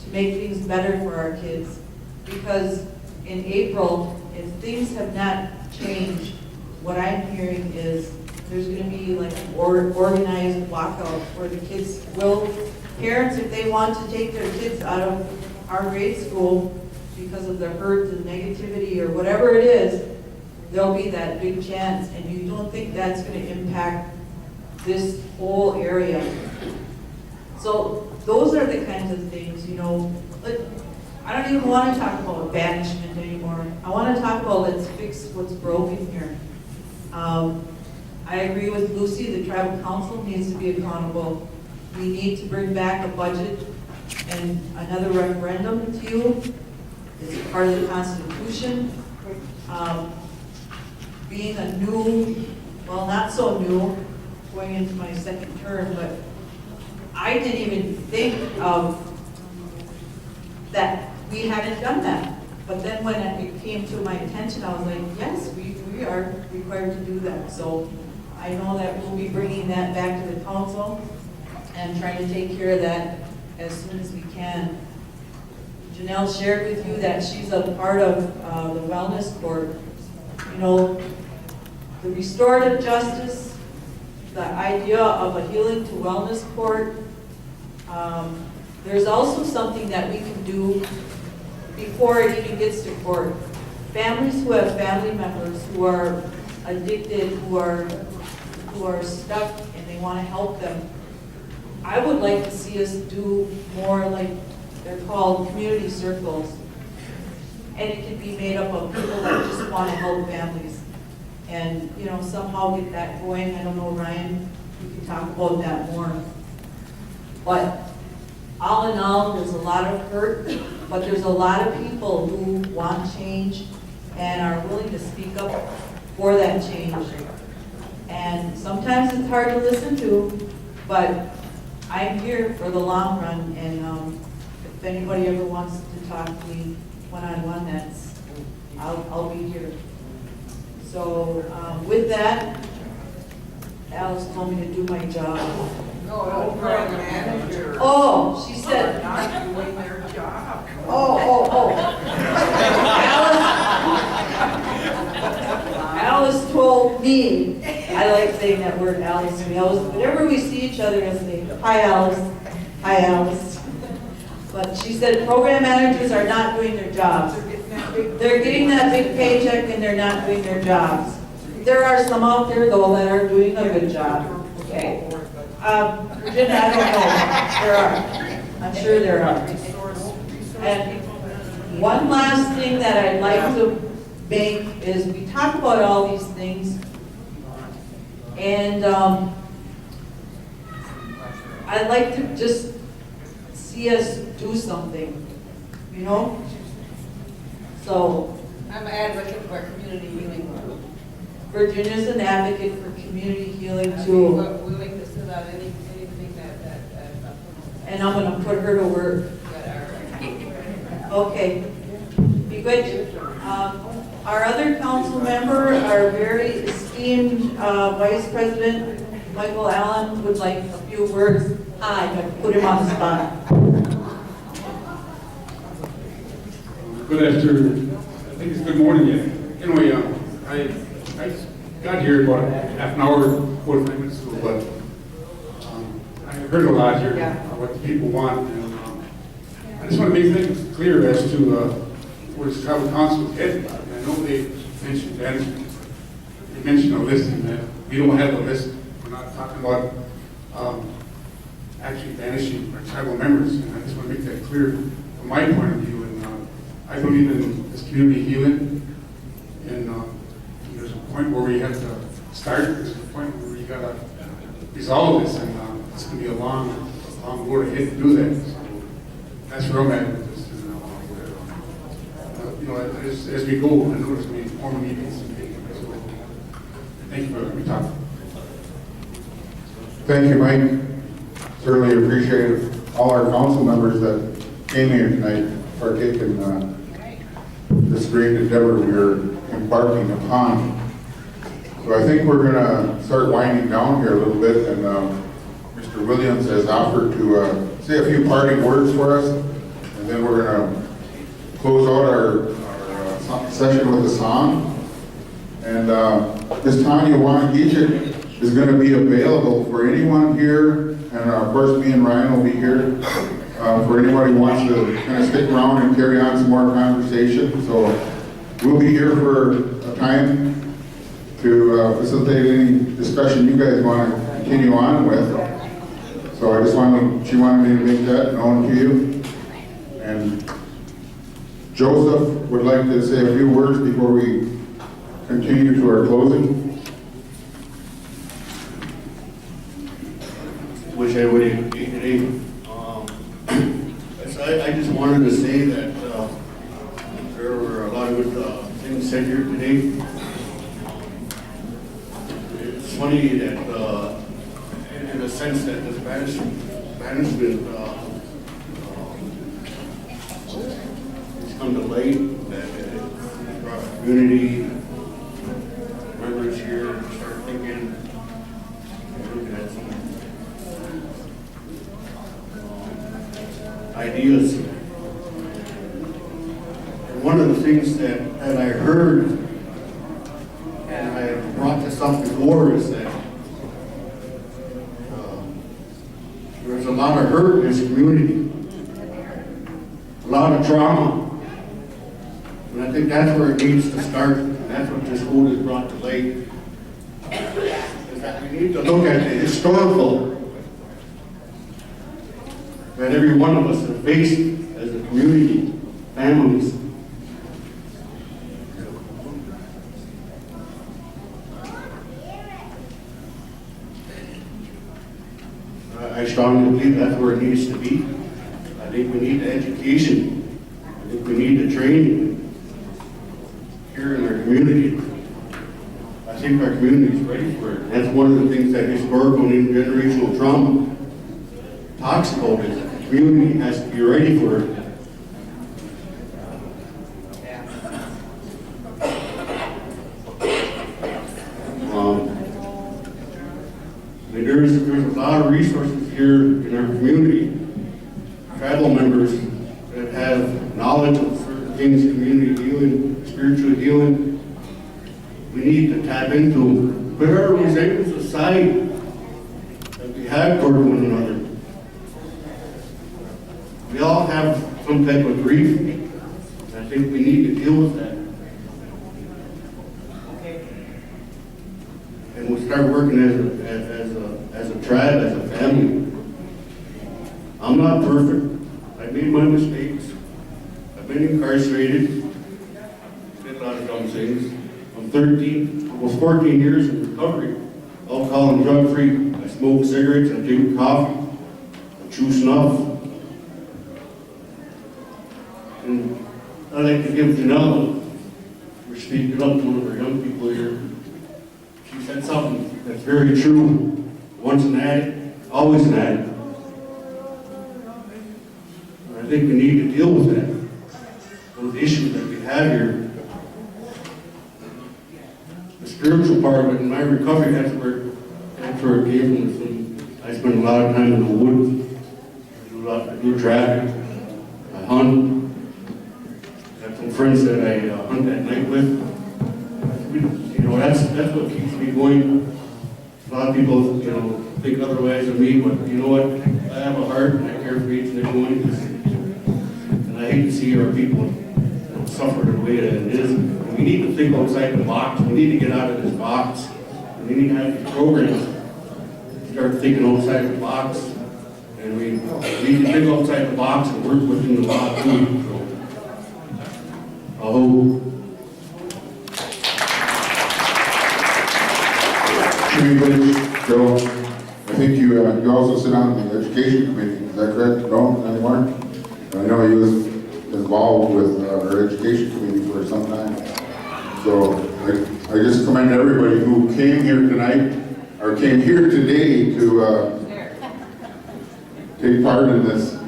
S3: to make things better for our kids. Because in April, if things have not changed, what I'm hearing is there's going to be like an organized walkout where the kids will, parents, if they want to take their kids out of our grade school because of the hurt and negativity or whatever it is, there'll be that big chance, and you don't think that's going to impact this whole area. So those are the kinds of things, you know. I don't even want to talk about banishment anymore. I want to talk about let's fix what's broken here. I agree with Lucy, the tribal council needs to be accountable. We need to bring back a budget and another referendum to you. It's part of the Constitution. Being a new, well, not so new, going into my second term, but I didn't even think of that we hadn't done that. But then when it came to my attention, I was like, yes, we are required to do that. So I know that we'll be bringing that back to the council and trying to take care of that as soon as we can. Janelle shared with you that she's a part of the wellness court. You know, the restorative justice, the idea of a healing to wellness court. There's also something that we can do before it even gets to court. families who have family members who are addicted, who are stuck and they want to help them, I would like to see us do more like, they're called community circles. And it can be made up of people that just want to help families. And, you know, somehow get that going. I don't know, Ryan, we can talk about that more. But all in all, there's a lot of hurt, but there's a lot of people who want change and are willing to speak up for that change. And sometimes it's hard to listen to, but I'm here for the long run, and if anybody ever wants to talk to me one-on-one, I'll be here. So with that, Alice told me to do my job.
S9: No, program manager.
S3: Oh, she said.
S9: Not doing their job.
S3: Oh. Alice told me, I like saying that word, Alice. Whenever we see each other, I say, hi, Alice. Hi, Alice. But she said program managers are not doing their jobs. They're getting that big paycheck and they're not doing their jobs. There are some out there, though, that are doing a good job. Okay. Virginia, I don't know. There are. I'm sure there are. And one last thing that I'd like to make is we talk about all these things, and I'd like to just see us do something, you know? So.
S18: I'm an advocate for community healing.
S3: Virginia's an advocate for community healing too.
S18: Willing to sit out anything that
S3: and I'm gonna put her to work. Okay. Be good. Our other council member, our very esteemed Vice President, Michael Allen, would like a few words. I put him on the spot.
S19: Good afternoon. I think it's good morning yet. Anyway, I got here about half an hour, 45 minutes ago, but I heard a lot here what the people want, and I just want to make things clear as to where this tribal council is headed. I know they mentioned banishment. They mentioned a list, and we don't have a list. We're not talking about actually banishing our tribal members, and I just want to make that clear from my point of view. And I believe in this community healing, and there's a point where we have to start. There's a point where we got to resolve this, and it's going to be a long road ahead to do that. So that's where I'm at with this. And, you know, as we go, I know there's going to be more meetings. So thank you for letting me talk.
S1: Thank you, Mike. Certainly appreciate all our council members that came here tonight, partaking this great endeavor we're embarking upon. So I think we're going to start winding down here a little bit, and Mr. Williams has offered to say a few parting words for us, and then we're going to close out our session with a song. And Ms. Tanya Wanagijik is going to be available for anyone here, and of course me and Ryan will be here for anyone who wants to kind of stick around and carry on some more conversation. So we'll be here for a time to facilitate any discussion you guys want to continue on with. So I just she wanted me to make that known to you. And Joseph would like to say a few words before we continue to our closing.
S20: Wish I would have been today. I just wanted to say that there were a lot of good things said here today. It's funny that, in a sense, that this banishment has come to light, that it brought community members here to start thinking and looking at some ideas. And one of the things that I heard, and I brought this up before, is that there's a lot of hurt in this community, a lot of trauma. And I think think that's where it needs to start, and that's what this code has brought to light. Is that we need to look at the historical that every one of us have faced as a community, families. I strongly believe that's where it needs to be. I think we need the education. I think we need the training here in our community. I think our community is ready for it. That's one of the things that historical and intergenerational trauma talks about, is that the community has to be ready for it. There's a lot of resources here in our community, tribal members that have knowledge of certain things, community healing, spiritual healing. We need to tap into, put our resentments aside that we have toward one another. We all have some type of grief. I think we need to deal with that. And we'll start working as a tribe, as a family. I'm not perfect. I made my mistakes. I've been incarcerated. Did a lot of dumb things. I'm 13, almost 14 years in recovery. Alcohol and drug free. I smoke cigarettes, I drink coffee, I chew snuff. And I'd like to give Janelle for speaking up to one of our young people here. She said something that's very true. Once an addict, always an addict. And I think we need to deal with that. Those issues that we have here. The spiritual part of it, in my recovery, that's where it came from. I spend a lot of time in the woods. I do traffic. I hunt. I have some friends that I hunt at night with. You know, that's what keeps me going. A lot of people, you know, think otherwise of me, but you know what? I have a heart and I care for each and every one. And I hate to see our people, you know, suffer the way that it is. And we need to think outside the box. We need to get out of this box. And we need to have these programs. Start thinking outside the box. And we need to think outside the box and work within the box too. So, I hope.
S1: Joe, I think you also sit on the education committee, is that correct? No, anymore? I know he was involved with our education committee for some time. So I just commend everybody who came here tonight, or came here today to take part in this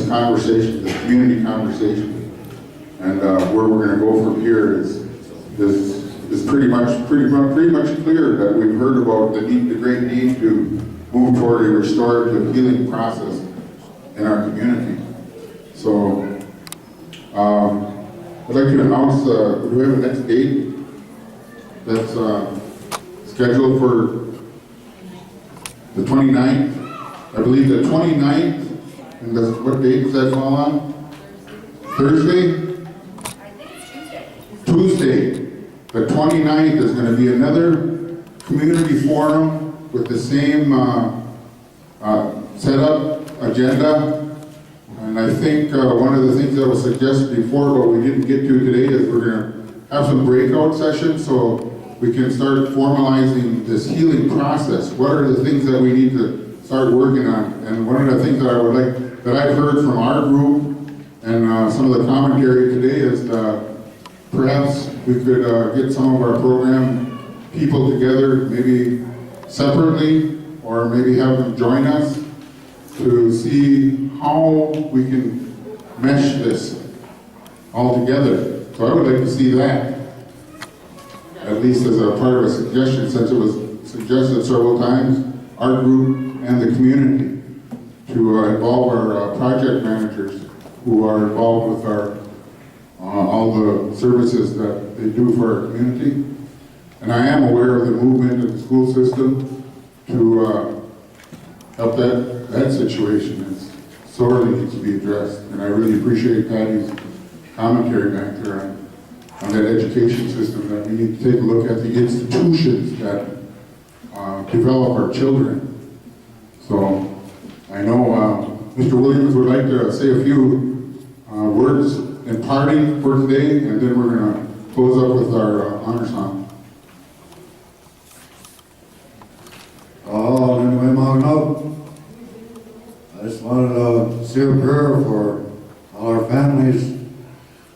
S1: conversation, this community conversation. And where we're going to go from here is pretty much clear that we've heard about the great need to move toward a restorative healing process in our community. So I'd like to announce, do we have a next date that's scheduled for the 29th? I believe the 29th, and what date does that fall on? Thursday?
S4: I think it's Tuesday.
S1: Tuesday. The 29th is going to be another community forum with the same setup, agenda. And I think one of the things that was suggested before, but we didn't get to today, is we're going to have some breakout sessions so we can start formalizing this healing process. What are the things that we need to start working on? And one of the things that I would like, that I've heard from our group and some of the commentary today is perhaps we could get some of our program people together, maybe separately, or maybe have them join us to see how we can mesh this all together. So I would like to see that, at least as a part of a suggestion, since it was suggested several times, our group and the community, to involve our project managers who are involved with our all the services that they do for our community. And I am aware of the movement of the school system to help that situation. It sorely needs to be addressed. And I really appreciate Patty's commentary back there on on that education system, that we need to take a look at the institutions that develop our children. So I know Mr. Williams would like to say a few words in parting for today, and then we're going to close up with our honor song.
S8: Oh, anyway, mounting up. I just wanted to say a prayer for all our families.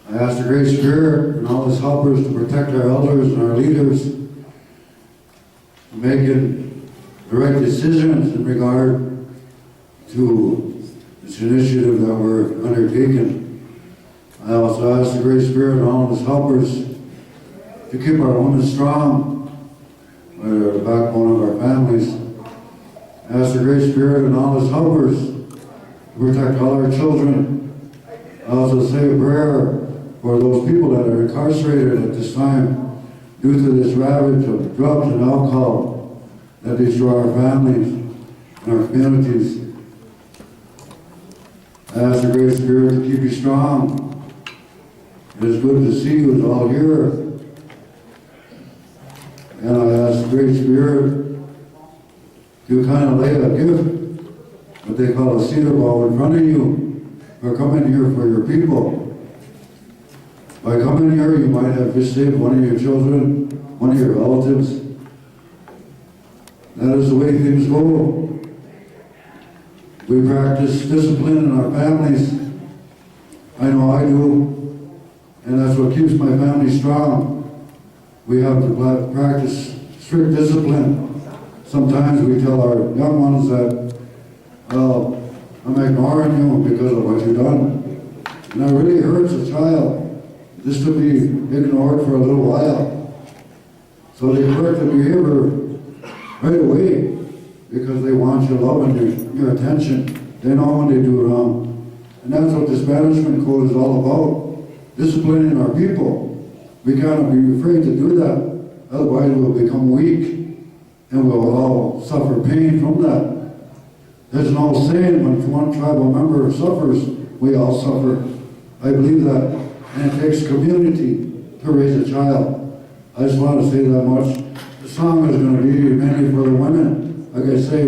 S8: I ask the Great Spirit and all His helpers to protect our elders and our leaders, making the right decisions in regard to this initiative that we're undertaking. I also ask the Great Spirit and all His helpers to keep our women strong. They're the backbone of our families. I ask the Great Spirit and all His helpers to protect all our children. I also say a prayer for those people that are incarcerated at this time due to this ravage of drugs and alcohol that destroy our families and our communities. I ask the Great Spirit to keep you strong. It is good to see you all here. And I ask the Great Spirit to kind of lay a gift, what they call a cedar ball, in front of you for coming here for your people. By coming here, you might have just saved one of your children, one of your relatives. That is the way things go. We practice discipline in our families. I know I do. And that's what keeps my family strong. We have to practice strict discipline. Sometimes we tell our young ones that, well, I'm ignoring you because of what you've done. And that really hurts a child, just to be ignored for a little while. So they correct the behavior right away because they want your love and your attention. They know when they do wrong. And that's what this banishment code is all about, disciplining our people. We cannot be afraid to do that, otherwise we'll become weak and we'll all suffer pain from that. There's an old saying, when one tribal member suffers, we all suffer. I believe that, and it takes community to raise a child. I just want to say that much. The song is going to be mainly for the women, like I say,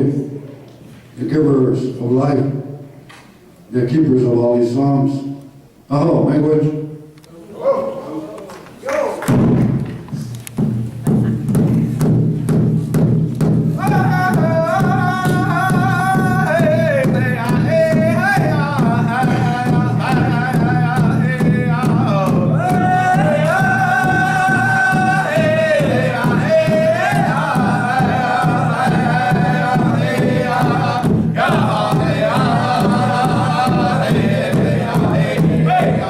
S8: the givers of life, the keepers of all these songs. Oh, language.
S2: Hey,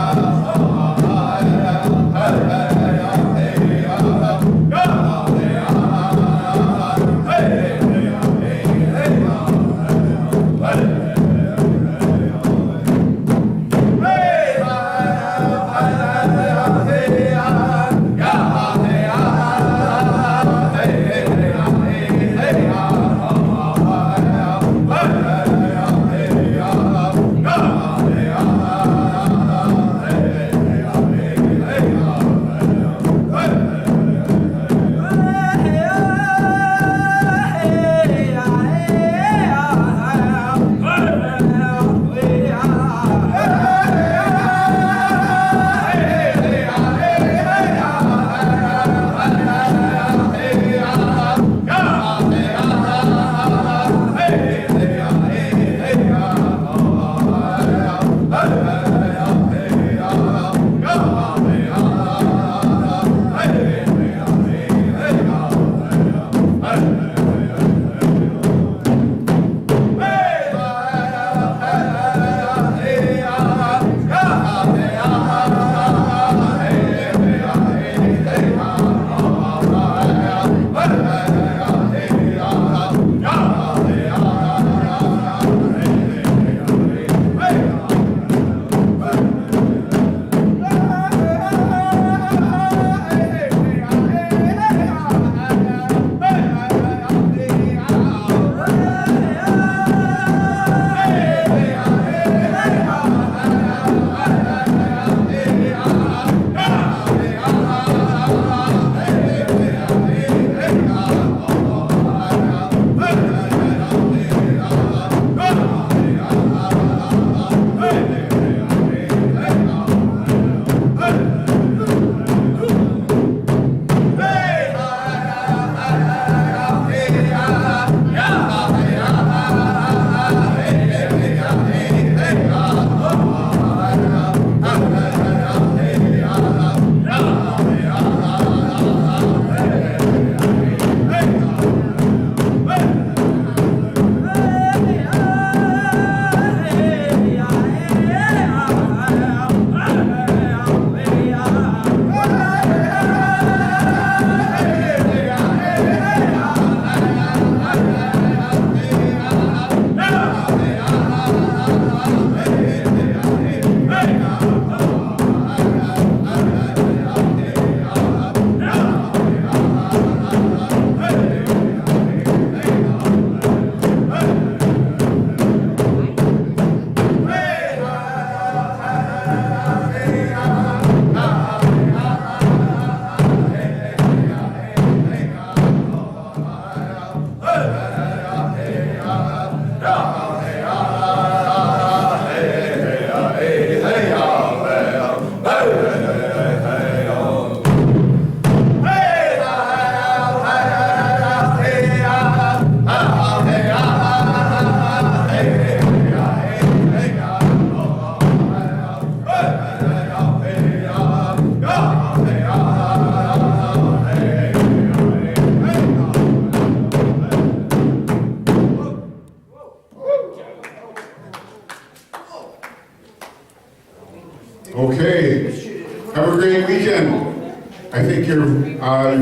S1: Okay, have a great weekend. I think your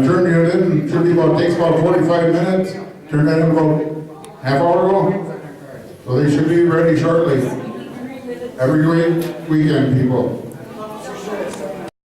S1: turn it in, should be takes about 45 minutes. Turn that in about half hour ago. So they should be ready shortly. Have a great weekend, people.